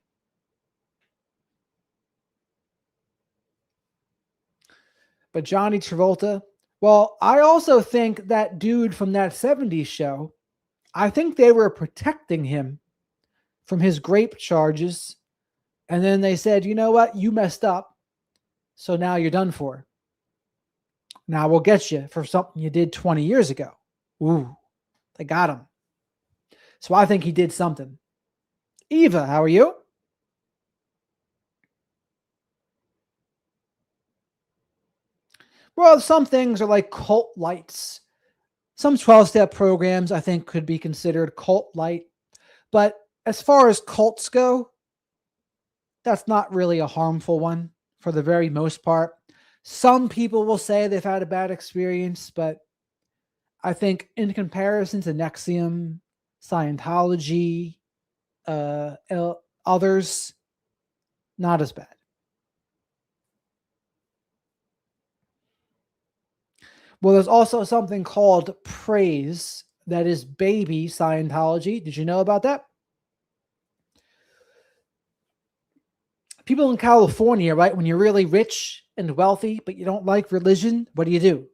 But Johnny Travolta, well, I also think that dude from that 70s show, I think they were protecting him from his grape charges. And then they said, you know what? You messed up. So now you're done for. Now we'll get you for something you did 20 years ago. Ooh, they got him. So I think he did something. Eva, how are you? Well, some things are like cult lights. Some 12-step programs, I think, could be considered cult light. But as far as cults go, that's not really a harmful one for the very most part. Some people will say they've had a bad experience, but I think in comparison to Nexium, Scientology, others, not as bad. Well, there's also something called praise that is baby Scientology. Did you know about that? People in California, right? When you're really rich and wealthy, but you don't like religion, what do?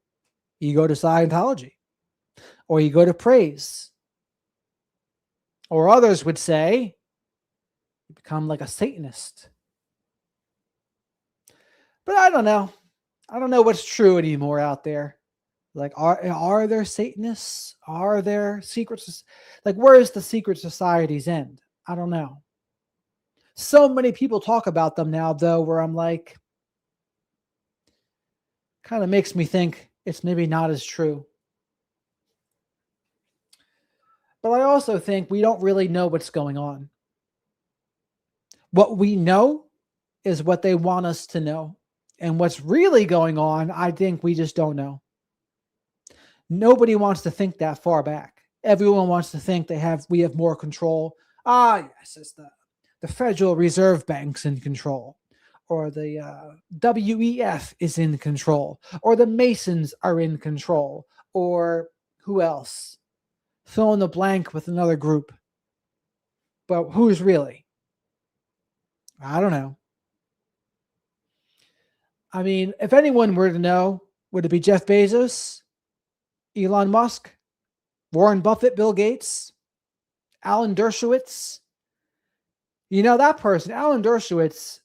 You go to Scientology or you go to praise. Or others would say you become like a Satanist. But I don't know. I don't know what's true anymore out there. Like, are there Satanists? Are there secrets? Like, where is the secret society's end? I don't know. So many people talk about them now, though, where I'm like, kind of makes me think it's maybe not as true. But I also think we don't really know what's going on. What we know is what they want us to know. And what's really going on, I think we just don't know. Nobody wants to think that far back. Everyone wants to think we have more control. Yes, it's the Federal Reserve Bank's in control, or the WEF is in control, or the Masons are in control, or who else? Fill in the blank with another group. But who's really? I don't know. I mean, if anyone were to know, would it be Jeff Bezos, Elon Musk, Warren Buffett, Bill Gates, Alan Dershowitz? You know that person, Alan Dershowitz,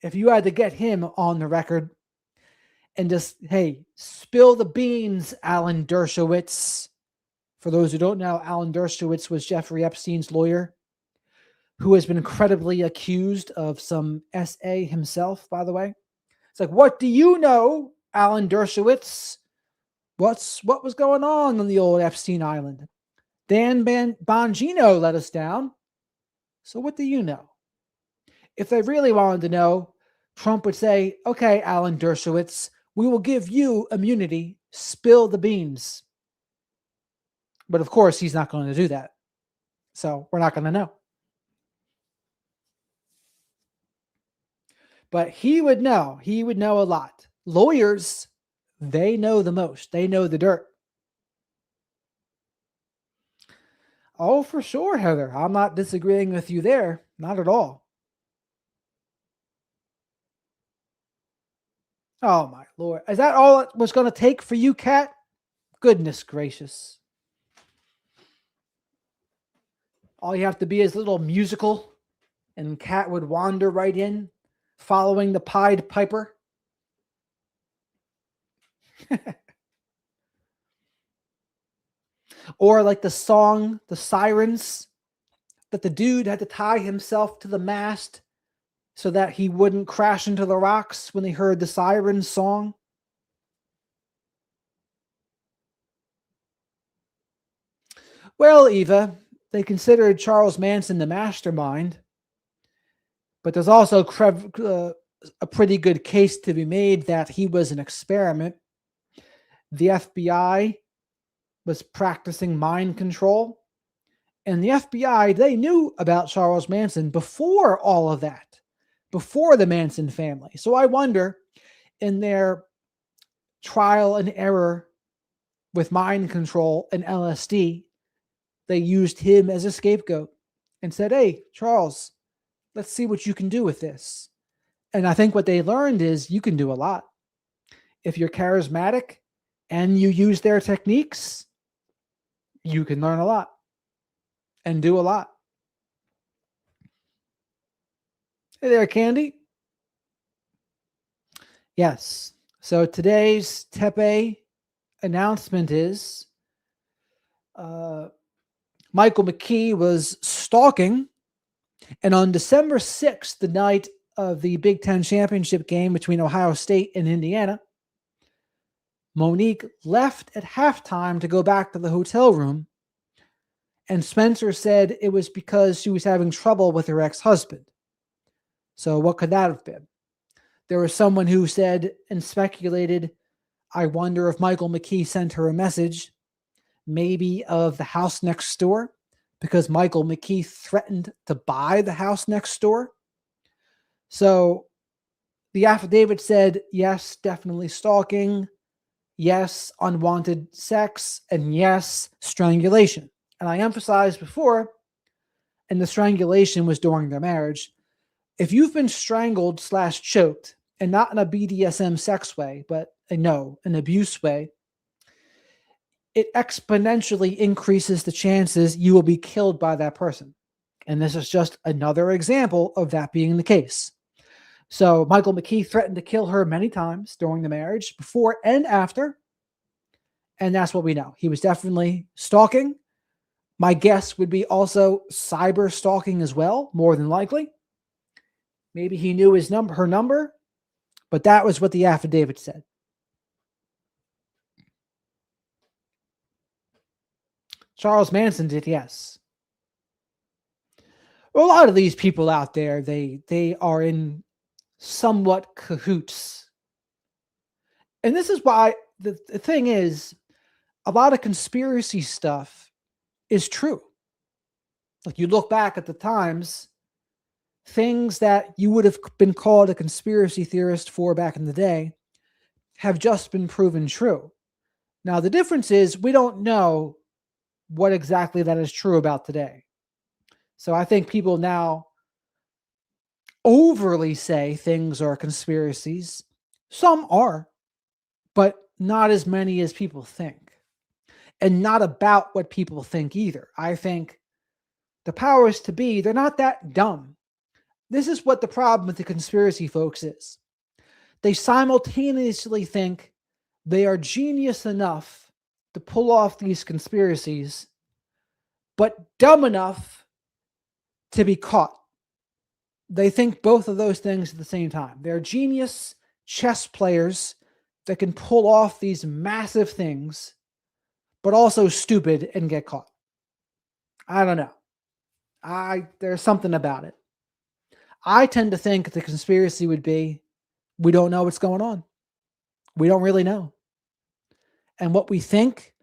if you had to get him on the record and just, hey, spill the beans, Alan Dershowitz. For those who don't know, Alan Dershowitz was Jeffrey Epstein's lawyer, who has been credibly accused of some SA himself, by the way. It's like, what do you know, Alan Dershowitz? What was going on the old Epstein Island? Dan Bongino let us down. So what do you know? If they really wanted to know, Trump would say, okay, Alan Dershowitz, we will give you immunity. Spill the beans. But of course, he's not going to do that. So we're not going to know. But he would know. He would know a lot. Lawyers, they know the most. They know the dirt. Oh, for sure, Heather. I'm not disagreeing with you there. Not at all. Oh, my Lord. Is that all it was going to take for you, Kat? Goodness gracious. All you have to be is a little musical, and Kat would wander right in following the Pied Piper. Or like the song, The Sirens, that the dude had to tie himself to the mast so that he wouldn't crash into the rocks when he heard the Sirens song. Well, Eva, they considered Charles Manson the mastermind, but there's also a pretty good case to be made that he was an experiment. The FBI was practicing mind control, and the FBI, they knew about Charles Manson before all of that, before the Manson family. So I wonder, in their trial and error with mind control and LSD, they used him as a scapegoat and said, hey, Charles, let's see what you can do with this. And I think what they learned is you can do a lot. If you're charismatic and you use their techniques, you can learn a lot and do a lot. Hey there, Candy. Yes. So today's Tepe announcement is Michael McKee was stalking, and on December 6th, the night of the Big Ten championship game between Ohio State and Indiana, Monique left at halftime to go back to the hotel room, and Spencer said it was because she was having trouble with her ex-husband. So what could that have been? There was someone who said and speculated, I wonder if Michael McKee sent her a message, maybe of the house next door, because Michael McKee threatened to buy the house next door. So the affidavit said, yes, definitely stalking, yes, unwanted sex, and yes, strangulation. And I emphasized before, and the strangulation was during their marriage. If you've been strangled / choked, and not in a BDSM sex way, but an abuse way, it exponentially increases the chances you will be killed by that person. And this is just another example of that being the case. So Michael McKee threatened to kill her many times during the marriage, before and after. And that's what we know. He was definitely stalking. My guess would be also cyber stalking as well, more than likely. Maybe he knew her number, but that was what the affidavit said. Charles Manson did, yes. Well, a lot of these people out there, they are in somewhat cahoots. And this is why the thing is, a lot of conspiracy stuff is true. Like, you look back at the times, things that you would have been called a conspiracy theorist for back in the day have just been proven true. Now, the difference is we don't know what exactly that is true about today. So I think people now overly say things are conspiracies. Some are, but not as many as people think. And not about what people think either. I think the powers to be, they're not that dumb. This is what the problem with the conspiracy folks is. They simultaneously think they are genius enough to pull off these conspiracies, but dumb enough to be caught. They think both of those things at the same time. They're genius chess players that can pull off these massive things, but also stupid and get caught. I don't know. There's something about it. I tend to think the conspiracy would be, we don't know what's going on. We don't really know. And what we think,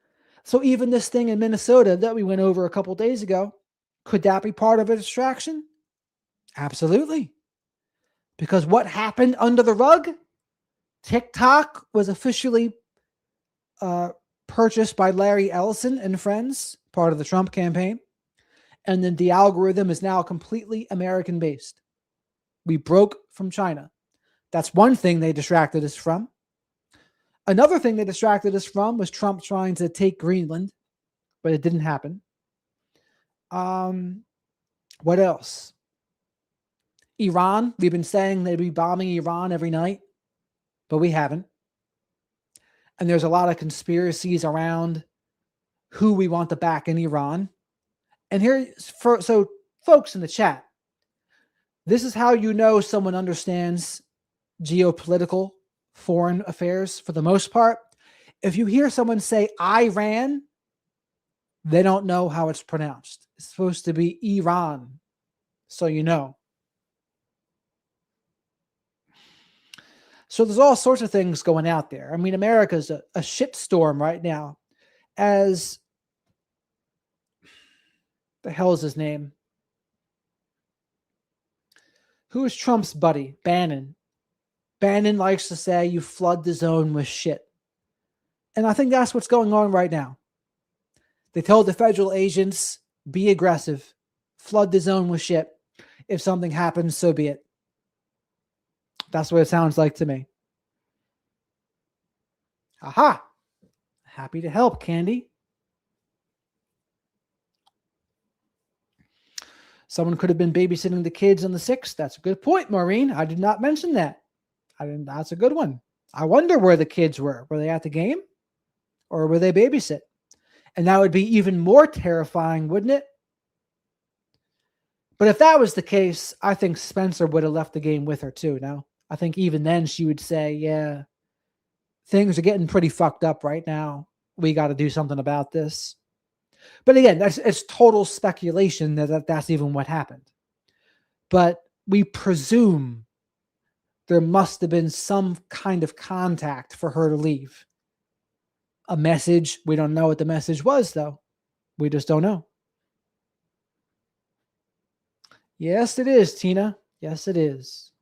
so even this thing in Minnesota that we went over a couple days ago, could that be part of a distraction? Absolutely. Because what happened under the rug? TikTok was officially purchased by Larry Ellison and friends, part of the Trump campaign. And then the algorithm is now completely American-based. We broke from China. That's one thing they distracted us from. Another thing they distracted us from was Trump trying to take Greenland, but it didn't happen. What else? Iran. We've been saying they'd be bombing Iran every night, but we haven't. And there's a lot of conspiracies around who we want to back in Iran. And so folks in the chat, this is how you know someone understands geopolitical foreign affairs for the most part. If you hear someone say Iran, they don't know how it's pronounced. It's supposed to be Iran, so you know. So there's all sorts of things going out there. I mean, America's a shitstorm right now. As the hell is his name? Who is Trump's buddy? Bannon. Bannon likes to say you flood the zone with shit. And I think that's what's going on right now. They told the federal agents, be aggressive, flood the zone with shit. If something happens, so be it. That's what it sounds like to me. Aha! Happy to help, Candy. Someone could have been babysitting the kids on the 6th. That's a good point, Maureen. I did not mention that. That's a good one. I wonder where the kids were. Were they at the game? Or were they babysit? And that would be even more terrifying, wouldn't it? But if that was the case, I think Spencer would have left the game with her too. Now, I think even then she would say, yeah, things are getting pretty fucked up right now. We got to do something about this. But again, it's total speculation that that's even what happened. But we presume there must have been some kind of contact for her to leave. A message. We don't know what the message was, though. We just don't know. Yes, it is, Tina. Yes, it is.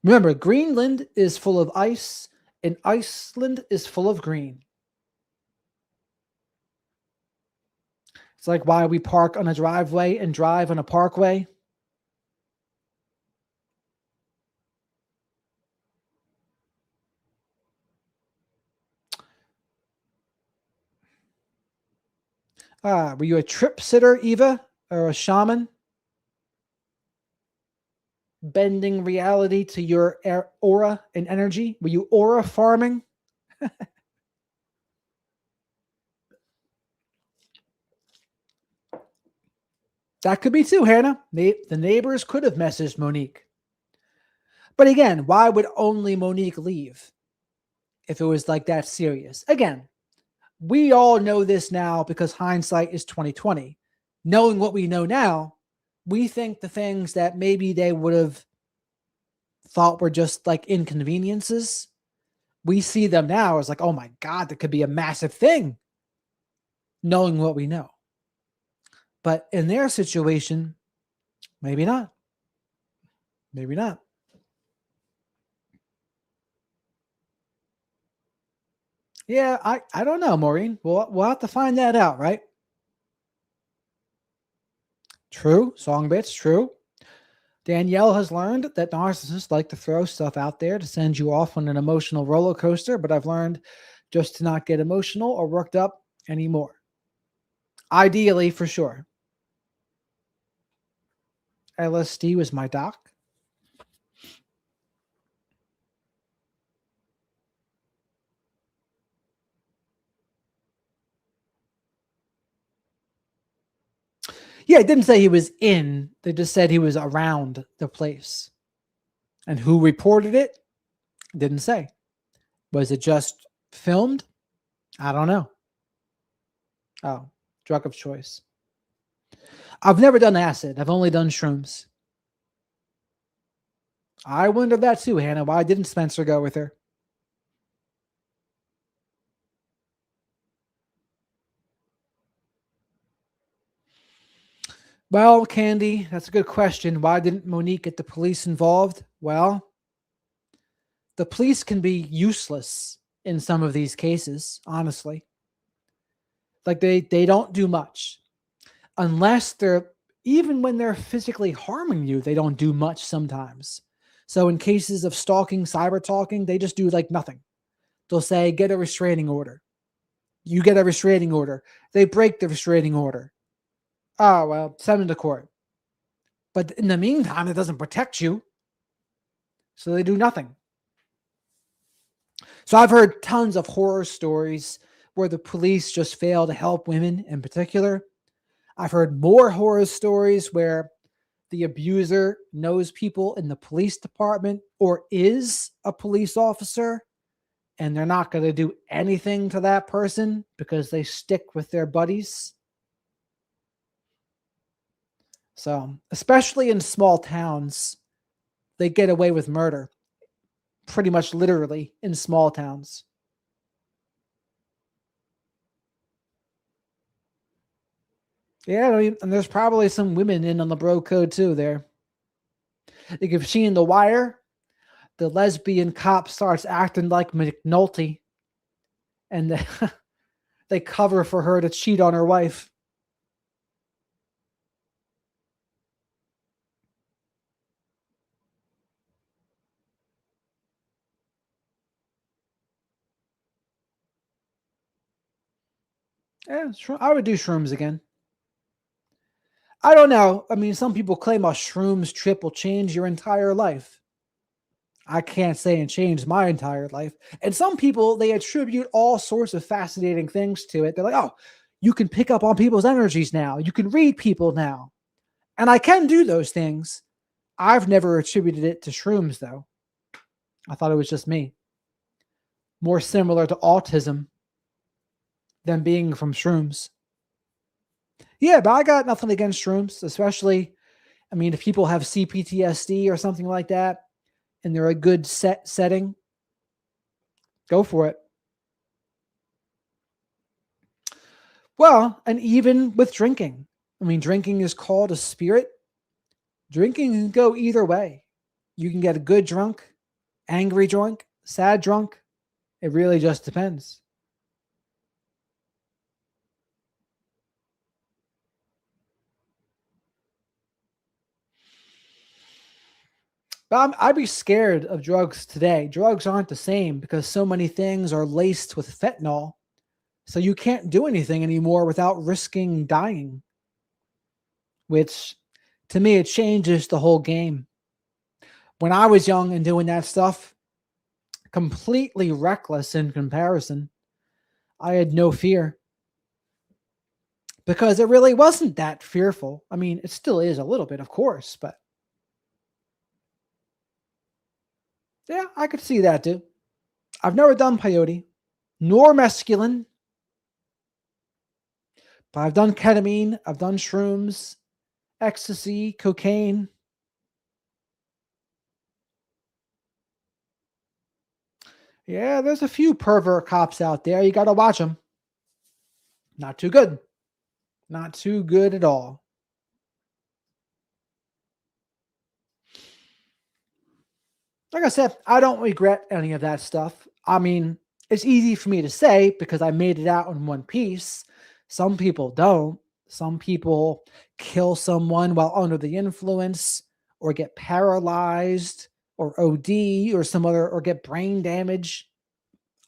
Remember, Greenland is full of ice, and Iceland is full of green. It's like why we park on a driveway and drive on a parkway. Were you a trip sitter, Eva, or a shaman? Bending reality to your aura and energy? Were you aura farming? That could be too, Hannah. The neighbors could have messaged Monique. But again, why would only Monique leave if it was like that serious? Again, we all know this now because hindsight is 2020. Knowing what we know now, we think the things that maybe they would have thought were just like inconveniences, we see them now as like, oh my God, that could be a massive thing, knowing what we know. But in their situation, maybe not. Maybe not. Yeah, I don't know, Maureen. We'll have to find that out, right? True. Song bits, true. Danielle has learned that narcissists like to throw stuff out there to send you off on an emotional roller coaster, but I've learned just to not get emotional or worked up anymore. Ideally, for sure. LSD was my doc. Yeah, it didn't say he was in. They just said he was around the place. And who reported it? Didn't say. Was it just filmed? I don't know. Oh, drug of choice. I've never done acid. I've only done shrooms. I wonder that too, Hannah. Why didn't Spencer go with her? Well, Candy, that's a good question. Why didn't Monique get the police involved? Well, the police can be useless in some of these cases, honestly. Like they don't do much. Unless even when they're physically harming you, they don't do much sometimes. So in cases of stalking, cyber talking, they just do like nothing. They'll say, get a restraining order. You get a restraining order. They break the restraining order. Oh, well, send them to court. But in the meantime, it doesn't protect you. So they do nothing. So I've heard tons of horror stories where the police just fail to help women in particular. I've heard more horror stories where the abuser knows people in the police department or is a police officer, and they're not going to do anything to that person because they stick with their buddies. So, especially in small towns, they get away with murder pretty much literally in small towns. Yeah, I mean, and there's probably some women in on the bro code too there. Like if she in The Wire, the lesbian cop starts acting like McNulty, and they cover for her to cheat on her wife. Yeah, I would do shrooms again. I don't know. I mean, some people claim a shrooms trip will change your entire life. I can't say it changed my entire life. And some people, they attribute all sorts of fascinating things to it. They're like, oh, you can pick up on people's energies now. You can read people now. And I can do those things. I've never attributed it to shrooms, though. I thought it was just me. More similar to autism than being from shrooms. Yeah, but I got nothing against shrooms, especially, I mean, if people have CPTSD or something like that, and they're a good setting, go for it. Well, and even with drinking. I mean, drinking is called a spirit. Drinking can go either way. You can get a good drunk, angry drunk, sad drunk. It really just depends. But I'd be scared of drugs today. Drugs aren't the same because so many things are laced with fentanyl. So you can't do anything anymore without risking dying. Which, to me, it changes the whole game. When I was young and doing that stuff, completely reckless in comparison, I had no fear. Because it really wasn't that fearful. I mean, it still is a little bit, of course, but yeah, I could see that too. I've never done peyote, nor mescaline, but I've done ketamine, I've done shrooms, ecstasy, cocaine. Yeah, there's a few pervert cops out there. You got to watch them. Not too good. Not too good at all. Like I said, I don't regret any of that stuff. I mean, it's easy for me to say because I made it out in one piece. Some people don't. Some people kill someone while under the influence or get paralyzed or OD or some other or get brain damage.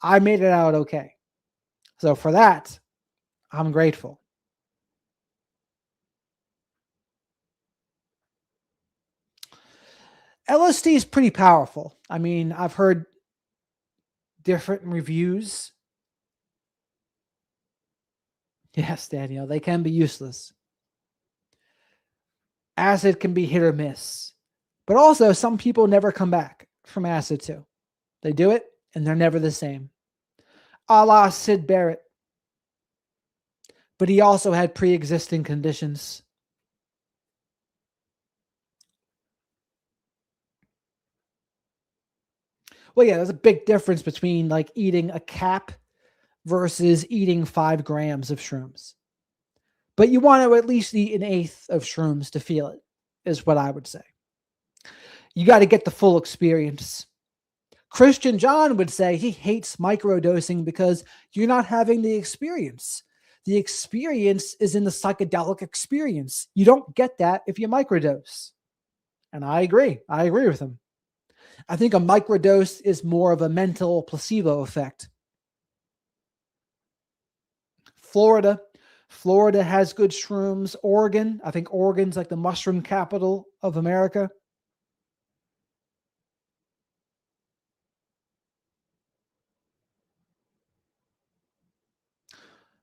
I made it out okay. So for that, I'm grateful. LSD is pretty powerful. I mean, I've heard different reviews. Yes, Daniel, they can be useless. Acid can be hit or miss. But also, some people never come back from acid too. They do it, and they're never the same. A la Sid Barrett. But he also had pre-existing conditions. Well, yeah, there's a big difference between like eating a cap versus eating 5 grams of shrooms. But you want to at least eat 1/8 of shrooms to feel it, is what I would say. You got to get the full experience. Christian John would say he hates microdosing because you're not having the experience. The experience is in the psychedelic experience. You don't get that if you microdose. And I agree. I agree with him. I think a microdose is more of a mental placebo effect. Florida Florida has good shrooms. Oregon, I think Oregon's like the mushroom capital of America.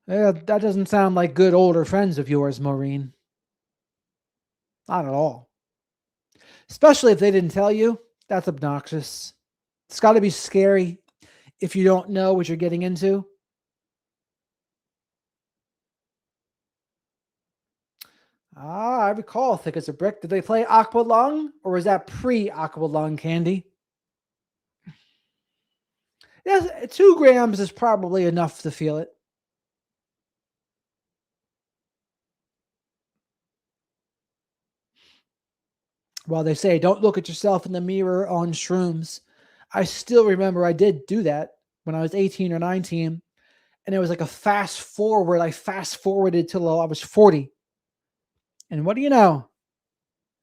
Yeah, that doesn't sound like good older friends of yours, Maureen. Not at all. Especially if they didn't tell you. That's obnoxious. It's got to be scary if you don't know what you're getting into. I recall Thick as a Brick. Did they play Aqualung, or was that pre-Aqualung, Candy? Yes, 2 grams is probably enough to feel it. Well, they say don't look at yourself in the mirror on shrooms. I still remember I did do that when I was 18 or 19, and it was like a fast forward. I fast forwarded till I was 40. And what do you know?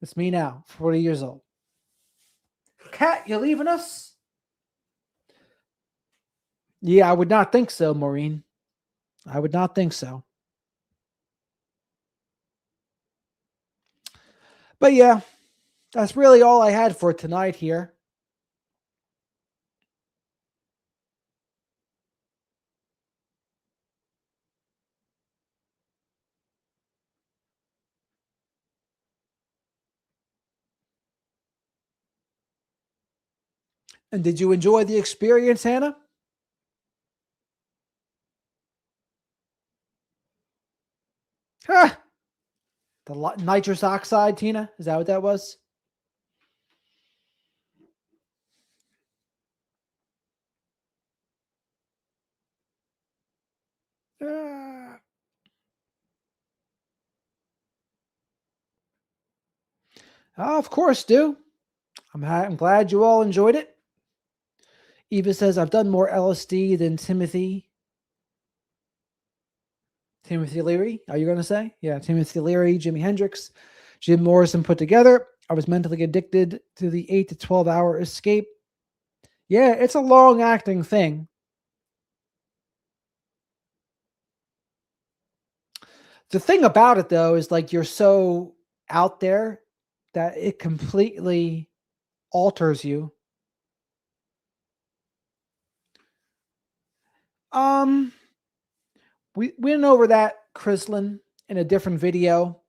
It's me now, 40 years old. Kat, you leaving us? Yeah, I would not think so, Maureen. I would not think so. But yeah, that's really all I had for tonight here. And did you enjoy the experience, Hannah? Ah, the nitrous oxide, Tina? Is that what that was? Of course, do. I'm glad you all enjoyed it. Eva says, I've done more LSD than Timothy. Timothy Leary, are you going to say? Yeah, Timothy Leary, Jimi Hendrix, Jim Morrison put together. I was mentally addicted to the 8 to 12 hour escape. Yeah, it's a long acting thing. The thing about it, though, is like you're so out there that it completely alters you. We went over that, Chrislin, in a different video.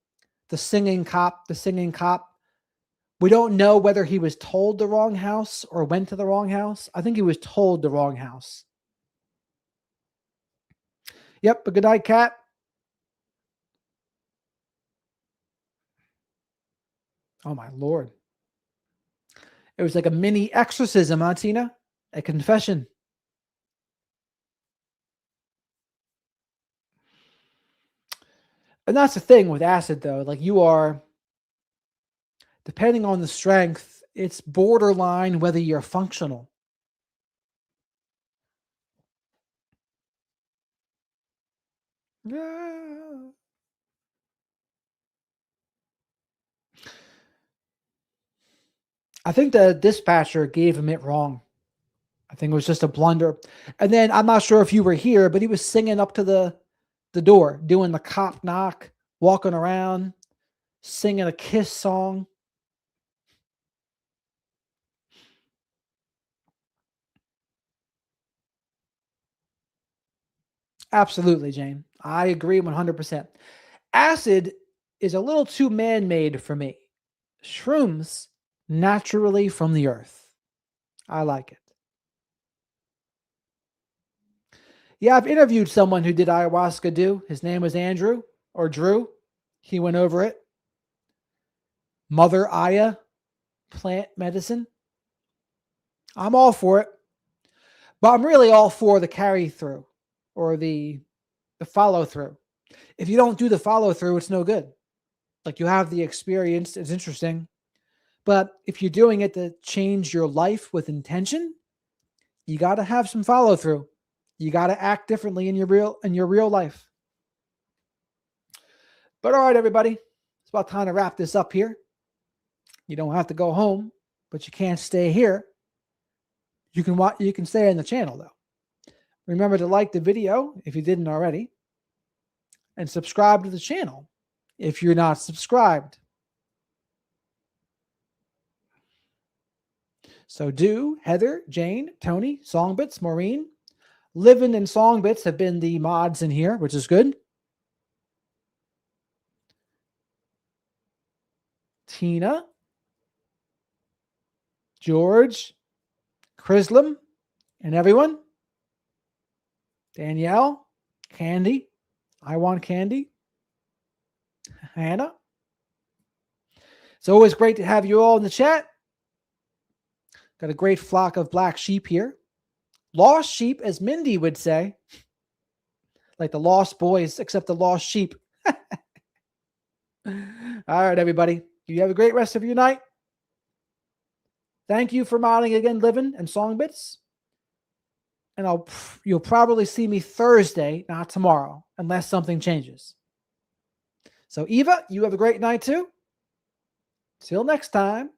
The singing cop. We don't know whether he was told the wrong house or went to the wrong house. I think he was told the wrong house. Yep, but good night, Kat. Oh, my Lord. It was like a mini exorcism, huh, Tina? A confession. And that's the thing with acid, though. Like you are, depending on the strength, it's borderline whether you're functional. I think the dispatcher gave him it wrong. I think it was just a blunder. And then I'm not sure if you were here, but he was singing up to the door, doing the cop knock, walking around, singing a Kiss song. Absolutely, Jane. I agree 100%. Acid is a little too man-made for me. Shrooms, naturally from the earth. I like it. Yeah, I've interviewed someone who did ayahuasca do. His name was Andrew or Drew. He went over it. Mother Aya, plant medicine. I'm all for it. But I'm really all for the carry through or the follow through. If you don't do the follow through, it's no good. Like you have the experience, it's interesting. But if you're doing it to change your life with intention, you got to have some follow through. You got to act differently in your real life. But all right, everybody, it's about time to wrap this up here. You don't have to go home, but you can't stay here. You can stay on the channel though. Remember to like the video if you didn't already. and subscribe to the channel if you're not subscribed. So do Heather, Jane, Tony, Songbits, Maureen, Livin' and Songbits have been the mods in here, which is good. Tina, George, Chrislam, and everyone. Danielle, Candy, I want candy. Hannah. It's always great to have you all in the chat. Got a great flock of black sheep here. Lost sheep, as Mindy would say. Like the Lost Boys, except the lost sheep. All right, everybody. You have a great rest of your night. Thank you for modding again, Livin' and Songbits. And you'll probably see me Thursday, not tomorrow, unless something changes. So Eva, you have a great night too. Till next time.